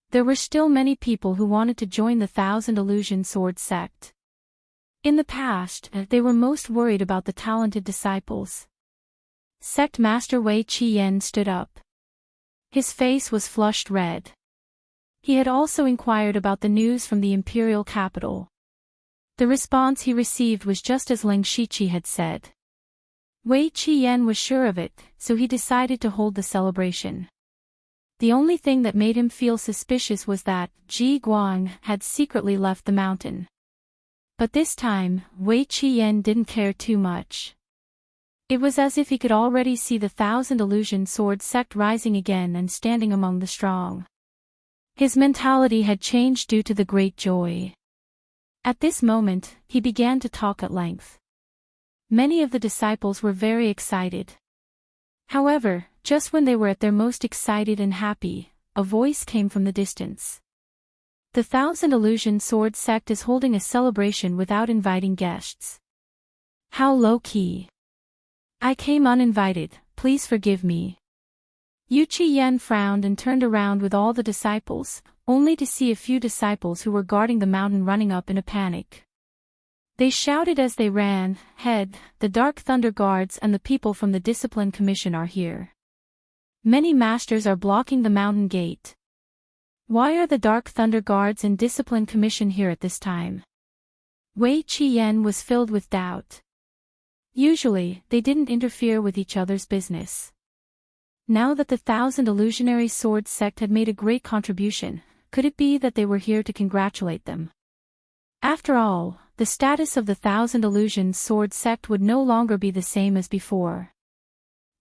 There were still many people who wanted to join the Thousand Illusion Sword sect. In the past, they were most worried about the talented disciples. Sect Master Wei Qiyan stood up. His face was flushed red. He had also inquired about the news from the imperial capital. The response he received was just as Ling Shiqi had said. Wei Qiyan was sure of it, so he decided to hold the celebration. The only thing that made him feel suspicious was that Ji Guang had secretly left the mountain. But this time, Wei Qiyan didn't care too much. It was as if he could already see the Thousand Illusion Sword sect rising again and standing among the strong. His mentality had changed due to the great joy. At this moment, he began to talk at length. Many of the disciples were very excited. However, just when they were at their most excited and happy, a voice came from the distance. The Thousand Illusion Sword sect is holding a celebration without inviting guests. How low-key. I came uninvited, please forgive me. Yu Qiyan frowned and turned around with all the disciples, only to see a few disciples who were guarding the mountain running up in a panic. They shouted as they ran, "Head, the Dark Thunder Guards and the people from the Discipline Commission are here. Many masters are blocking the mountain gate. Why are the Dark Thunder Guards and Discipline Commission here at this time?" Wei Qiyan was filled with doubt. Usually, they didn't interfere with each other's business. Now that the Thousand Illusionary Sword sect had made a great contribution, could it be that they were here to congratulate them? After all, the status of the Thousand Illusion Sword sect would no longer be the same as before.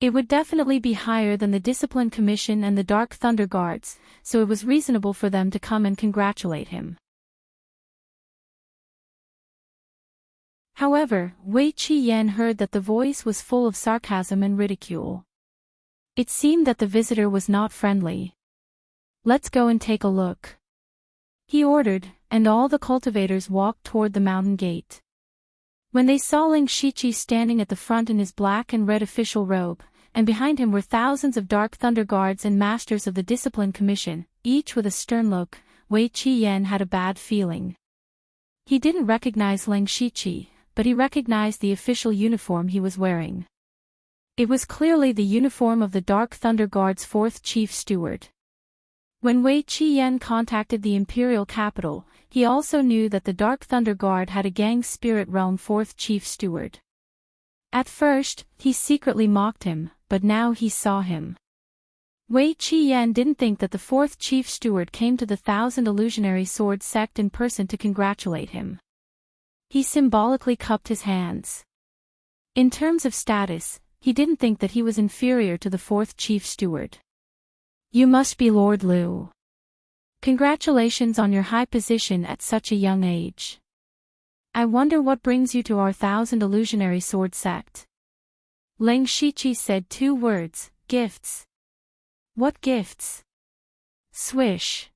It would definitely be higher than the Discipline Commission and the Dark Thunder Guards, so it was reasonable for them to come and congratulate him. However, Wei Qiyan heard that the voice was full of sarcasm and ridicule. It seemed that the visitor was not friendly. "Let's go and take a look," he ordered, and all the cultivators walked toward the mountain gate. When they saw Ling Shiqi standing at the front in his black and red official robe, and behind him were thousands of Dark Thunder Guards and masters of the Discipline Commission, each with a stern look, Wei Qiyan had a bad feeling. He didn't recognize Ling Shiqi, but he recognized the official uniform he was wearing. It was clearly the uniform of the Dark Thunder Guard's fourth chief steward. When Wei Qiyan contacted the imperial capital, he also knew that the Dark Thunder Guard had a Gang Spirit Realm fourth chief steward. At first, he secretly mocked him, but now he saw him. Wei Qiyan didn't think that the fourth chief steward came to the Thousand Illusionary Sword sect in person to congratulate him. He symbolically cupped his hands. In terms of status, he didn't think that he was inferior to the fourth chief steward. "You must be Lord Liu. Congratulations on your high position at such a young age. I wonder what brings you to our Thousand Illusionary Sword sect." Ling Shiqi said 2 words, "Gifts." "What gifts?" Swish.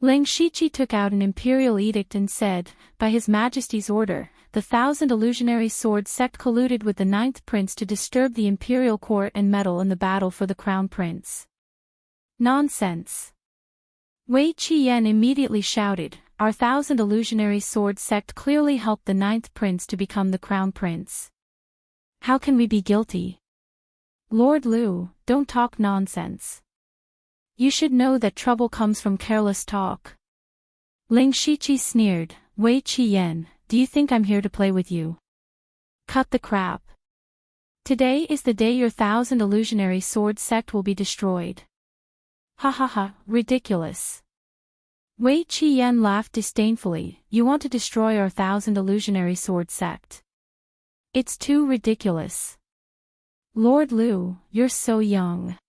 Ling Shiqi took out an imperial edict and said, "By His Majesty's order, the Thousand Illusionary Sword sect colluded with the 9th Prince to disturb the imperial court and meddle in the battle for the Crown Prince." Nonsense. Wei Qiyan immediately shouted, "Our Thousand Illusionary Sword sect clearly helped the 9th Prince to become the Crown Prince. How can we be guilty? Lord Liu, don't talk nonsense. You should know that trouble comes from careless talk." Ling Shiqi sneered, "Wei Qiyan, do you think I'm here to play with you? Cut the crap. Today is the day your Thousand Illusionary Sword sect will be destroyed." "Ha ha ha, ridiculous." Wei Qiyan laughed disdainfully, "You want to destroy our Thousand Illusionary Sword sect? It's too ridiculous. Lord Liu, you're so young.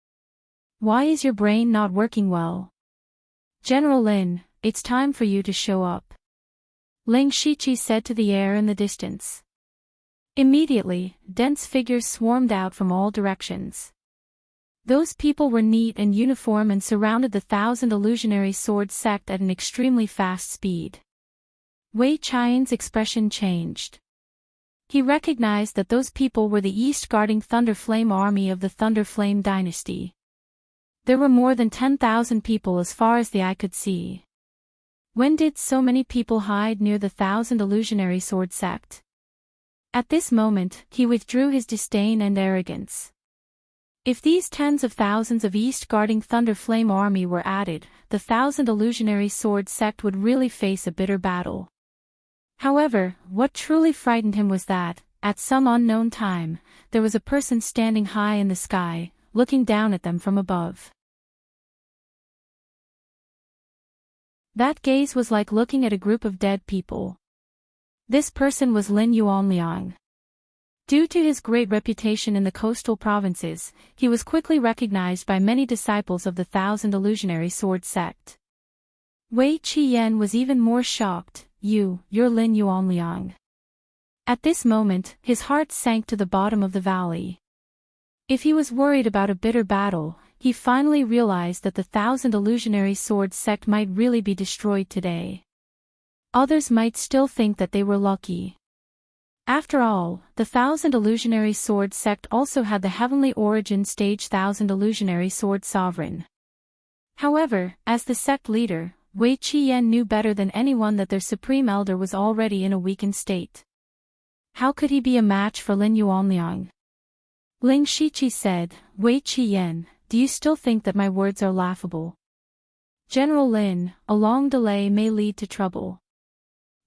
Why is your brain not working well? General Lin, it's time for you to show up," Ling Shiqi said to the air in the distance. Immediately, dense figures swarmed out from all directions. Those people were neat and uniform and surrounded the Thousand Illusionary Sword sect at an extremely fast speed. Wei Qian's expression changed. He recognized that those people were the East Guarding Thunder Flame army of the Thunder Flame dynasty. There were more than 10,000 people as far as the eye could see. When did so many people hide near the Thousand Illusionary Sword sect? At this moment, he withdrew his disdain and arrogance. If these tens of thousands of East Guarding Thunder Flame army were added, the Thousand Illusionary Sword sect would really face a bitter battle. However, what truly frightened him was that, at some unknown time, there was a person standing high in the sky, looking down at them from above. That gaze was like looking at a group of dead people. This person was Lin Yuanliang. Due to his great reputation in the coastal provinces, he was quickly recognized by many disciples of the Thousand Illusionary Sword sect. Wei Qiyan was even more shocked. You're Lin Yuanliang. At this moment, his heart sank to the bottom of the valley. If he was worried about a bitter battle, he finally realized that the Thousand Illusionary Sword sect might really be destroyed today. Others might still think that they were lucky. After all, the Thousand Illusionary Sword sect also had the heavenly origin stage Thousand Illusionary Sword Sovereign. However, as the sect leader, Wei Qiyan knew better than anyone that their supreme elder was already in a weakened state. How could he be a match for Lin Yuanliang? Ling Shiqi said, Wei Qiyan, do you still think that my words are laughable? General Lin, a long delay may lead to trouble.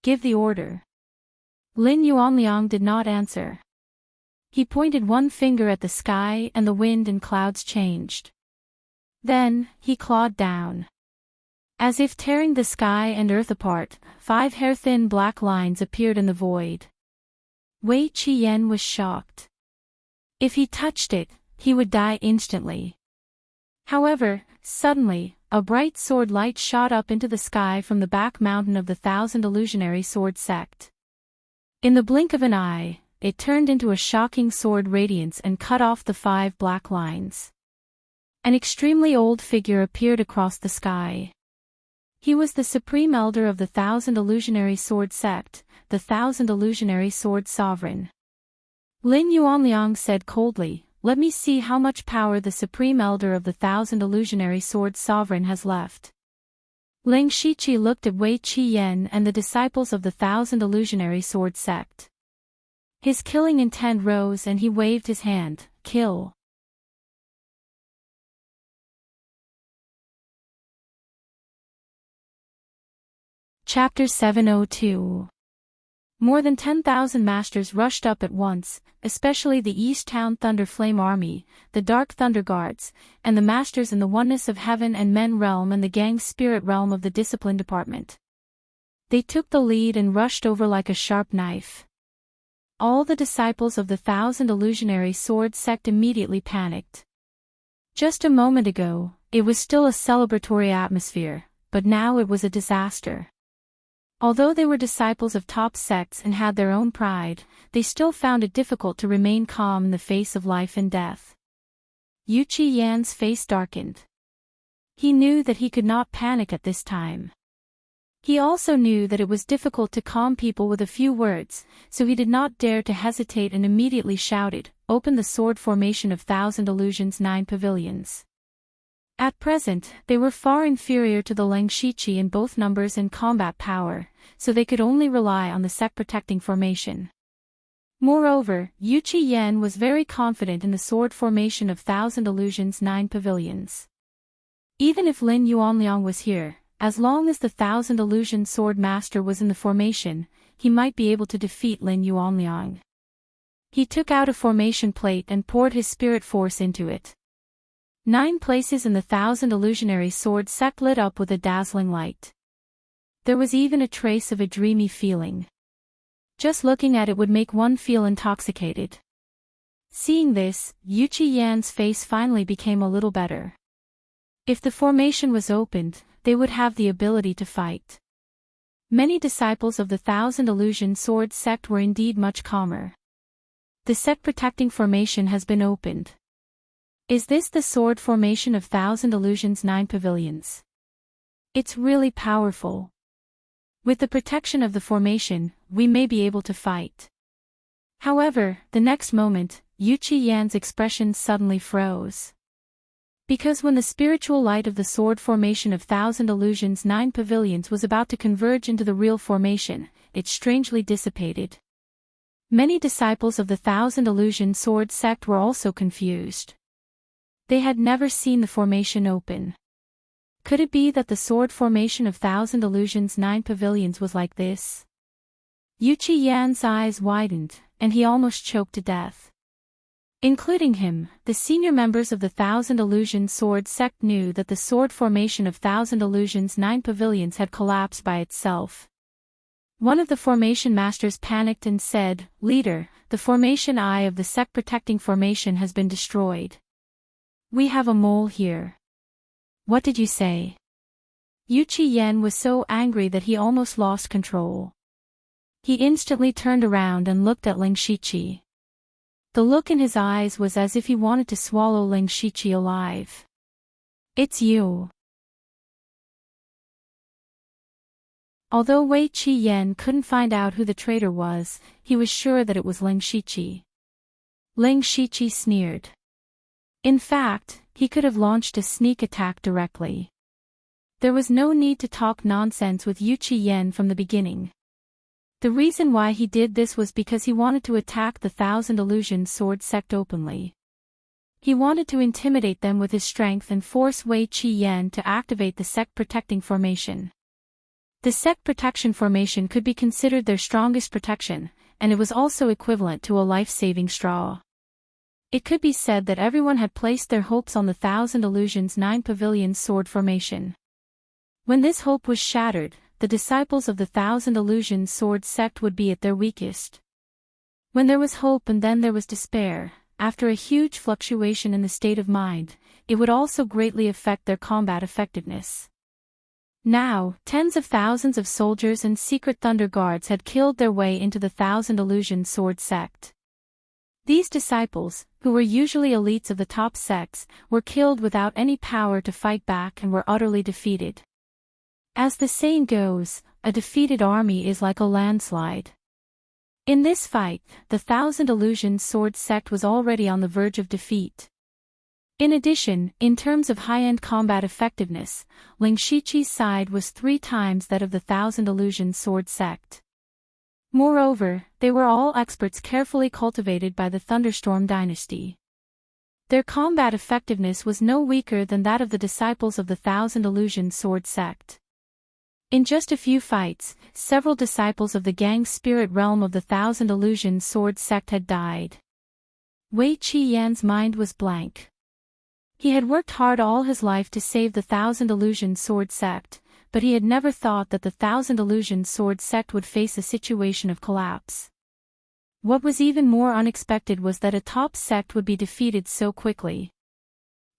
Give the order. Lin Yuanliang did not answer. He pointed one finger at the sky and the wind and clouds changed. Then, he clawed down. As if tearing the sky and earth apart, 5 hair-thin black lines appeared in the void. Wei Qiyan was shocked. If he touched it, he would die instantly. However, suddenly, a bright sword light shot up into the sky from the back mountain of the Thousand Illusionary Sword sect. In the blink of an eye, it turned into a shocking sword radiance and cut off the 5 black lines. An extremely old figure appeared across the sky. He was the supreme elder of the Thousand Illusionary Sword sect, the Thousand Illusionary Sword Sovereign. Lin Yuanliang said coldly, Let me see how much power the supreme elder of the Thousand Illusionary Sword Sovereign has left. Ling Shiqi looked at Wei Qiyan and the disciples of the Thousand Illusionary Sword sect. His killing intent rose and he waved his hand, Kill. Chapter 702. More than 10,000 masters rushed up at once, especially the East Town Thunder Flame Army, the Dark Thunder Guards, and the masters in the Oneness of Heaven and Men realm and the Gang Spirit realm of the Discipline Department. They took the lead and rushed over like a sharp knife. All the disciples of the Thousand Illusionary Sword sect immediately panicked. Just a moment ago, it was still a celebratory atmosphere, but now it was a disaster. Although they were disciples of top sects and had their own pride, they still found it difficult to remain calm in the face of life and death. Yu Qiyan's face darkened. He knew that he could not panic at this time. He also knew that it was difficult to calm people with a few words, so he did not dare to hesitate and immediately shouted, Open the sword formation of Thousand Illusions 9 pavilions. At present, they were far inferior to the Ling Shiqi in both numbers and combat power, so they could only rely on the sect-protecting formation. Moreover, Yu Qiyan was very confident in the sword formation of Thousand Illusions 9 pavilions. Even if Lin Yuanliang was here, as long as the Thousand Illusion Sword Master was in the formation, he might be able to defeat Lin Yuanliang. He took out a formation plate and poured his spirit force into it. 9 places in the Thousand Illusionary Sword sect lit up with a dazzling light. There was even a trace of a dreamy feeling. Just looking at it would make one feel intoxicated. Seeing this, Yu Qiyan's face finally became a little better. If the formation was opened, they would have the ability to fight. Many disciples of the Thousand Illusion Sword sect were indeed much calmer. The sect-protecting formation has been opened. Is this the sword formation of Thousand Illusions 9 pavilions? It's really powerful. With the protection of the formation, we may be able to fight. However, the next moment, Yu Qiyan's expression suddenly froze. Because when the spiritual light of the sword formation of Thousand Illusions 9 pavilions was about to converge into the real formation, it strangely dissipated. Many disciples of the Thousand Illusion Sword sect were also confused. They had never seen the formation open. Could it be that the sword formation of Thousand Illusions 9 pavilions was like this? Yu Qiyan's eyes widened, and he almost choked to death. Including him, the senior members of the Thousand Illusion Sword sect knew that the sword formation of Thousand Illusions 9 pavilions had collapsed by itself. One of the formation masters panicked and said, "Leader, the formation eye of the sect protecting formation has been destroyed. We have a mole here." "What did you say?" Yu Qiyan was so angry that he almost lost control. He instantly turned around and looked at Ling Shiqi. The look in his eyes was as if he wanted to swallow Ling Shiqi alive. "It's you." Although Wei Qiyan couldn't find out who the traitor was, he was sure that it was Ling Shiqi. Ling Shiqi sneered. In fact, he could have launched a sneak attack directly. There was no need to talk nonsense with Yu Qiyan from the beginning. The reason why he did this was because he wanted to attack the Thousand Illusion Sword sect openly. He wanted to intimidate them with his strength and force Wei Qiyan to activate the sect protecting formation. The sect protection formation could be considered their strongest protection, and it was also equivalent to a life-saving straw. It could be said that everyone had placed their hopes on the Thousand Illusions 9 Pavilion Sword formation. When this hope was shattered, the disciples of the Thousand Illusions Sword sect would be at their weakest. When there was hope and then there was despair, after a huge fluctuation in the state of mind, it would also greatly affect their combat effectiveness. Now, tens of thousands of soldiers and secret thunder guards had killed their way into the Thousand Illusion Sword sect. These disciples, who were usually elites of the top sects, were killed without any power to fight back and were utterly defeated. As the saying goes, a defeated army is like a landslide. In this fight, the Thousand Illusions Sword sect was already on the verge of defeat. In addition, in terms of high-end combat effectiveness, Ling Shiqi's side was 3 times that of the Thousand Illusions Sword sect. Moreover, they were all experts carefully cultivated by the Thunderstorm dynasty. Their combat effectiveness was no weaker than that of the disciples of the Thousand Illusions Sword sect. In just a few fights, several disciples of the gang spirit realm of the Thousand Illusions Sword sect had died. Wei Qiyan's mind was blank. He had worked hard all his life to save the Thousand Illusions Sword sect, but he had never thought that the Thousand Illusions Sword sect would face a situation of collapse. What was even more unexpected was that a top sect would be defeated so quickly.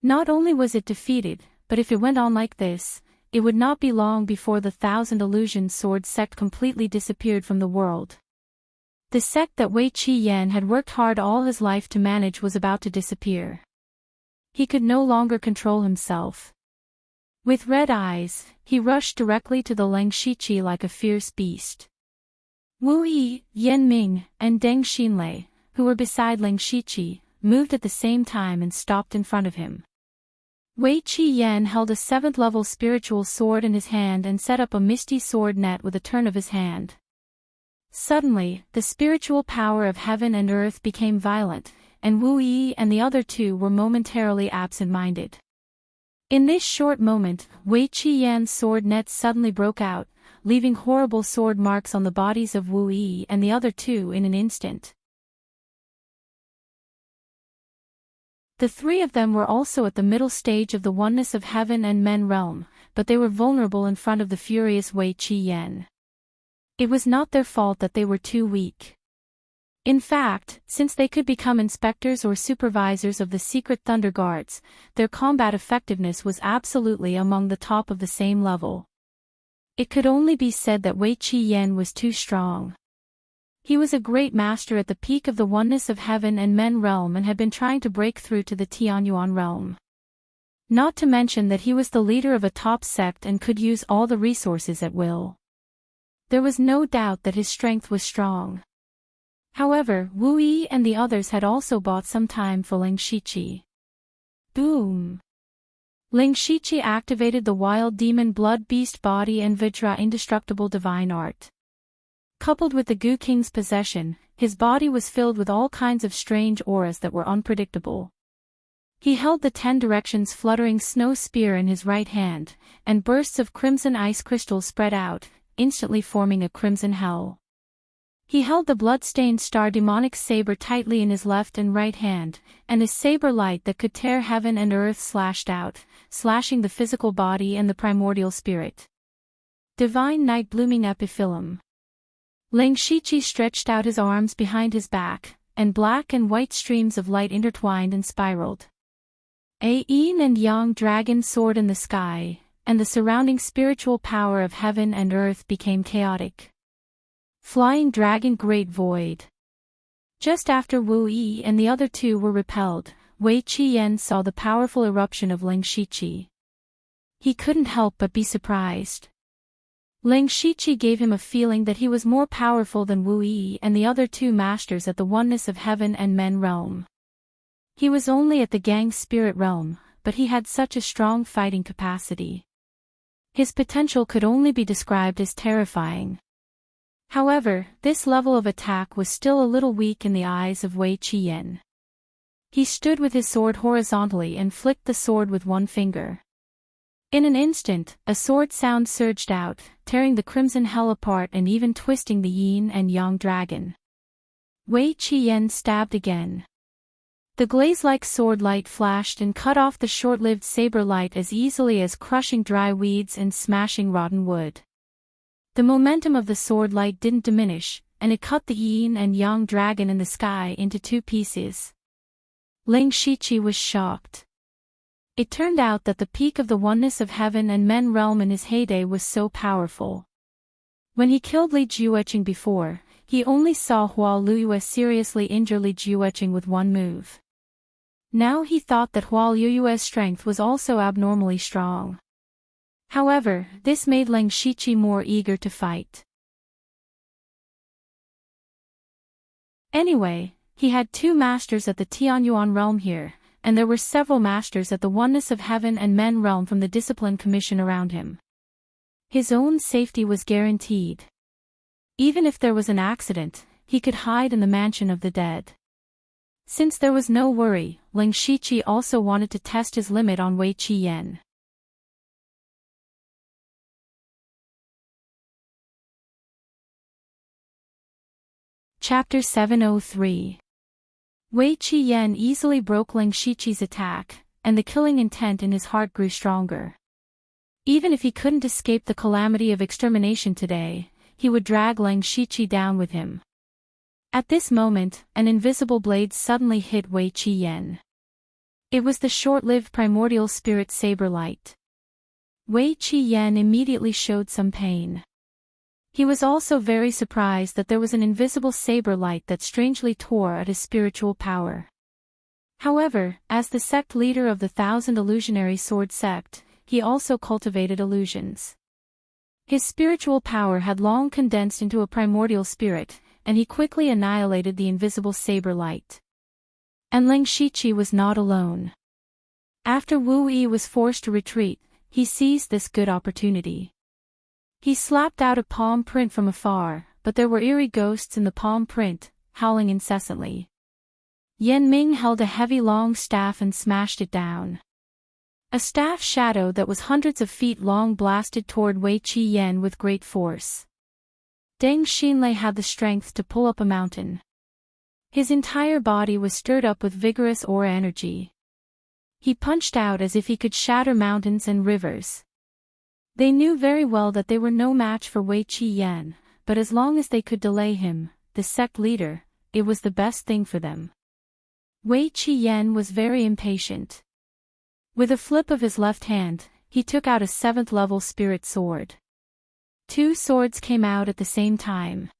Not only was it defeated, but if it went on like this, it would not be long before the Thousand Illusions Sword sect completely disappeared from the world. The sect that Wei Qiyan had worked hard all his life to manage was about to disappear. He could no longer control himself. With red eyes, he rushed directly to the Ling Shiqi like a fierce beast. Wu Yi, Yan Ming, and Deng Xinlei, who were beside Ling Shiqi, moved at the same time and stopped in front of him. Wei Qiyan held a 7th-level spiritual sword in his hand and set up a misty sword net with a turn of his hand. Suddenly, the spiritual power of heaven and earth became violent, and Wu Yi and the other 2 were momentarily absent-minded. In this short moment, Wei Qiyan's sword net suddenly broke out, leaving horrible sword marks on the bodies of Wu Yi and the other 2 in an instant. The 3 of them were also at the middle stage of the oneness of heaven and men realm, but they were vulnerable in front of the furious Wei Qiyan. It was not their fault that they were too weak. In fact, since they could become inspectors or supervisors of the secret Thunder Guards, their combat effectiveness was absolutely among the top of the same level. It could only be said that Wei Qiyan was too strong. He was a great master at the peak of the oneness of heaven and men realm and had been trying to break through to the Tianyuan realm. Not to mention that he was the leader of a top sect and could use all the resources at will. There was no doubt that his strength was strong. However, Wu Yi and the others had also bought some time for Ling Shiqi. Boom! Ling Shiqi activated the wild demon blood beast body and Vajra indestructible divine art. Coupled with the Gu King's possession, his body was filled with all kinds of strange auras that were unpredictable. He held the 10 directions fluttering snow spear in his right hand, and bursts of crimson ice crystals spread out, instantly forming a crimson hell. He held the blood-stained star demonic saber tightly in his left and right hand, and his saber light that could tear heaven and earth slashed out, slashing the physical body and the primordial spirit. Divine night blooming epiphyllum. Ling Shiqi stretched out his arms behind his back, and black and white streams of light intertwined and spiraled. A yin and yang dragon soared in the sky, and the surrounding spiritual power of heaven and earth became chaotic. Flying dragon great void. Just after Wu Yi and the other two were repelled, Wei Qiyan saw the powerful eruption of Ling Shiqi. He couldn't help but be surprised. Ling Shiqi gave him a feeling that he was more powerful than Wu Yi and the other two masters at the oneness of heaven and men realm. He was only at the gang spirit realm, but he had such a strong fighting capacity. His potential could only be described as terrifying. However, this level of attack was still a little weak in the eyes of Wei Qiyan. He stood with his sword horizontally and flicked the sword with one finger. In an instant, a sword sound surged out, tearing the crimson hell apart and even twisting the yin and yang dragon. Wei Qiyan stabbed again. The glaze-like sword light flashed and cut off the short-lived saber light as easily as crushing dry weeds and smashing rotten wood. The momentum of the sword light didn't diminish, and it cut the yin and yang dragon in the sky into two pieces. Ling Shiqi was shocked. It turned out that the peak of the oneness of heaven and men realm in his heyday was so powerful. When he killed Li Jueqing before, he only saw Hua Luyue seriously injure Li Jueqing with one move. Now he thought that Hua Luyue's strength was also abnormally strong. However, this made Ling Shiqi more eager to fight. Anyway, he had two masters at the Tianyuan realm here, and there were several masters at the oneness of heaven and men realm from the discipline commission around him. His own safety was guaranteed. Even if there was an accident, he could hide in the mansion of the dead. Since there was no worry, Ling Shiqi also wanted to test his limit on Wei Qiyan. Chapter 703. Wei Qiyan easily broke Ling Shiqi's attack, and the killing intent in his heart grew stronger. Even if he couldn't escape the calamity of extermination today, he would drag Ling Shiqi down with him. At this moment, an invisible blade suddenly hit Wei Qiyan. It was the short-lived primordial spirit saber light. Wei Qiyan immediately showed some pain. He was also very surprised that there was an invisible saber light that strangely tore at his spiritual power. However, as the sect leader of the Thousand Illusionary Sword sect, he also cultivated illusions. His spiritual power had long condensed into a primordial spirit, and he quickly annihilated the invisible saber light. And Ling Shiqi was not alone. After Wu Yi was forced to retreat, he seized this good opportunity. He slapped out a palm print from afar, but there were eerie ghosts in the palm print, howling incessantly. Yan Ming held a heavy long staff and smashed it down. A staff shadow that was hundreds of feet long blasted toward Wei Qiyan with great force. Deng Xinlei had the strength to pull up a mountain. His entire body was stirred up with vigorous aura energy. He punched out as if he could shatter mountains and rivers. They knew very well that they were no match for Wei Qiyan, but as long as they could delay him, the sect leader, it was the best thing for them. Wei Qiyan was very impatient. With a flip of his left hand, he took out a 7th-level spirit sword. Two swords came out at the same time.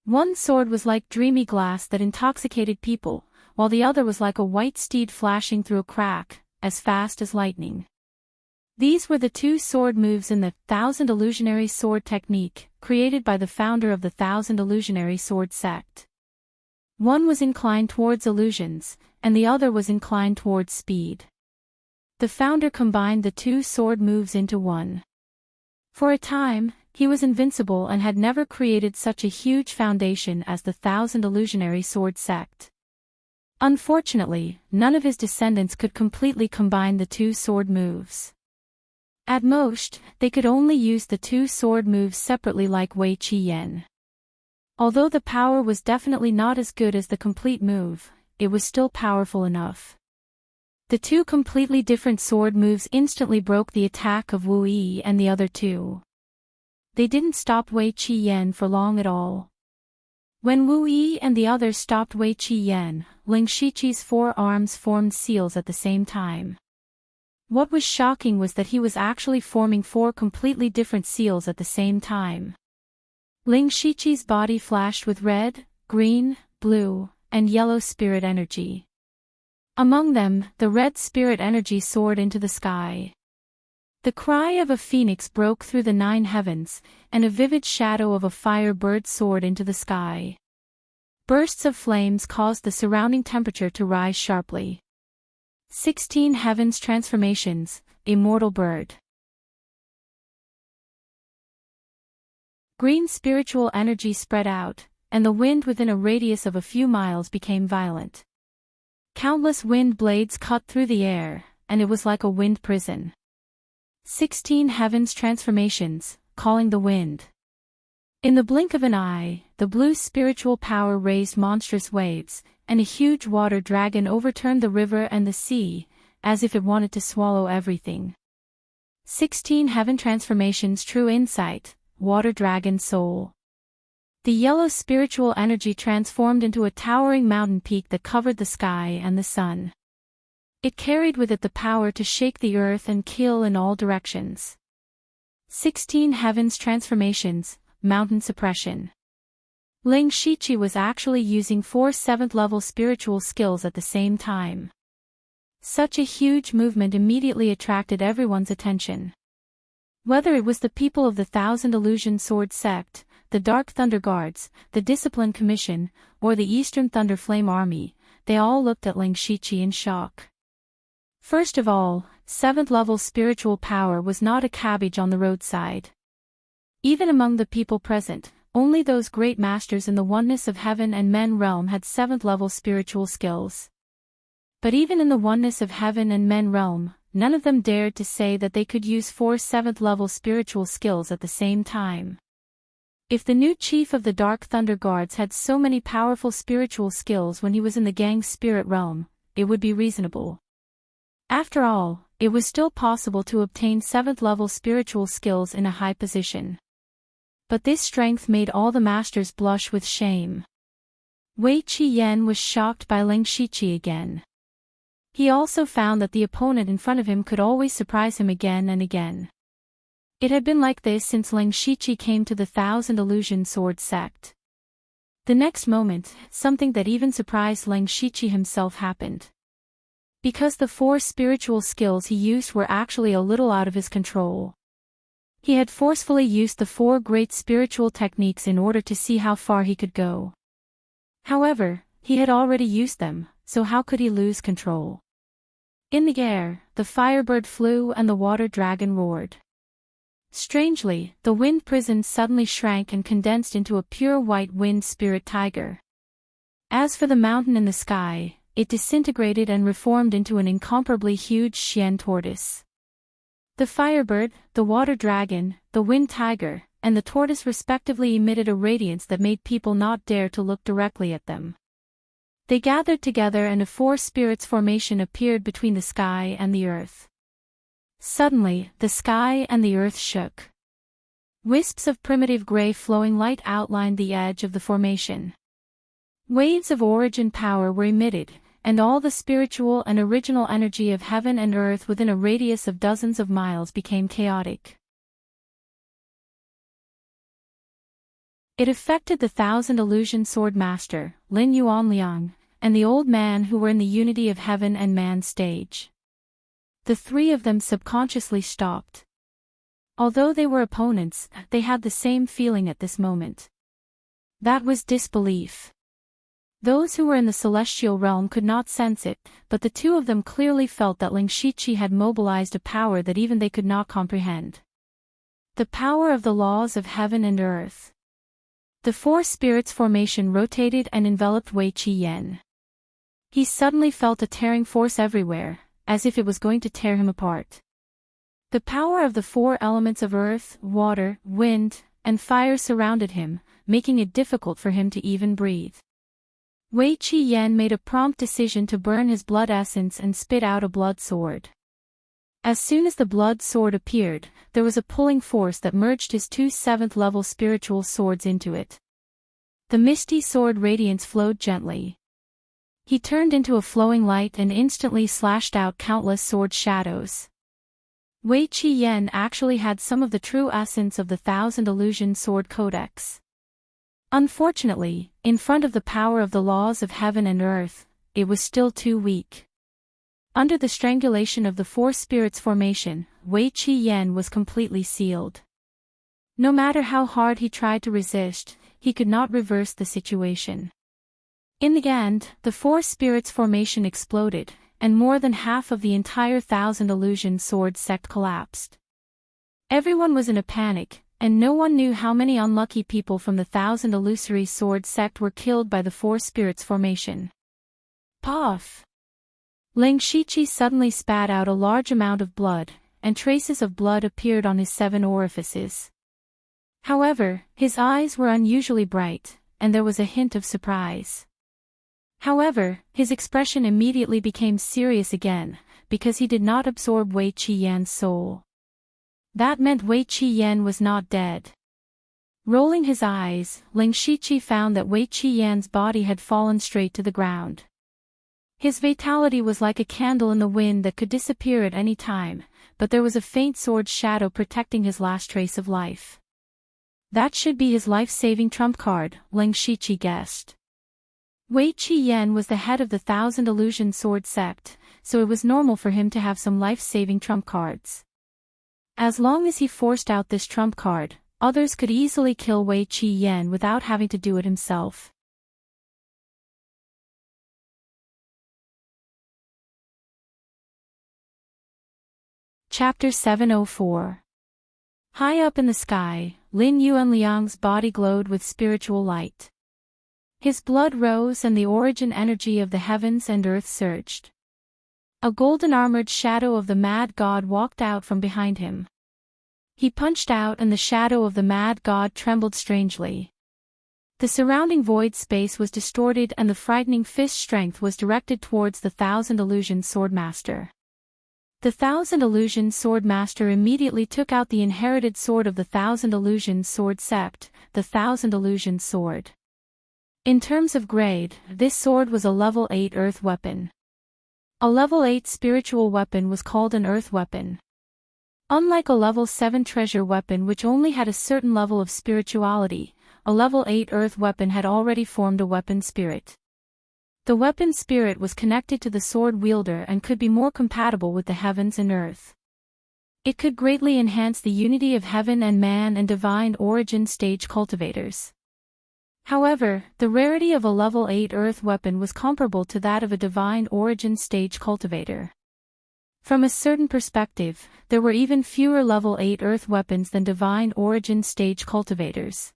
One sword was like dreamy glass that intoxicated people, while the other was like a white steed flashing through a crack, as fast as lightning. These were the two sword moves in the Thousand Illusionary Sword technique, created by the founder of the Thousand Illusionary Sword sect. One was inclined towards illusions, and the other was inclined towards speed. The founder combined the two sword moves into one. For a time, he was invincible and had never created such a huge foundation as the Thousand Illusionary Sword sect. Unfortunately, none of his descendants could completely combine the two sword moves. At most, they could only use the two sword moves separately like Wei Qiyan. Although the power was definitely not as good as the complete move, it was still powerful enough. The two completely different sword moves instantly broke the attack of Wu Yi and the other two. they didn't stop Wei Qi for long at all. When Wu Yi and the others stopped Wei Qi, Ling Shiqi's 4 arms formed seals at the same time. What was shocking was that he was actually forming 4 completely different seals at the same time. Ling Shiqi's body flashed with red, green, blue, and yellow spirit energy. Among them, the red spirit energy soared into the sky. The cry of a phoenix broke through the 9 heavens, and a vivid shadow of a fire bird soared into the sky. Bursts of flames caused the surrounding temperature to rise sharply. 16 heavens transformations, immortal bird. Green spiritual energy spread out, and the wind within a radius of a few miles became violent. Countless wind blades cut through the air, and it was like a wind prison. 16 heavens transformations, calling the wind. In the blink of an eye, the blue spiritual power raised monstrous waves, and a huge water dragon overturned the river and the sea, as if it wanted to swallow everything. 16 heaven transformations true insight, water dragon soul. The yellow spiritual energy transformed into a towering mountain peak that covered the sky and the sun. It carried with it the power to shake the earth and kill in all directions. 16 heavens transformations, mountain suppression. Ling Shiqi was actually using 4 7th-level spiritual skills at the same time. Such a huge movement immediately attracted everyone's attention. Whether it was the people of the Thousand Illusion Sword Sect, the Dark Thunder Guards, the Discipline Commission, or the Eastern Thunder Flame Army, they all looked at Ling Shiqi in shock. First of all, 7th-level spiritual power was not a cabbage on the roadside. Even among the people present, only those great masters in the oneness of heaven and men realm had 7th-level spiritual skills. But even in the oneness of heaven and men realm, none of them dared to say that they could use 4 7th-level spiritual skills at the same time. If the new chief of the Dark Thunder Guards had so many powerful spiritual skills when he was in the gang's spirit realm, it would be reasonable. After all, it was still possible to obtain 7th-level spiritual skills in a high position. But this strength made all the masters blush with shame. Wei Qi was shocked by Ling Shiqi again. He also found that the opponent in front of him could always surprise him again and again. It had been like this since Ling Shiqi came to the Thousand Illusion Sword Sect. The next moment, something that even surprised Ling Shiqi himself happened. Because the 4 spiritual skills he used were actually a little out of his control. He had forcefully used the 4 great spiritual techniques in order to see how far he could go. However, he had already used them, so how could he lose control? In the air, the firebird flew and the water dragon roared. Strangely, the wind prison suddenly shrank and condensed into a pure white wind spirit tiger. As for the mountain in the sky, it disintegrated and reformed into an incomparably huge Xian tortoise. The firebird, the water dragon, the wind tiger, and the tortoise respectively emitted a radiance that made people not dare to look directly at them. They gathered together and a 4 spirits formation appeared between the sky and the earth. Suddenly, the sky and the earth shook. Wisps of primitive gray flowing light outlined the edge of the formation. Waves of origin power were emitted, and all the spiritual and original energy of heaven and earth within a radius of dozens of miles became chaotic. It affected the Thousand Illusion Sword Master, Lin Yuanliang, and the old man who were in the unity of heaven and man stage. The 3 of them subconsciously stopped. Although they were opponents, they had the same feeling at this moment. That was disbelief. Those who were in the celestial realm could not sense it, but the 2 of them clearly felt that Ling Shiqi had mobilized a power that even they could not comprehend. The power of the laws of heaven and earth. The 4 spirits formation rotated and enveloped Wei Qi. He suddenly felt a tearing force everywhere, as if it was going to tear him apart. The power of the 4 elements of earth, water, wind, and fire surrounded him, making it difficult for him to even breathe. Wei Qi made a prompt decision to burn his blood essence and spit out a blood sword. As soon as the blood sword appeared, there was a pulling force that merged his two 7th-level spiritual swords into it. The misty sword radiance flowed gently. He turned into a flowing light and instantly slashed out countless sword shadows. Wei Qi-yen actually had some of the true essence of the Thousand Illusion Sword Codex. Unfortunately, in front of the power of the laws of heaven and earth, it was still too weak. Under the strangulation of the Four Spirits formation, Wei Qi-yen was completely sealed. No matter how hard he tried to resist, he could not reverse the situation. In the end, the Four Spirits formation exploded, and more than half of the entire Thousand Illusion Sword sect collapsed. Everyone was in a panic, and no one knew how many unlucky people from the Thousand Illusory Sword sect were killed by the Four Spirits formation. Puff! Ling Shiqi suddenly spat out a large amount of blood, and traces of blood appeared on his 7 orifices. However, his eyes were unusually bright, and there was a hint of surprise. However, his expression immediately became serious again, because he did not absorb Wei Qi-yen's soul. That meant Wei Qi-yen was not dead. Rolling his eyes, Ling Shiqi found that Wei Qi-yen's body had fallen straight to the ground. His vitality was like a candle in the wind that could disappear at any time, but there was a faint sword shadow protecting his last trace of life. That should be his life-saving trump card, Ling Shiqi guessed. Wei Qi-yen was the head of the Thousand Illusion Sword sect, so it was normal for him to have some life-saving trump cards. As long as he forced out this trump card, others could easily kill Wei Qi-yen without having to do it himself. Chapter 704. High up in the sky, Lin Yuanliang's body glowed with spiritual light. His blood rose and the origin energy of the heavens and earth surged. A golden-armored shadow of the mad god walked out from behind him. He punched out and the shadow of the mad god trembled strangely. The surrounding void space was distorted and the frightening fist strength was directed towards the Thousand Illusion Swordmaster. The Thousand Illusion Swordmaster immediately took out the inherited sword of the Thousand Illusion Sword Sept, the Thousand Illusion Sword. In terms of grade, this sword was a level 8 earth weapon. A level 8 spiritual weapon was called an earth weapon. Unlike a level 7 treasure weapon which only had a certain level of spirituality, a level 8 earth weapon had already formed a weapon spirit. The weapon spirit was connected to the sword wielder and could be more compatible with the heavens and earth. It could greatly enhance the unity of heaven and man and divine origin stage cultivators. However, the rarity of a level 8 earth weapon was comparable to that of a divine origin stage cultivator. From a certain perspective, there were even fewer level 8 earth weapons than divine origin stage cultivators.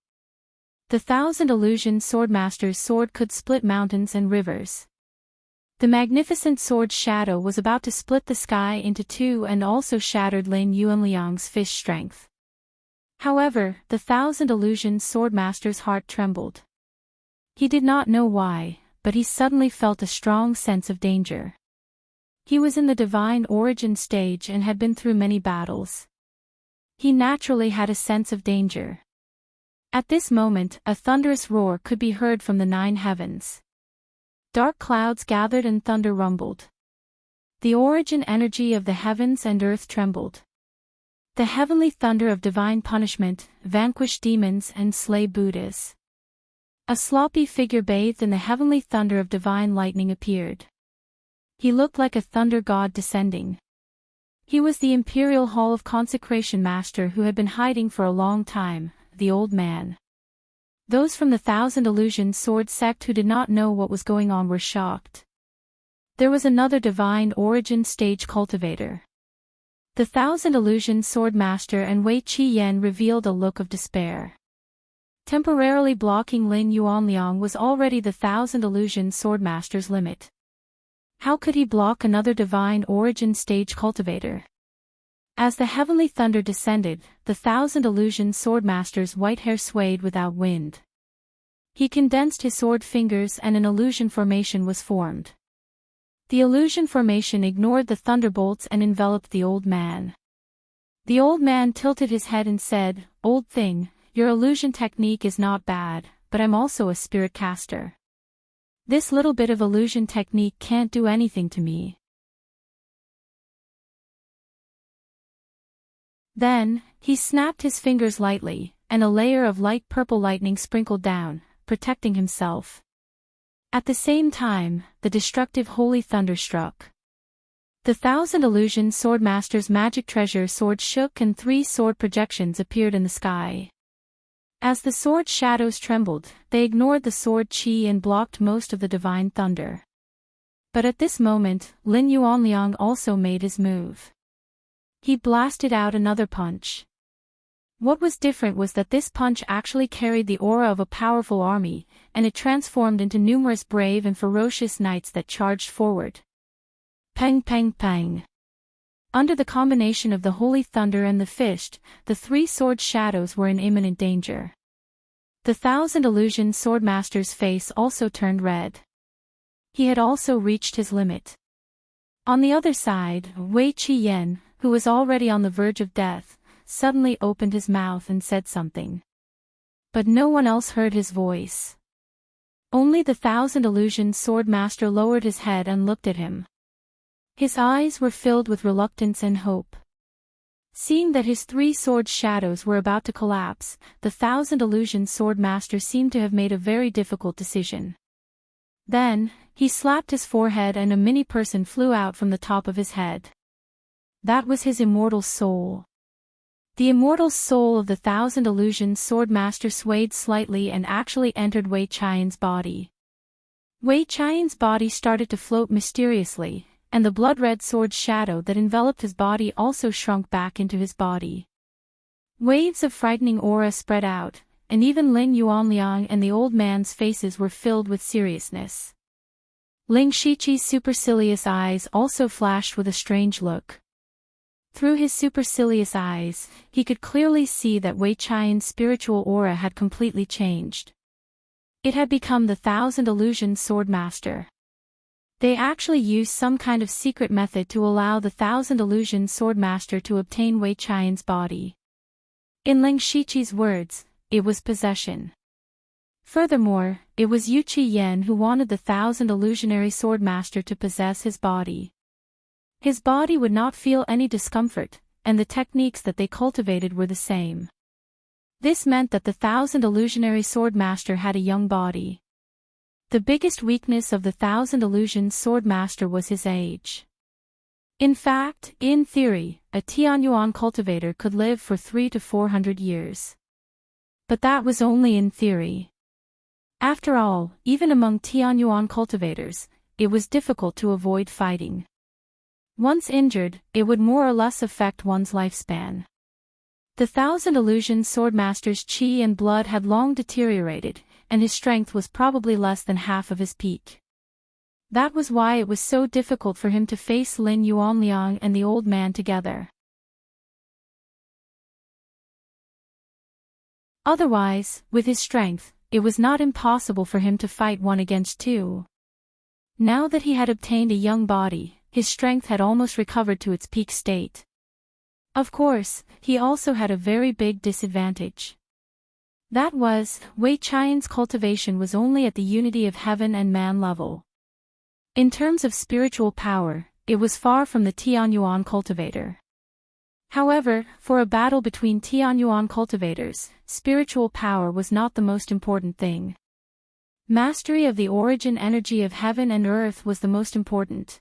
The Thousand Illusion Swordmaster's sword could split mountains and rivers. The magnificent sword shadow was about to split the sky into two and also shattered Lin Yuanliang's fish strength. However, the Thousand Illusion Swordmaster's heart trembled. He did not know why, but he suddenly felt a strong sense of danger. He was in the divine origin stage and had been through many battles. He naturally had a sense of danger. At this moment, a thunderous roar could be heard from the 9 heavens. Dark clouds gathered and thunder rumbled. The origin energy of the heavens and earth trembled. The heavenly thunder of divine punishment, vanquish demons and slay Buddhas. A sloppy figure bathed in the heavenly thunder of divine lightning appeared. He looked like a thunder god descending. He was the Imperial Hall of Consecration Master who had been hiding for a long time, the old man. Those from the Thousand Illusion Sword sect who did not know what was going on were shocked. There was another divine origin stage cultivator. The Thousand Illusion Swordmaster and Wei Qi-yen revealed a look of despair. Temporarily blocking Lin Yuanliang was already the Thousand Illusion Swordmaster's limit. How could he block another divine origin stage cultivator? As the heavenly thunder descended, the Thousand Illusion Swordmaster's white hair swayed without wind. He condensed his sword fingers and an illusion formation was formed. The illusion formation ignored the thunderbolts and enveloped the old man. The old man tilted his head and said, "Old thing, your illusion technique is not bad, but I'm also a spirit caster. This little bit of illusion technique can't do anything to me." Then, he snapped his fingers lightly, and a layer of light purple lightning sprinkled down, protecting himself. At the same time, the destructive holy thunder struck. The 1,000 Illusion Swordmaster's magic treasure sword shook and 3 sword projections appeared in the sky. As the sword shadows trembled, they ignored the sword chi and blocked most of the divine thunder. But at this moment, Lin Yuanliang also made his move. He blasted out another punch. What was different was that this punch actually carried the aura of a powerful army, and it transformed into numerous brave and ferocious knights that charged forward. Pang pang pang. Under the combination of the holy thunder and the fist, the 3 sword shadows were in imminent danger. The 1,000 Illusion Swordmaster's face also turned red. He had also reached his limit. On the other side, Wei Qiyan, who was already on the verge of death, suddenly opened his mouth and said something. But no one else heard his voice. Only the 1,000 Illusion Swordmaster lowered his head and looked at him. His eyes were filled with reluctance and hope. Seeing that his 3 sword shadows were about to collapse, the 1,000 Illusion Swordmaster seemed to have made a very difficult decision. Then, he slapped his forehead and a mini-person flew out from the top of his head. That was his immortal soul. The immortal soul of the 1,000 Illusion Swordmaster swayed slightly and actually entered Wei Qian's body. Wei Qian's body started to float mysteriously, and the blood-red sword shadow that enveloped his body also shrunk back into his body. Waves of frightening aura spread out, and even Lin Yuanliang and the old man's faces were filled with seriousness. Ling Shiqi's supercilious eyes also flashed with a strange look. Through his supercilious eyes, he could clearly see that Wei Qian's spiritual aura had completely changed. It had become the 1,000 Illusion Swordmaster. They actually used some kind of secret method to allow the 1,000 Illusion Swordmaster to obtain Wei Qian's body. In Ling Shiqi's words, it was possession. Furthermore, it was Yu Qiyan who wanted the 1,000 Illusionary Swordmaster to possess his body. His body would not feel any discomfort, and the techniques that they cultivated were the same. This meant that the 1,000 Illusionary Swordmaster had a young body. The biggest weakness of the 1,000 Illusion Swordmaster was his age. In fact, in theory, a Tianyuan cultivator could live for 300 to 400 years. But that was only in theory. After all, even among Tianyuan cultivators, it was difficult to avoid fighting. Once injured, it would more or less affect one's lifespan. The 1,000 Illusion Swordmaster's chi and blood had long deteriorated, and his strength was probably less than half of his peak. That was why it was so difficult for him to face Lin Yuanliang and the old man together. Otherwise, with his strength, it was not impossible for him to fight 1 against 2. Now that he had obtained a young body, his strength had almost recovered to its peak state. Of course, he also had a very big disadvantage. That was, Wei Qian's cultivation was only at the unity of heaven and man level. In terms of spiritual power, it was far from the Tianyuan cultivator. However, for a battle between Tianyuan cultivators, spiritual power was not the most important thing. Mastery of the origin energy of heaven and earth was the most important.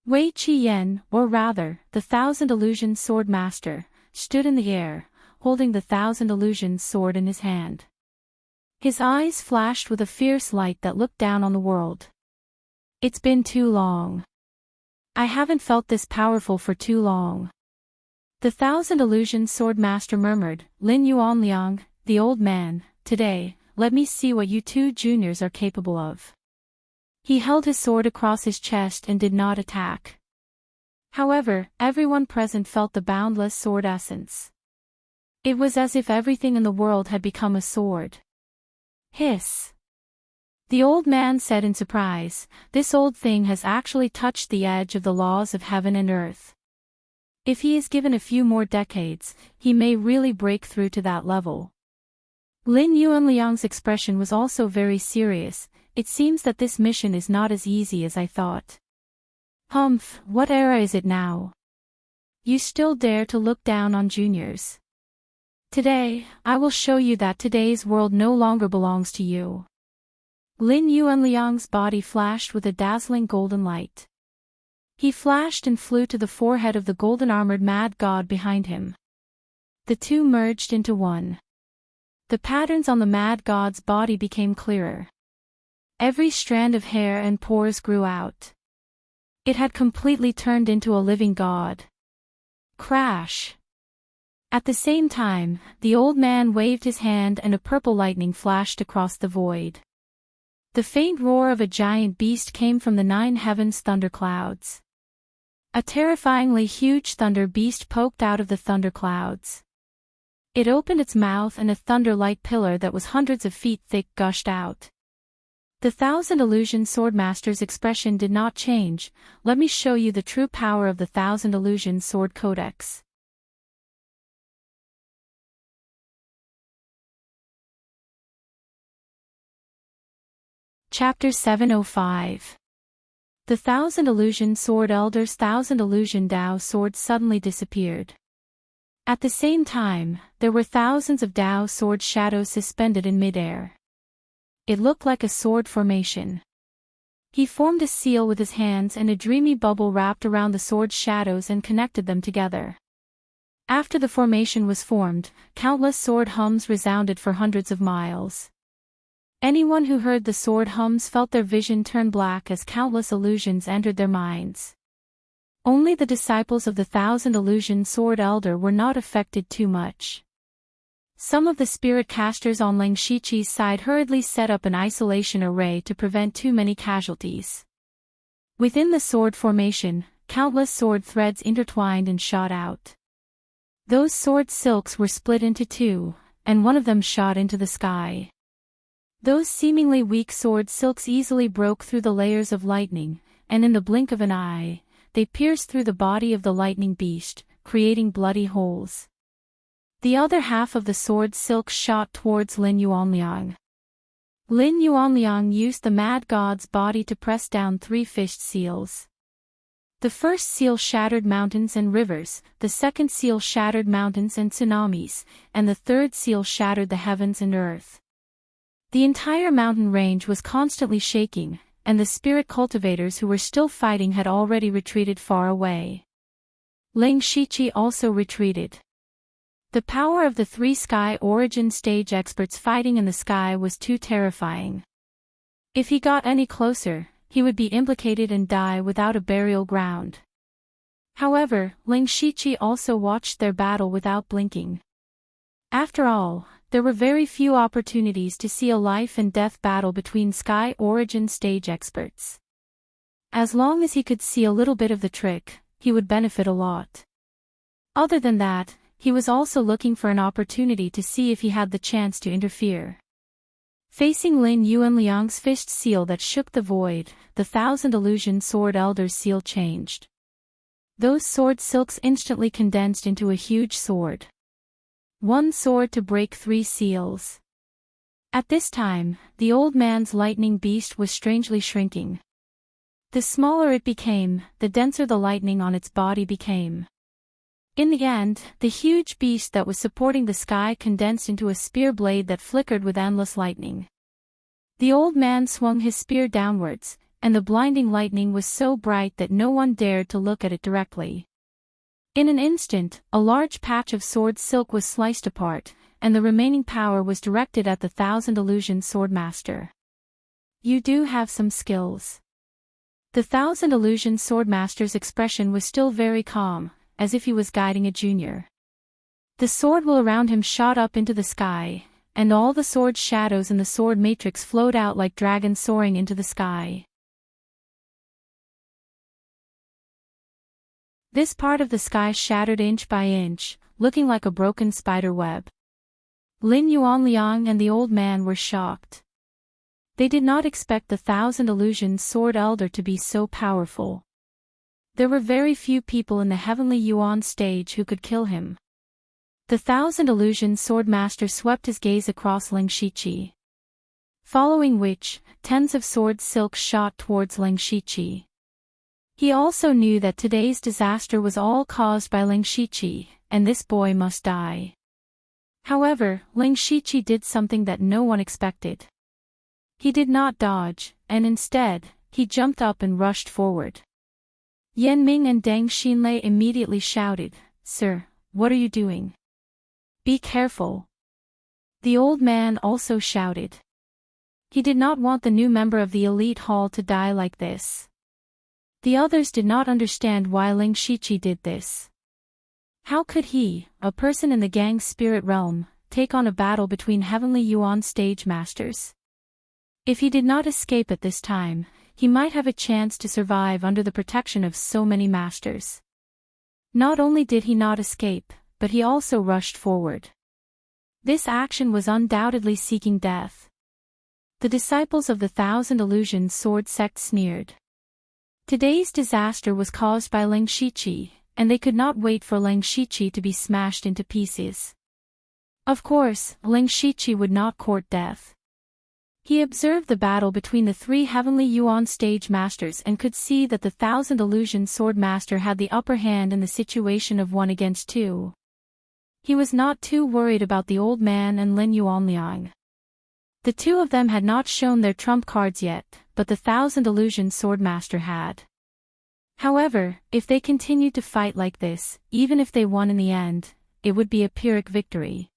Wei Qiyan, or rather, the 1,000 Illusion Swordmaster, stood in the air, holding the 1,000 Illusion sword in his hand. His eyes flashed with a fierce light that looked down on the world. It's been too long. I haven't felt this powerful for too long. The 1,000 Illusion Swordmaster murmured, Lin Yuanliang, the old man, today, let me see what you 2 juniors are capable of. He held his sword across his chest and did not attack. However, everyone present felt the boundless sword essence. It was as if everything in the world had become a sword. Hiss. The old man said in surprise, "This old thing has actually touched the edge of the laws of heaven and earth. If he is given a few more decades, he may really break through to that level." Lin Yuanliang's expression was also very serious. "It seems that this mission is not as easy as I thought." "Humph, what era is it now? You still dare to look down on juniors? Today, I will show you that today's world no longer belongs to you." Lin Yuanliang's body flashed with a dazzling golden light. He flashed and flew to the forehead of the golden-armored mad god behind him. The two merged into one. The patterns on the mad god's body became clearer. Every strand of hair and pores grew out. It had completely turned into a living god. Crash! At the same time, the old man waved his hand and a purple lightning flashed across the void. The faint roar of a giant beast came from the 9 heavens thunderclouds. A terrifyingly huge thunder beast poked out of the thunderclouds. It opened its mouth and a thunder-like pillar that was hundreds of feet thick gushed out. The 1,000 Illusion Swordmaster's expression did not change. "Let me show you the true power of the 1,000 Illusion Sword Codex." Chapter 705. The 1,000 Illusion Sword Elder's 1,000 Illusion Dao swords suddenly disappeared. At the same time, there were thousands of Dao sword shadows suspended in midair. It looked like a sword formation. He formed a seal with his hands and a dreamy bubble wrapped around the sword's shadows and connected them together. After the formation was formed, countless sword hums resounded for hundreds of miles. Anyone who heard the sword hums felt their vision turn black as countless illusions entered their minds. Only the disciples of the 1,000 Illusion Sword Elder were not affected too much. Some of the spirit casters on Ling Shiqi's side hurriedly set up an isolation array to prevent too many casualties. Within the sword formation, countless sword threads intertwined and shot out. Those sword silks were split into two, and one of them shot into the sky. Those seemingly weak sword silks easily broke through the layers of lightning, and in the blink of an eye, they pierced through the body of the lightning beast, creating bloody holes. The other half of the sword silk shot towards Lin Yuanliang. Lin Yuanliang used the mad god's body to press down 3 fished seals. The first seal shattered mountains and rivers, the second seal shattered mountains and tsunamis, and the third seal shattered the heavens and earth. The entire mountain range was constantly shaking, and the spirit cultivators who were still fighting had already retreated far away. Ling Shiqi also retreated. The power of the 3 sky origin stage experts fighting in the sky was too terrifying. If he got any closer, he would be implicated and die without a burial ground. However, Ling Shiqi also watched their battle without blinking. After all, there were very few opportunities to see a life and death battle between sky origin stage experts. As long as he could see a little bit of the trick, he would benefit a lot. Other than that, he was also looking for an opportunity to see if he had the chance to interfere. Facing Lin Yuanliang's fished seal that shook the void, the 1,000 Illusion Sword Elder's seal changed. Those sword silks instantly condensed into a huge sword. 1 sword to break 3 seals. At this time, the old man's lightning beast was strangely shrinking. The smaller it became, the denser the lightning on its body became. In the end, the huge beast that was supporting the sky condensed into a spear blade that flickered with endless lightning. The old man swung his spear downwards, and the blinding lightning was so bright that no one dared to look at it directly. In an instant, a large patch of sword silk was sliced apart, and the remaining power was directed at the 1,000 Illusion Swordmaster. "You do have some skills." The 1,000 Illusion Swordmaster's expression was still very calm, as if he was guiding a junior. The sword will around him shot up into the sky, and all the sword shadows in the sword matrix flowed out like dragons soaring into the sky. This part of the sky shattered inch by inch, looking like a broken spider web. Lin Yuanliang and the old man were shocked. They did not expect the Thousand Illusions Sword Elder to be so powerful. There were very few people in the Heavenly Yuan stage who could kill him. The Thousand Illusions Sword Master swept his gaze across Ling Shiqi. Following which, tens of sword silks shot towards Ling Shiqi. He also knew that today's disaster was all caused by Ling Shiqi, and this boy must die. However, Ling Shiqi did something that no one expected. He did not dodge, and instead, he jumped up and rushed forward. Yan Ming and Deng Xinlei immediately shouted, "Sir, what are you doing? Be careful." The old man also shouted. He did not want the new member of the elite hall to die like this. The others did not understand why Ling Shiqi did this. How could he, a person in the gang spirit realm, take on a battle between Heavenly Yuan stage masters? If he did not escape at this time, he might have a chance to survive under the protection of so many masters. Not only did he not escape, but he also rushed forward. This action was undoubtedly seeking death. The disciples of the Thousand Illusions Sword sect sneered. Today's disaster was caused by Ling Shiqi, and they could not wait for Ling Shiqi to be smashed into pieces. Of course, Ling Shiqi would not court death. He observed the battle between the three Heavenly Yuan stage masters and could see that the Thousand Illusions Sword Master had the upper hand in the situation of 1 against 2. He was not too worried about the old man and Lin Yuanliang. The two of them had not shown their trump cards yet, but the Thousand Illusions Sword Master had. However, if they continued to fight like this, even if they won in the end, it would be a Pyrrhic victory.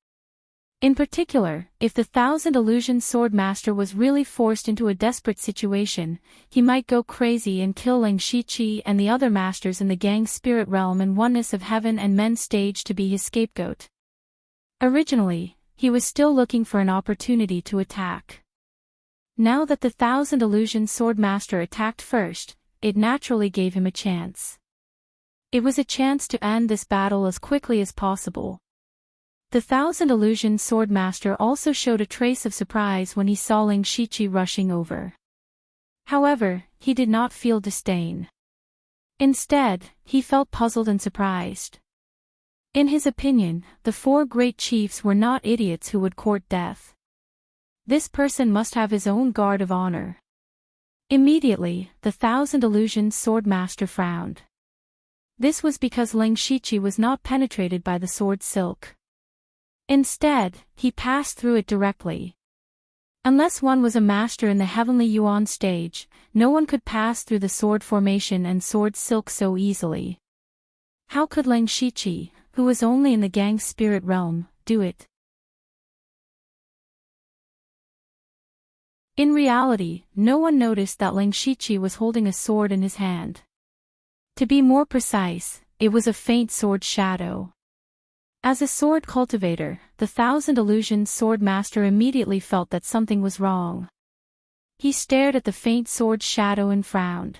In particular, if the Thousand Illusions Sword Master was really forced into a desperate situation, he might go crazy and kill Ling Shiqi and the other masters in the gang spirit realm and oneness of heaven and men stage to be his scapegoat. Originally, he was still looking for an opportunity to attack. Now that the Thousand Illusions Sword Master attacked first, it naturally gave him a chance. It was a chance to end this battle as quickly as possible. The Thousand Illusions Sword Master also showed a trace of surprise when he saw Ling Shiqi rushing over. However, he did not feel disdain. Instead, he felt puzzled and surprised. In his opinion, the 4 great chiefs were not idiots who would court death. This person must have his own guard of honor. Immediately, the Thousand Illusions Sword Master frowned. This was because Ling Shiqi was not penetrated by the sword silk. Instead, he passed through it directly. Unless one was a master in the Heavenly Yuan stage, no one could pass through the sword formation and sword silk so easily. How could Ling Shiqi, who was only in the gang spirit realm, do it? In reality, no one noticed that Ling Shiqi was holding a sword in his hand. To be more precise, it was a faint sword shadow. As a sword cultivator, the Thousand Illusions Sword Master immediately felt that something was wrong. He stared at the faint sword shadow and frowned.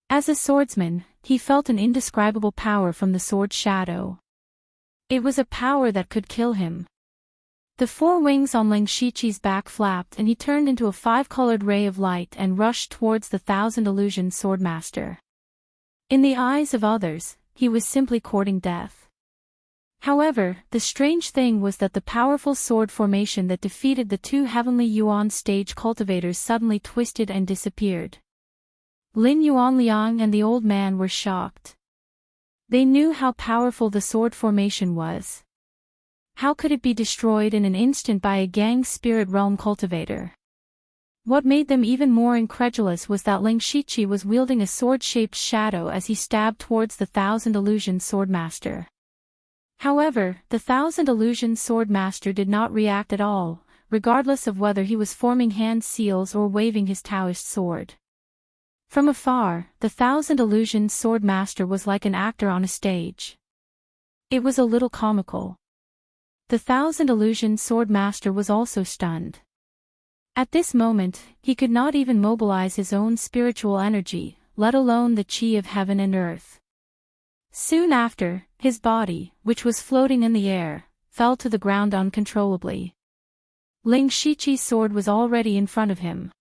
As a swordsman, he felt an indescribable power from the sword shadow. It was a power that could kill him. The 4 wings on Ling Shiqi's back flapped and he turned into a 5-colored ray of light and rushed towards the Thousand Illusions Sword Master. In the eyes of others, he was simply courting death. However, the strange thing was that the powerful sword formation that defeated the 2 Heavenly Yuan stage cultivators suddenly twisted and disappeared. Lin Yuanliang and the old man were shocked. They knew how powerful the sword formation was. How could it be destroyed in an instant by a gang spirit realm cultivator? What made them even more incredulous was that Ling Shiqi was wielding a sword-shaped shadow as he stabbed towards the Thousand Illusions Sword Master. However, the Thousand Illusions Sword Master did not react at all, regardless of whether he was forming hand seals or waving his Taoist sword. From afar, the Thousand Illusions Sword Master was like an actor on a stage. It was a little comical. The Thousand Illusions Sword Master was also stunned. At this moment, he could not even mobilize his own spiritual energy, let alone the chi of heaven and earth. Soon after, his body, which was floating in the air, fell to the ground uncontrollably. Ling Shiqi's sword was already in front of him.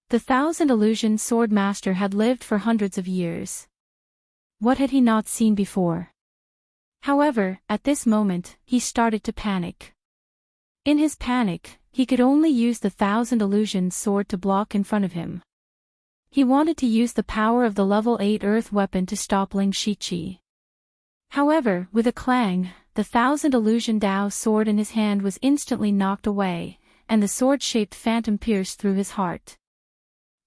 The Thousand Illusion Sword Master had lived for hundreds of years. What had he not seen before? However, at this moment, he started to panic. In his panic, he could only use the Thousand Illusion Sword to block in front of him. He wanted to use the power of the level 8 earth weapon to stop Ling Shiqi. However, with a clang, the Thousand Illusion Dao sword in his hand was instantly knocked away, and the sword-shaped phantom pierced through his heart.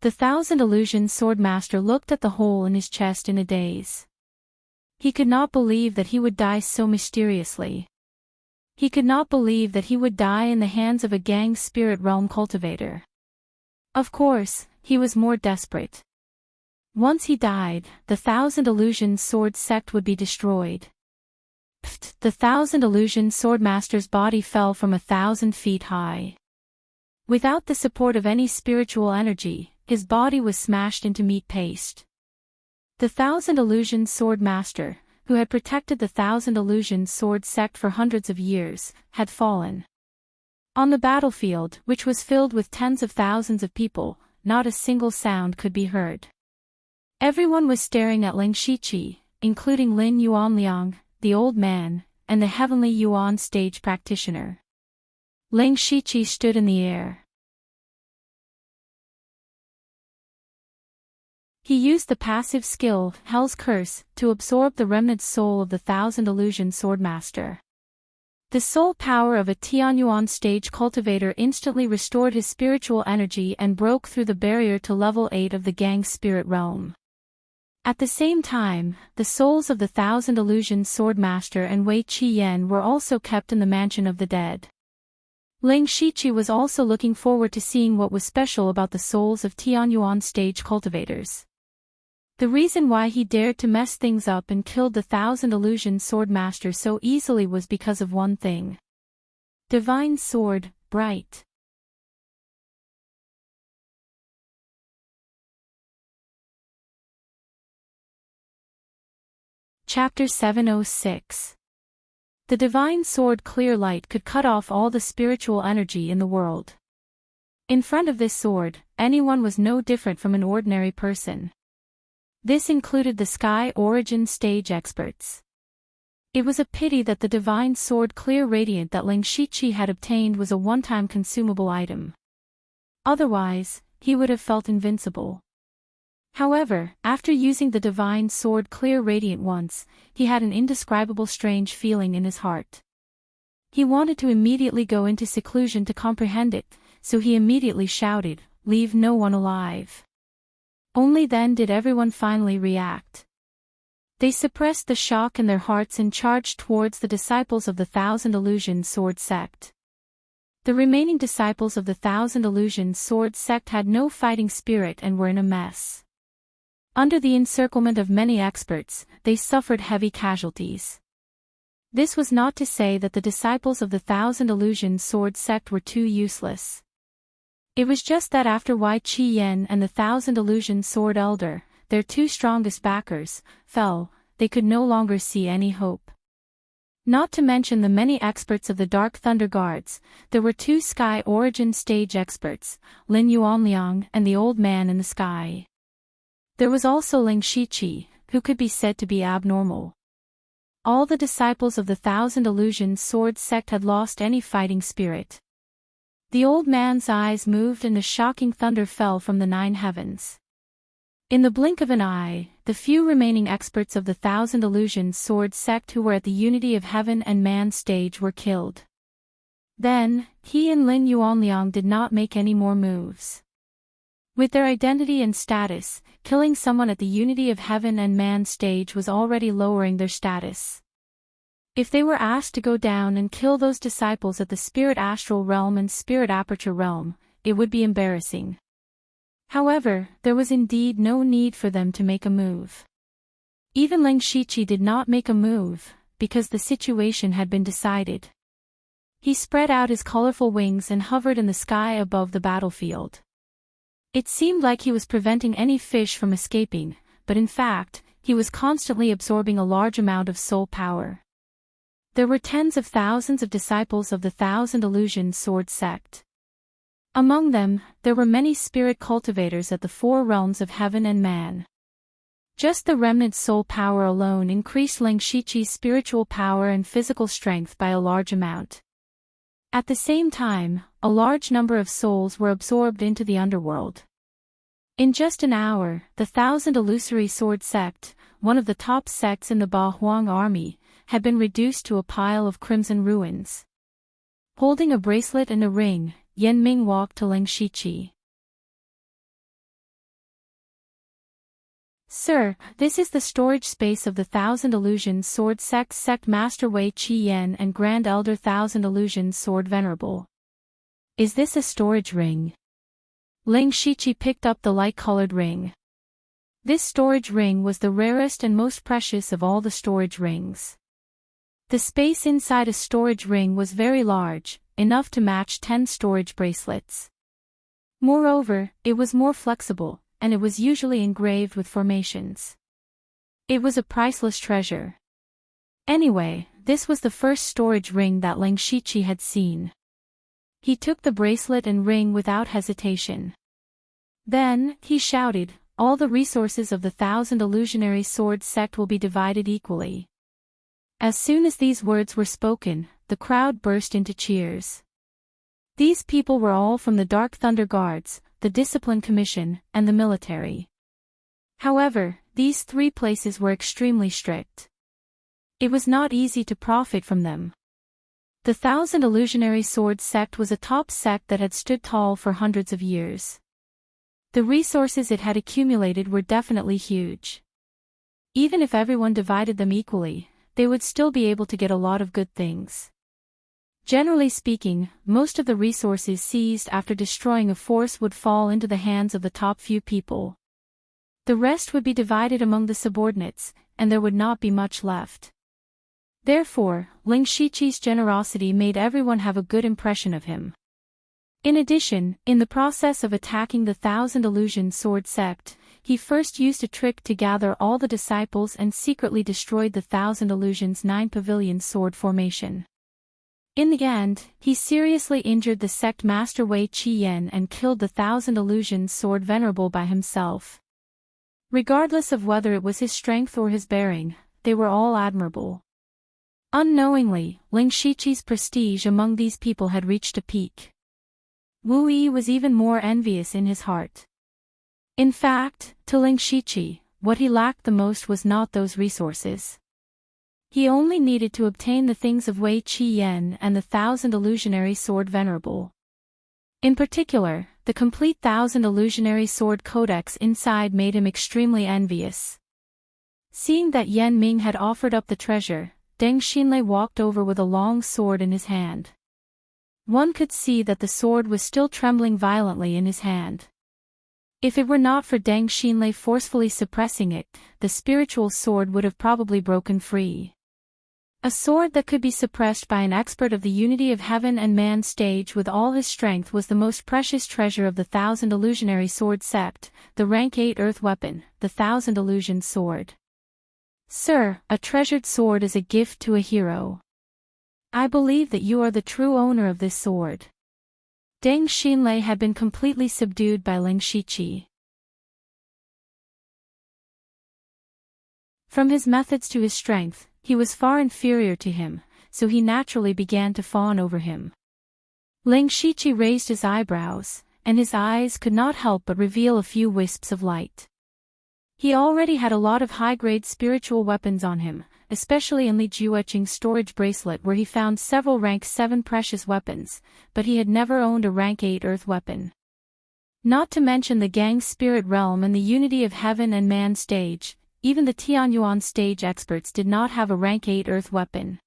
The Thousand Illusion Sword Master looked at the hole in his chest in a daze. He could not believe that he would die so mysteriously. He could not believe that he would die in the hands of a gang spirit realm cultivator. Of course, he was more desperate. Once he died, the Thousand Illusion Sword sect would be destroyed. Pfft, the Thousand Illusion Sword Master's body fell from 1,000 feet high. Without the support of any spiritual energy, his body was smashed into meat paste. The Thousand Illusion Sword Master, who had protected the Thousand Illusion Sword sect for hundreds of years, had fallen. On the battlefield, which was filled with tens of thousands of people, not a single sound could be heard. Everyone was staring at Ling Shiqi, including Lin Yuanliang, the old man, and the Heavenly Yuan stage practitioner. Ling Shiqi stood in the air. He used the passive skill, Hell's Curse, to absorb the remnant soul of the Thousand Illusion Sword Master. The soul power of a Tianyuan stage cultivator instantly restored his spiritual energy and broke through the barrier to level 8 of the gang spirit realm. At the same time, the souls of the Thousand Illusion Sword Master and Wei Qiyan were also kept in the Mansion of the Dead. Ling Shiqi was also looking forward to seeing what was special about the souls of Tianyuan stage cultivators. The reason why he dared to mess things up and killed the Thousand Illusion Sword Master so easily was because of one thing. Divine Sword, Bright. Chapter 706. The Divine Sword Clear Light could cut off all the spiritual energy in the world. In front of this sword, anyone was no different from an ordinary person. This included the Sky Origin stage experts. It was a pity that the Divine Sword Clear Radiant that Ling Shiqi had obtained was a one-time consumable item. Otherwise, he would have felt invincible. However, after using the Divine Sword Clear Radiant once, he had an indescribable strange feeling in his heart. He wanted to immediately go into seclusion to comprehend it, so he immediately shouted, "Leave no one alive." Only then did everyone finally react. They suppressed the shock in their hearts and charged towards the disciples of the Thousand Illusion Sword sect. The remaining disciples of the Thousand Illusion Sword sect had no fighting spirit and were in a mess. Under the encirclement of many experts, they suffered heavy casualties. This was not to say that the disciples of the Thousand Illusion Sword sect were too useless. It was just that after Wei Qiyan and the Thousand Illusion Sword Elder, their two strongest backers, fell, they could no longer see any hope. Not to mention the many experts of the Dark Thunder Guards, there were two Sky Origin stage experts, Lin Yuanliang and the Old Man in the Sky. There was also Ling Shiqi, who could be said to be abnormal. All the disciples of the Thousand Illusion Sword sect had lost any fighting spirit. The old man's eyes moved and a shocking thunder fell from the 9 heavens. In the blink of an eye, the few remaining experts of the Thousand Illusion Sword sect who were at the Unity of Heaven and Man stage were killed. Then, he and Lin Yuanliang did not make any more moves. With their identity and status, killing someone at the Unity of Heaven and Man stage was already lowering their status. If they were asked to go down and kill those disciples at the Spirit Astral Realm and Spirit Aperture Realm, it would be embarrassing. However, there was indeed no need for them to make a move. Even Ling Shiqi did not make a move, because the situation had been decided. He spread out his colorful wings and hovered in the sky above the battlefield. It seemed like he was preventing any fish from escaping, but in fact, he was constantly absorbing a large amount of soul power. There were tens of thousands of disciples of the Thousand Illusions Sword sect. Among them, there were many spirit cultivators at the four realms of heaven and man. Just the remnant soul power alone increased Ling Shiqi's spiritual power and physical strength by a large amount. At the same time, a large number of souls were absorbed into the underworld. In just an hour, the Thousand Illusory Sword sect, one of the top sects in the Ba Huang army, had been reduced to a pile of crimson ruins. Holding a bracelet and a ring, Yan Ming walked to Ling Shiqi. Sir, this is the storage space of the Thousand Illusions Sword sect Master Wei Qi Yan and Grand Elder Thousand Illusions Sword Venerable. Is this a storage ring? Ling Shiqi picked up the light-colored ring. This storage ring was the rarest and most precious of all the storage rings. The space inside a storage ring was very large, enough to match 10 storage bracelets. Moreover, it was more flexible, and it was usually engraved with formations. It was a priceless treasure. Anyway, this was the first storage ring that Ling Shiqi had seen. He took the bracelet and ring without hesitation. Then, he shouted, "All the resources of the Thousand Illusionary Sword sect will be divided equally." As soon as these words were spoken, the crowd burst into cheers. These people were all from the Dark Thunder Guards, the Discipline Commission, and the military. However, these three places were extremely strict. It was not easy to profit from them. The Thousand Illusionary Sword sect was a top sect that had stood tall for hundreds of years. The resources it had accumulated were definitely huge. Even if everyone divided them equally, they would still be able to get a lot of good things. Generally speaking, most of the resources seized after destroying a force would fall into the hands of the top few people. The rest would be divided among the subordinates, and there would not be much left. Therefore, Ling Shiqi's generosity made everyone have a good impression of him. In addition, in the process of attacking the Thousand Illusions Sword sect, he first used a trick to gather all the disciples and secretly destroyed the Thousand Illusions 9 Pavilion sword formation. In the end, he seriously injured the sect Master Wei Qi Yan and killed the Thousand Illusions Sword Venerable by himself. Regardless of whether it was his strength or his bearing, they were all admirable. Unknowingly, Ling Shiqi's prestige among these people had reached a peak. Wu Yi was even more envious in his heart. In fact, to Ling Shiqi, what he lacked the most was not those resources. He only needed to obtain the things of Wei Qi Yan and the Thousand Illusionary Sword Venerable. In particular, the complete Thousand Illusionary Sword Codex inside made him extremely envious. Seeing that Yan Ming had offered up the treasure, Deng Xinlei walked over with a long sword in his hand. One could see that the sword was still trembling violently in his hand. If it were not for Deng Xinlei forcefully suppressing it, the spiritual sword would have probably broken free. A sword that could be suppressed by an expert of the unity of heaven and man stage with all his strength was the most precious treasure of the Thousand Illusionary Sword sect, the rank 8 earth weapon, the Thousand Illusion Sword. Sir, a treasured sword is a gift to a hero. I believe that you are the true owner of this sword. Deng Xinlei had been completely subdued by Ling Shiqi. From his methods to his strength, he was far inferior to him, so he naturally began to fawn over him. Ling Shiqi raised his eyebrows, and his eyes could not help but reveal a few wisps of light. He already had a lot of high-grade spiritual weapons on him, especially in Li Jueqing's storage bracelet where he found several rank 7 precious weapons, but he had never owned a rank 8 earth weapon. Not to mention the Gang Spirit Realm and the Unity of Heaven and Man stage, even the Tianyuan stage experts did not have a rank 8 earth weapon.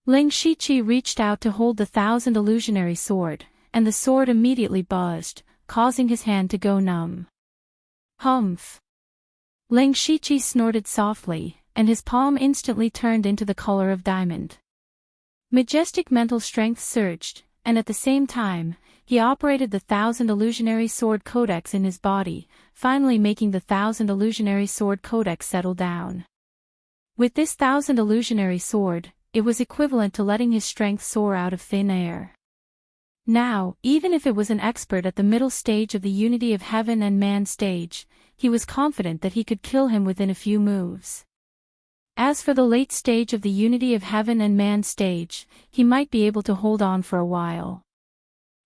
Ling Shiqi reached out to hold the Thousand Illusionary Sword, and the sword immediately buzzed, causing his hand to go numb. Humph! Ling Shiqi snorted softly, and his palm instantly turned into the color of diamond. Majestic mental strength surged, and at the same time, he operated the Thousand Illusionary Sword Codex in his body, finally making the Thousand Illusionary Sword Codex settle down. With this Thousand Illusionary Sword, it was equivalent to letting his strength soar out of thin air. Now, even if it was an expert at the middle stage of the unity of heaven and man stage, he was confident that he could kill him within a few moves. As for the late stage of the unity of heaven and man stage, he might be able to hold on for a while.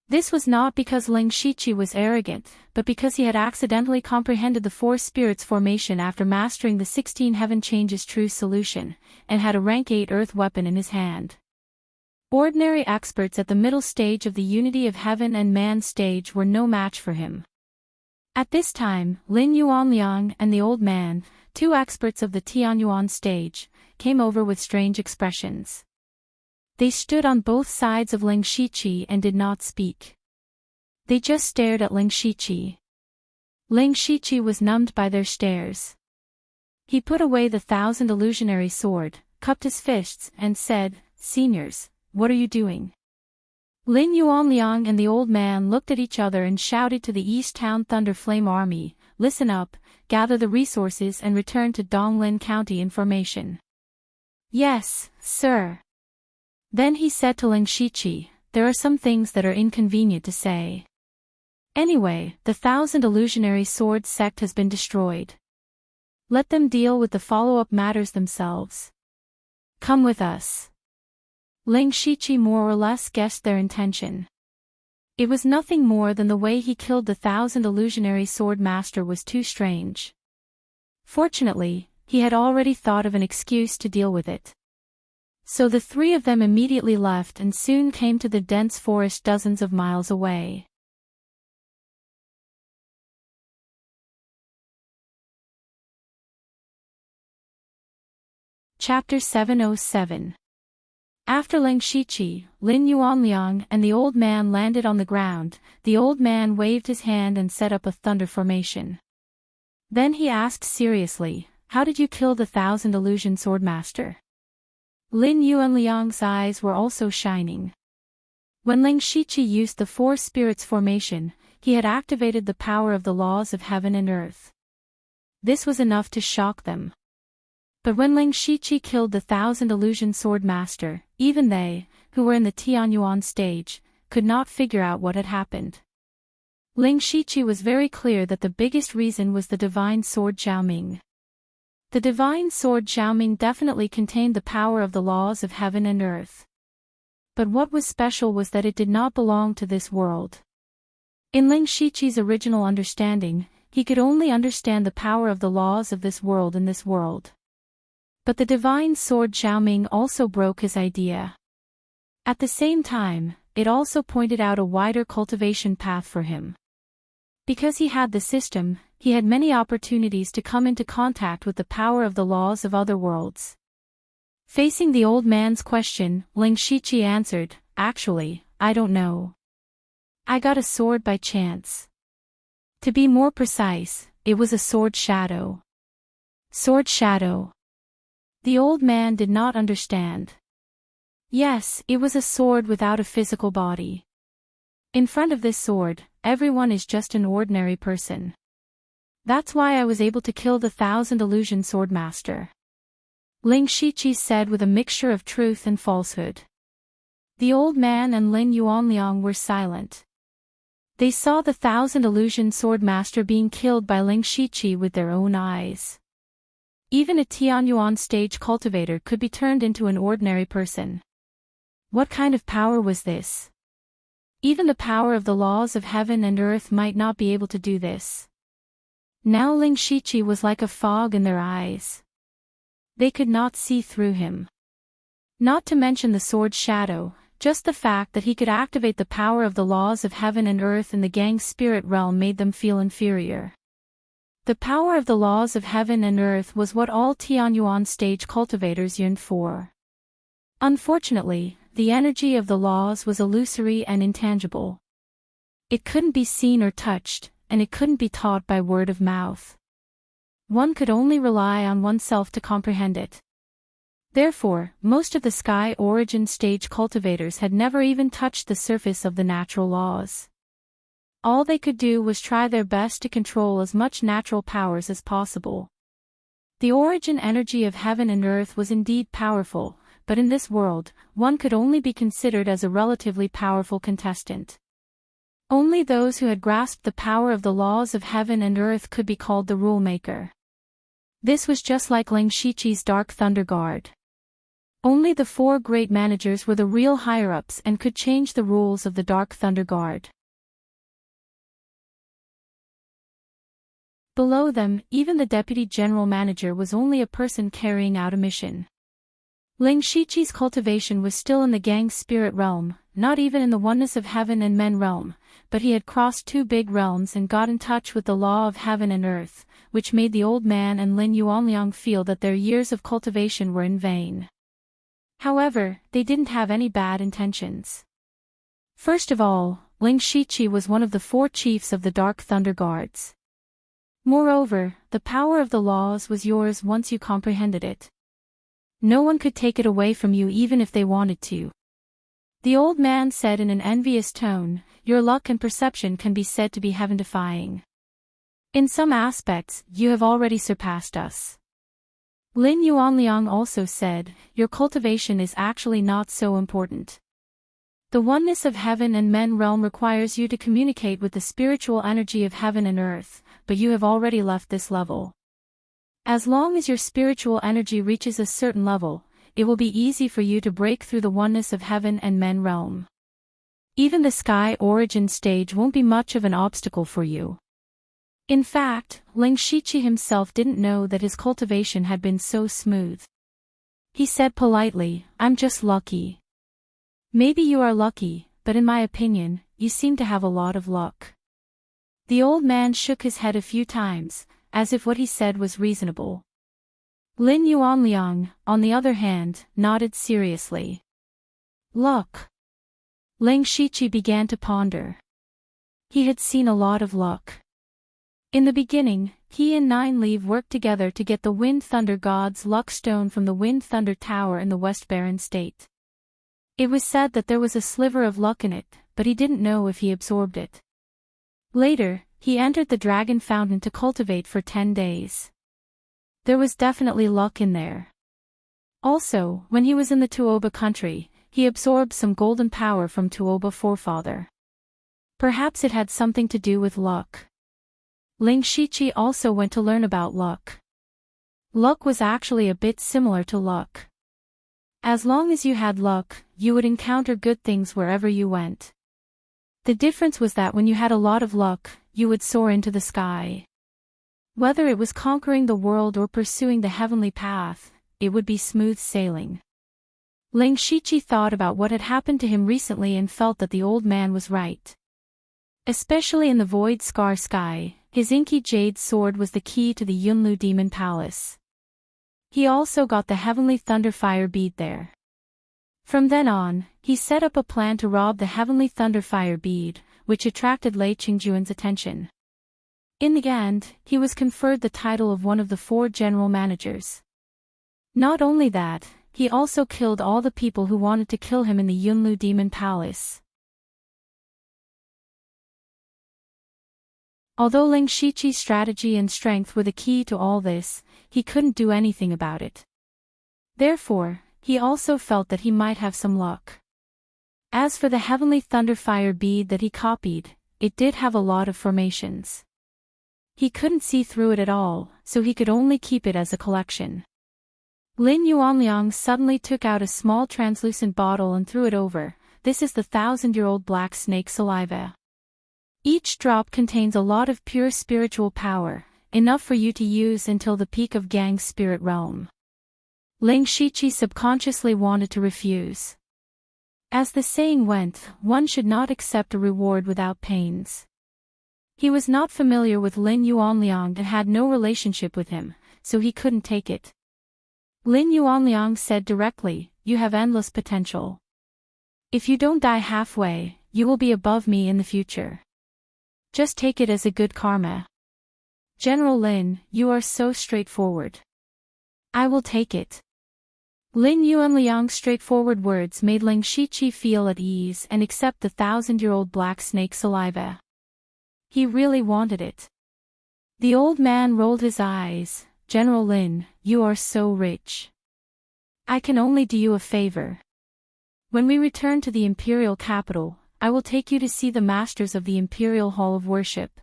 This was not because Ling Shiqi was arrogant, but because he had accidentally comprehended the four spirits formation after mastering the 16 heaven changes true solution, and had a rank 8 earth weapon in his hand. Ordinary experts at the middle stage of the unity of heaven and man stage were no match for him. At this time, Lin Yuanliang and the old man, two experts of the Tianyuan stage, came over with strange expressions. They stood on both sides of Ling Shiqi and did not speak. They just stared at Ling Shiqi. Ling Shiqi was numbed by their stares. He put away the 1,000 illusionary sword, cupped his fists, and said, "Seniors, what are you doing?" Lin Yuanliang and the old man looked at each other and shouted to the East Town Thunder Flame Army, "Listen up, gather the resources and return to Donglin County in formation." "Yes, sir." Then he said to Ling Shiqi, "There are some things that are inconvenient to say. Anyway, the 1,000 illusionary sword sect has been destroyed. Let them deal with the follow-up matters themselves. Come with us." Ling Shiqi more or less guessed their intention. It was nothing more than the way he killed the 1,000 illusionary sword master was too strange. Fortunately, he had already thought of an excuse to deal with it. So the three of them immediately left and soon came to the dense forest dozens of miles away. Chapter 707. After Ling Shiqi, Lin Yuanliang and the old man landed on the ground, the old man waved his hand and set up a thunder formation. Then he asked seriously, "How did you kill the 1,000 illusion sword master?" Lin Yuanliang's eyes were also shining. When Ling Shiqi used the four spirits formation, he had activated the power of the laws of heaven and earth. This was enough to shock them. But when Ling Shiqi killed the 1,000 illusion sword master, even they, who were in the Tianyuan stage, could not figure out what had happened. Ling Shiqi was very clear that the biggest reason was the divine sword Xiaoming. The divine sword Xiaoming definitely contained the power of the laws of heaven and earth. But what was special was that it did not belong to this world. In Ling Shiqi's original understanding, he could only understand the power of the laws of this world in this world. But the divine sword Xiaoming also broke his idea. At the same time, it also pointed out a wider cultivation path for him. Because he had the system, he had many opportunities to come into contact with the power of the laws of other worlds. Facing the old man's question, Ling Shiqi answered, "Actually, I don't know. I got a sword by chance. To be more precise, it was a sword shadow." Sword shadow. The old man did not understand. Yes, it was a sword without a physical body. In front of this sword, everyone is just an ordinary person. That's why I was able to kill the 1,000 illusion sword master. Ling Shiqi said with a mixture of truth and falsehood. The old man and Lin Yuanliang were silent. They saw the 1,000 illusion sword master being killed by Ling Shiqi with their own eyes. Even a Tianyuan stage cultivator could be turned into an ordinary person. What kind of power was this? Even the power of the laws of heaven and earth might not be able to do this. Now Ling Shiqi was like a fog in their eyes. They could not see through him. Not to mention the sword shadow, just the fact that he could activate the power of the laws of heaven and earth in the gang spirit realm made them feel inferior. The power of the laws of heaven and earth was what all Tianyuan stage cultivators yearned for. Unfortunately, the energy of the laws was illusory and intangible. It couldn't be seen or touched, and it couldn't be taught by word of mouth. One could only rely on oneself to comprehend it. Therefore, most of the sky origin stage cultivators had never even touched the surface of the natural laws. All they could do was try their best to control as much natural powers as possible. The origin energy of heaven and earth was indeed powerful, but in this world, one could only be considered as a relatively powerful contestant. Only those who had grasped the power of the laws of heaven and earth could be called the rule maker. This was just like Ling Shiqi's Dark Thunder Guard. Only the 4 great managers were the real higher-ups and could change the rules of the Dark Thunder Guard. Below them, even the deputy general manager was only a person carrying out a mission. Ling Shiqi's cultivation was still in the gang's spirit realm, not even in the oneness of heaven and men realm, but he had crossed 2 big realms and got in touch with the law of heaven and earth, which made the old man and Lin Yuanliang feel that their years of cultivation were in vain. However, they didn't have any bad intentions. First of all, Ling Shiqi was one of the 4 chiefs of the Dark Thunder Guards. Moreover, the power of the laws was yours once you comprehended it. No one could take it away from you even if they wanted to. The old man said in an envious tone, "Your luck and perception can be said to be heaven-defying. In some aspects, you have already surpassed us." Lin Yuanliang also said, "Your cultivation is actually not so important. The oneness of heaven and men realm requires you to communicate with the spiritual energy of heaven and earth, but you have already left this level. As long as your spiritual energy reaches a certain level, it will be easy for you to break through the oneness of heaven and men realm. Even the sky origin stage won't be much of an obstacle for you." In fact, Ling Shiqi himself didn't know that his cultivation had been so smooth. He said politely, "I'm just lucky." "Maybe you are lucky, but in my opinion, you seem to have a lot of luck." The old man shook his head a few times, as if what he said was reasonable. Lin Yuanliang, on the other hand, nodded seriously. Luck. Ling Shiqi began to ponder. He had seen a lot of luck. In the beginning, he and Nine Leaf worked together to get the Wind Thunder God's luck stone from the Wind Thunder Tower in the West Barren State. It was said that there was a sliver of luck in it, but he didn't know if he absorbed it. Later, he entered the Dragon Fountain to cultivate for 10 days. There was definitely luck in there. Also, when he was in the Tuoba country, he absorbed some golden power from Tuoba forefather. Perhaps it had something to do with luck. Ling Shiqi also went to learn about luck. Luck was actually a bit similar to luck. As long as you had luck, you would encounter good things wherever you went. The difference was that when you had a lot of luck, you would soar into the sky. Whether it was conquering the world or pursuing the heavenly path, it would be smooth sailing. Ling Shiqi thought about what had happened to him recently and felt that the old man was right. Especially in the Void Scar Sky, his inky jade sword was the key to the Yunlu Demon Palace. He also got the Heavenly Thunderfire bead there. From then on, he set up a plan to rob the Heavenly Thunderfire bead, which attracted Lei Qingjuan's attention. In the end, he was conferred the title of one of the 4 general managers. Not only that, he also killed all the people who wanted to kill him in the Yunlu Demon Palace. Although Ling Shiqi's strategy and strength were the key to all this, he couldn't do anything about it. Therefore, he also felt that he might have some luck. As for the Heavenly Thunderfire bead that he copied, it did have a lot of formations. He couldn't see through it at all, so he could only keep it as a collection. Lin Yuanliang suddenly took out a small translucent bottle and threw it over. "This is the 1,000-year-old black snake saliva. Each drop contains a lot of pure spiritual power, enough for you to use until the peak of Gang's spirit realm." Ling Shiqi subconsciously wanted to refuse. As the saying went, one should not accept a reward without pains. He was not familiar with Lin Yuanliang and had no relationship with him, so he couldn't take it. Lin Yuanliang said directly, "You have endless potential. If you don't die halfway, you will be above me in the future. Just take it as a good karma." "General Lin, you are so straightforward." "I will take it." Lin Yuanliang's straightforward words made Ling Shiqi feel at ease and accept the 1,000-year-old black snake saliva. He really wanted it. The old man rolled his eyes. "General Lin, you are so rich. I can only do you a favor. When we return to the imperial capital, I will take you to see the masters of the imperial hall of worship.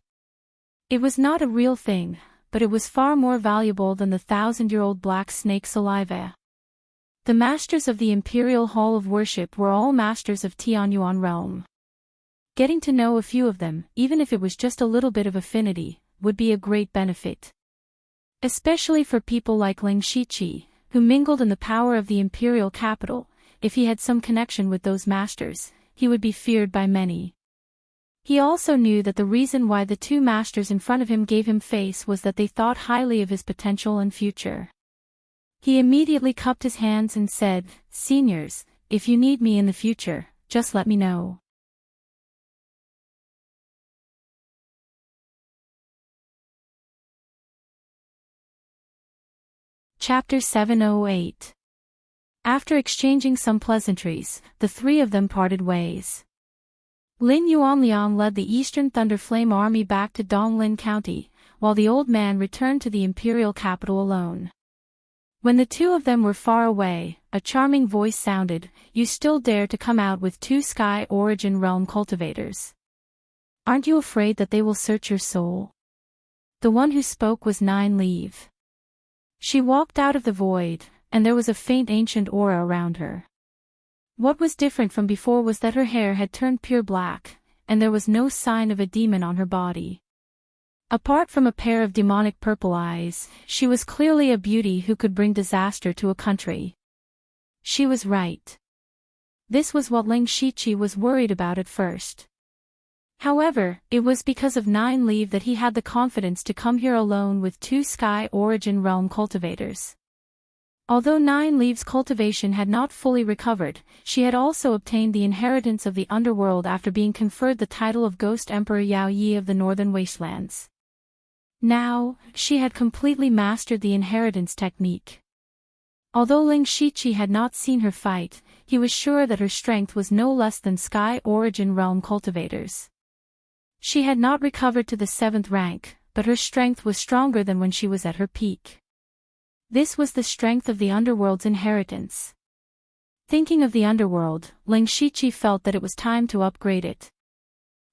It was not a real thing, but it was far more valuable than the 1,000-year-old black snake saliva. The masters of the imperial hall of worship were all masters of Tianyuan realm. Getting to know a few of them, even if it was just a little bit of affinity, would be a great benefit. Especially for people like Ling Shiqi, who mingled in the power of the imperial capital. If he had some connection with those masters, he would be feared by many. He also knew that the reason why the two masters in front of him gave him face was that they thought highly of his potential and future. He immediately cupped his hands and said, "Seniors, if you need me in the future, just let me know." Chapter 708. After exchanging some pleasantries, the three of them parted ways. Lin Yuanliang led the Eastern Thunder Flame Army back to Donglin County, while the old man returned to the imperial capital alone. When the two of them were far away, a charming voice sounded, "You still dare to come out with 2 Sky Origin Realm cultivators? Aren't you afraid that they will search your soul?" The one who spoke was Nine Leaf. She walked out of the void, and there was a faint ancient aura around her. What was different from before was that her hair had turned pure black, and there was no sign of a demon on her body. Apart from a pair of demonic purple eyes, she was clearly a beauty who could bring disaster to a country. She was right. This was what Ling Shiqi was worried about at first. However, it was because of Nine Leaf that he had the confidence to come here alone with 2 Sky Origin Realm cultivators. Although Nine Leaf's cultivation had not fully recovered, she had also obtained the inheritance of the underworld after being conferred the title of Ghost Emperor Yao Yi of the Northern Wastelands. Now, she had completely mastered the inheritance technique. Although Ling Shiqi had not seen her fight, he was sure that her strength was no less than Sky Origin Realm cultivators. She had not recovered to the 7th rank, but her strength was stronger than when she was at her peak. This was the strength of the underworld's inheritance. Thinking of the underworld, Ling Shiqi felt that it was time to upgrade it.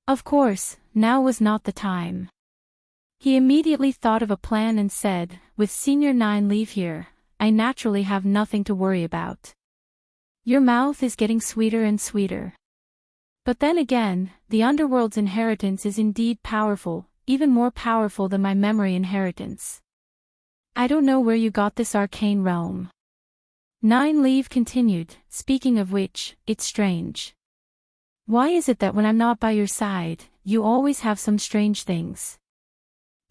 Of course, now was not the time. He immediately thought of a plan and said, "With Senior Nine Leaf here, I naturally have nothing to worry about. Your mouth is getting sweeter and sweeter. But then again, the underworld's inheritance is indeed powerful, even more powerful than my memory inheritance. I don't know where you got this arcane realm." Nine Leaf continued, "Speaking of which, it's strange. Why is it that when I'm not by your side, you always have some strange things?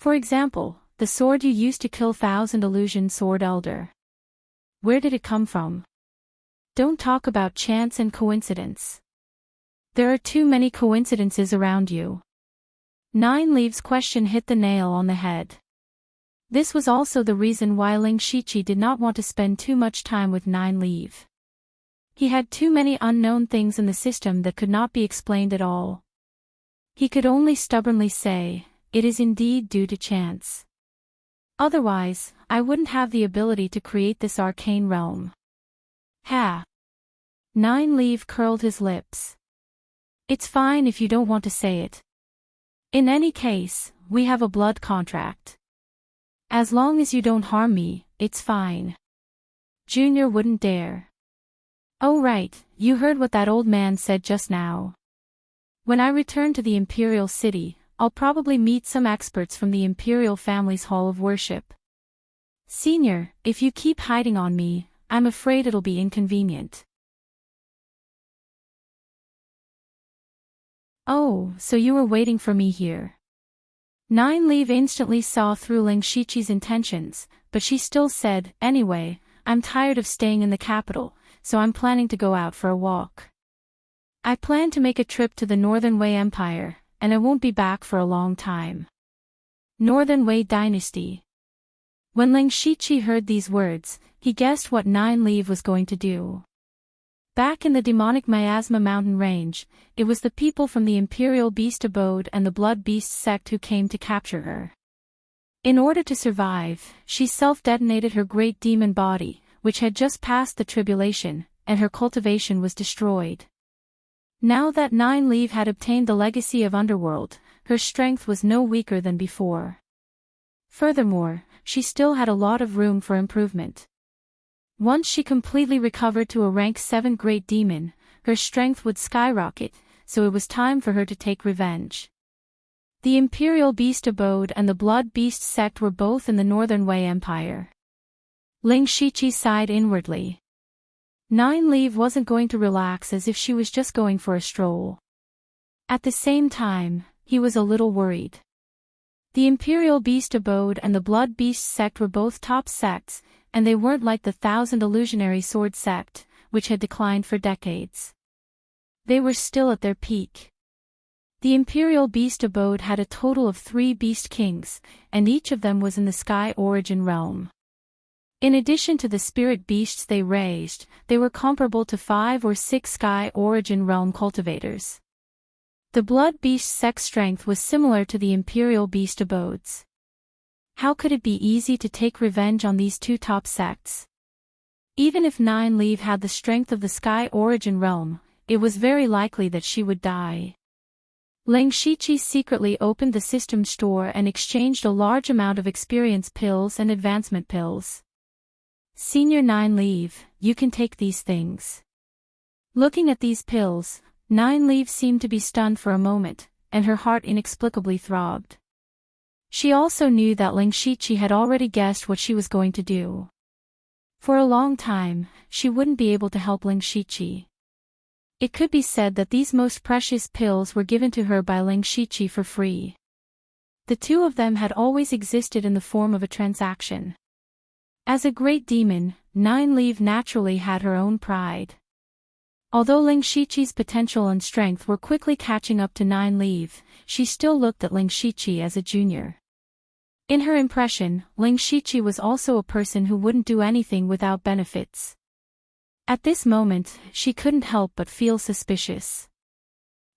For example, the sword you used to kill 1,000 illusion sword elder. Where did it come from? Don't talk about chance and coincidence. There are too many coincidences around you." Nine Leaf's question hit the nail on the head. This was also the reason why Ling Shiqi did not want to spend too much time with Nine Leaf. He had too many unknown things in the system that could not be explained at all. He could only stubbornly say, "It is indeed due to chance. Otherwise, I wouldn't have the ability to create this arcane realm." Ha! Nine Leaf curled his lips. "It's fine if you don't want to say it. In any case, we have a blood contract. As long as you don't harm me, it's fine." Junior wouldn't dare. "Oh right, you heard what that old man said just now. When I return to the Imperial City, I'll probably meet some experts from the Imperial family's Hall of Worship. Senior, if you keep hiding on me, I'm afraid it'll be inconvenient." "Oh, so you were waiting for me here." Nine Leaf instantly saw through Ling Shiqi's intentions, but she still said, "Anyway, I'm tired of staying in the capital, so I'm planning to go out for a walk. I plan to make a trip to the Northern Wei Empire, and I won't be back for a long time." Northern Wei Dynasty. When Ling Shiqi heard these words, he guessed what Nine Leaf was going to do. Back in the demonic Miasma mountain range, it was the people from the Imperial Beast Abode and the Blood Beast sect who came to capture her. In order to survive, she self-detonated her great demon body, which had just passed the tribulation, and her cultivation was destroyed. Now that Nine Leaf had obtained the legacy of Underworld, her strength was no weaker than before. Furthermore, she still had a lot of room for improvement. Once she completely recovered to a rank 7 Great Demon, her strength would skyrocket, so it was time for her to take revenge. The Imperial Beast Abode and the Blood Beast sect were both in the Northern Wei Empire. Ling Shiqi sighed inwardly. Nine Leaf wasn't going to relax as if she was just going for a stroll. At the same time, he was a little worried. The Imperial Beast Abode and the Blood Beast sect were both top sects, and they weren't like the Thousand Illusionary Sword sect, which had declined for decades. They were still at their peak. The Imperial Beast Abode had a total of 3 Beast Kings, and each of them was in the Sky Origin realm. In addition to the spirit beasts they raised, they were comparable to 5 or 6 Sky Origin realm cultivators. The Blood Beast sect's strength was similar to the Imperial Beast Abode's. How could it be easy to take revenge on these 2 top sects? Even if Nine Leaf had the strength of the Sky Origin realm, it was very likely that she would die. Ling Shiqi secretly opened the system store and exchanged a large amount of experience pills and advancement pills. Senior Nine Leaf, you can take these things. Looking at these pills, Nine Leaf seemed to be stunned for a moment, and her heart inexplicably throbbed. She also knew that Ling Shiqi had already guessed what she was going to do. For a long time, she wouldn't be able to help Ling Shiqi. It could be said that these most precious pills were given to her by Ling Shiqi for free. The 2 of them had always existed in the form of a transaction. As a great demon, Nine Leaf naturally had her own pride. Although Ling Shiqi's potential and strength were quickly catching up to Nine Leaf, she still looked at Ling Shiqi as a junior. In her impression, Ling Shiqi was also a person who wouldn't do anything without benefits. At this moment, she couldn't help but feel suspicious.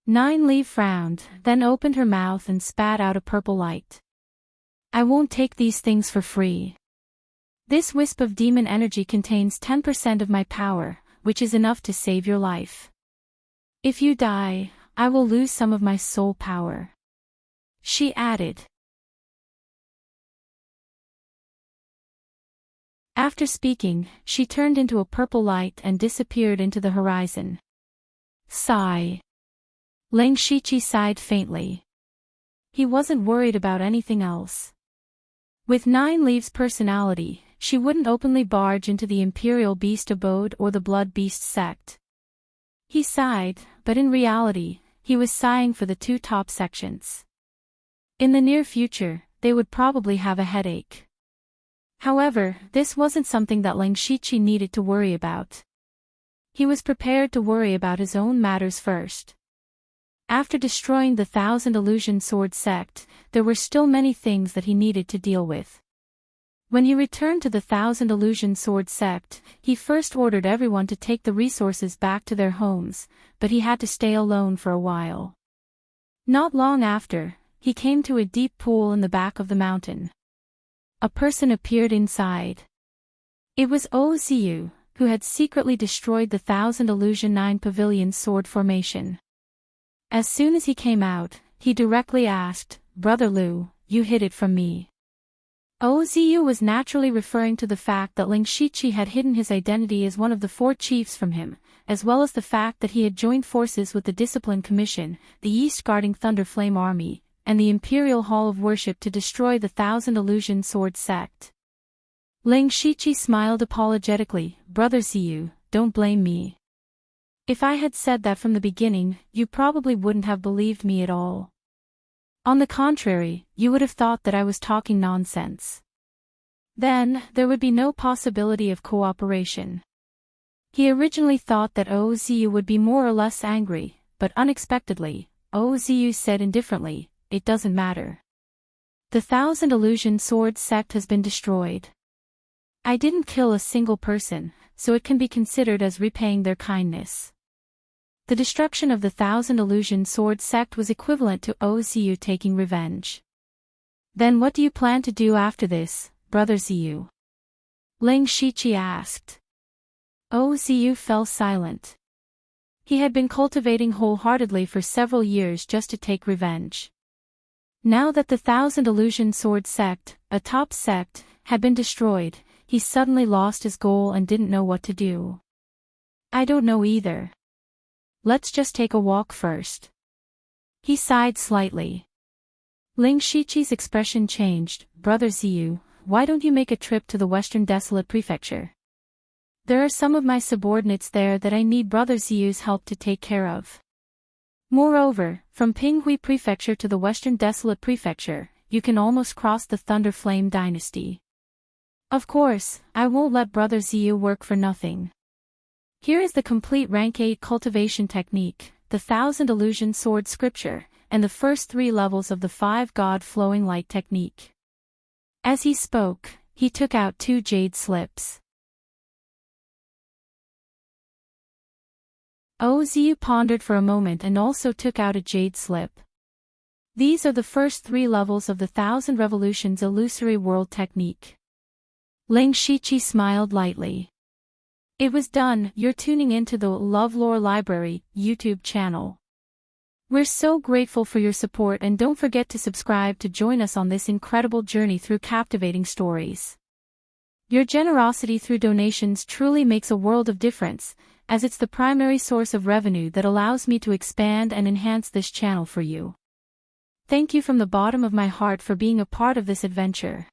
Nine Leaf frowned, then opened her mouth and spat out a purple light. I won't take these things for free. This wisp of demon energy contains 10% of my power, which is enough to save your life. If you die, I will lose some of my soul power. She added. After speaking, she turned into a purple light and disappeared into the horizon. Sigh. Ling Shiqi sighed faintly. He wasn't worried about anything else. With Nine Leaf's personality, she wouldn't openly barge into the Imperial Beast Abode or the Blood Beast sect. He sighed, but in reality, he was sighing for the 2 top sections. In the near future, they would probably have a headache. However, this wasn't something that Ling Shiqi needed to worry about. He was prepared to worry about his own matters first. After destroying the Thousand Illusion Sword sect, there were still many things that he needed to deal with. When he returned to the Thousand Illusion Sword sect, he first ordered everyone to take the resources back to their homes, but he had to stay alone for a while. Not long after, he came to a deep pool in the back of the mountain. A person appeared inside. It was Oziu, who had secretly destroyed the Thousand Illusion 9 Pavilion sword formation. As soon as he came out, he directly asked, Brother Liu, you hid it from me. Oziu was naturally referring to the fact that Ling Shiqi had hidden his identity as one of the 4 chiefs from him, as well as the fact that he had joined forces with the Discipline Commission, the East Guarding Thunder Flame Army, and the Imperial Hall of Worship to destroy the Thousand Illusion Sword sect. Ling Shiqi smiled apologetically, Brother Ziyu, don't blame me. If I had said that from the beginning, you probably wouldn't have believed me at all. On the contrary, you would have thought that I was talking nonsense. Then, there would be no possibility of cooperation. He originally thought that Oziu would be more or less angry, but unexpectedly, Oziu said indifferently, it doesn't matter. The Thousand Illusion Sword sect has been destroyed. I didn't kill a single person, so it can be considered as repaying their kindness. The destruction of the Thousand Illusion Sword sect was equivalent to Oziu taking revenge. Then what do you plan to do after this, Brother Ziyu? Ling Shiqi asked. Ozu fell silent. He had been cultivating wholeheartedly for several years just to take revenge. Now that the Thousand Illusion Sword sect, a top sect, had been destroyed, he suddenly lost his goal and didn't know what to do. I don't know either. Let's just take a walk first. He sighed slightly. Ling Shiqi's expression changed. Brother Ziyu, why don't you make a trip to the Western Desolate Prefecture? There are some of my subordinates there that I need Brother Ziyu's help to take care of. Moreover, from Pinghui Prefecture to the Western Desolate Prefecture, you can almost cross the Thunder Flame Dynasty. Of course, I won't let Brother Ziyu work for nothing. Here is the complete Rank 8 cultivation technique, the Thousand Illusion Sword Scripture, and the first 3 levels of the 5 God Flowing Light technique. As he spoke, he took out 2 jade slips. Ozu pondered for a moment and also took out a jade slip. These are the first 3 levels of the Thousand Revolutions Illusory World technique. Ling Shiqi smiled lightly. It was done. You're tuning into the LoveLore Library YouTube channel. We're so grateful for your support, and don't forget to subscribe to join us on this incredible journey through captivating stories. Your generosity through donations truly makes a world of difference, as it's the primary source of revenue that allows me to expand and enhance this channel for you. Thank you from the bottom of my heart for being a part of this adventure.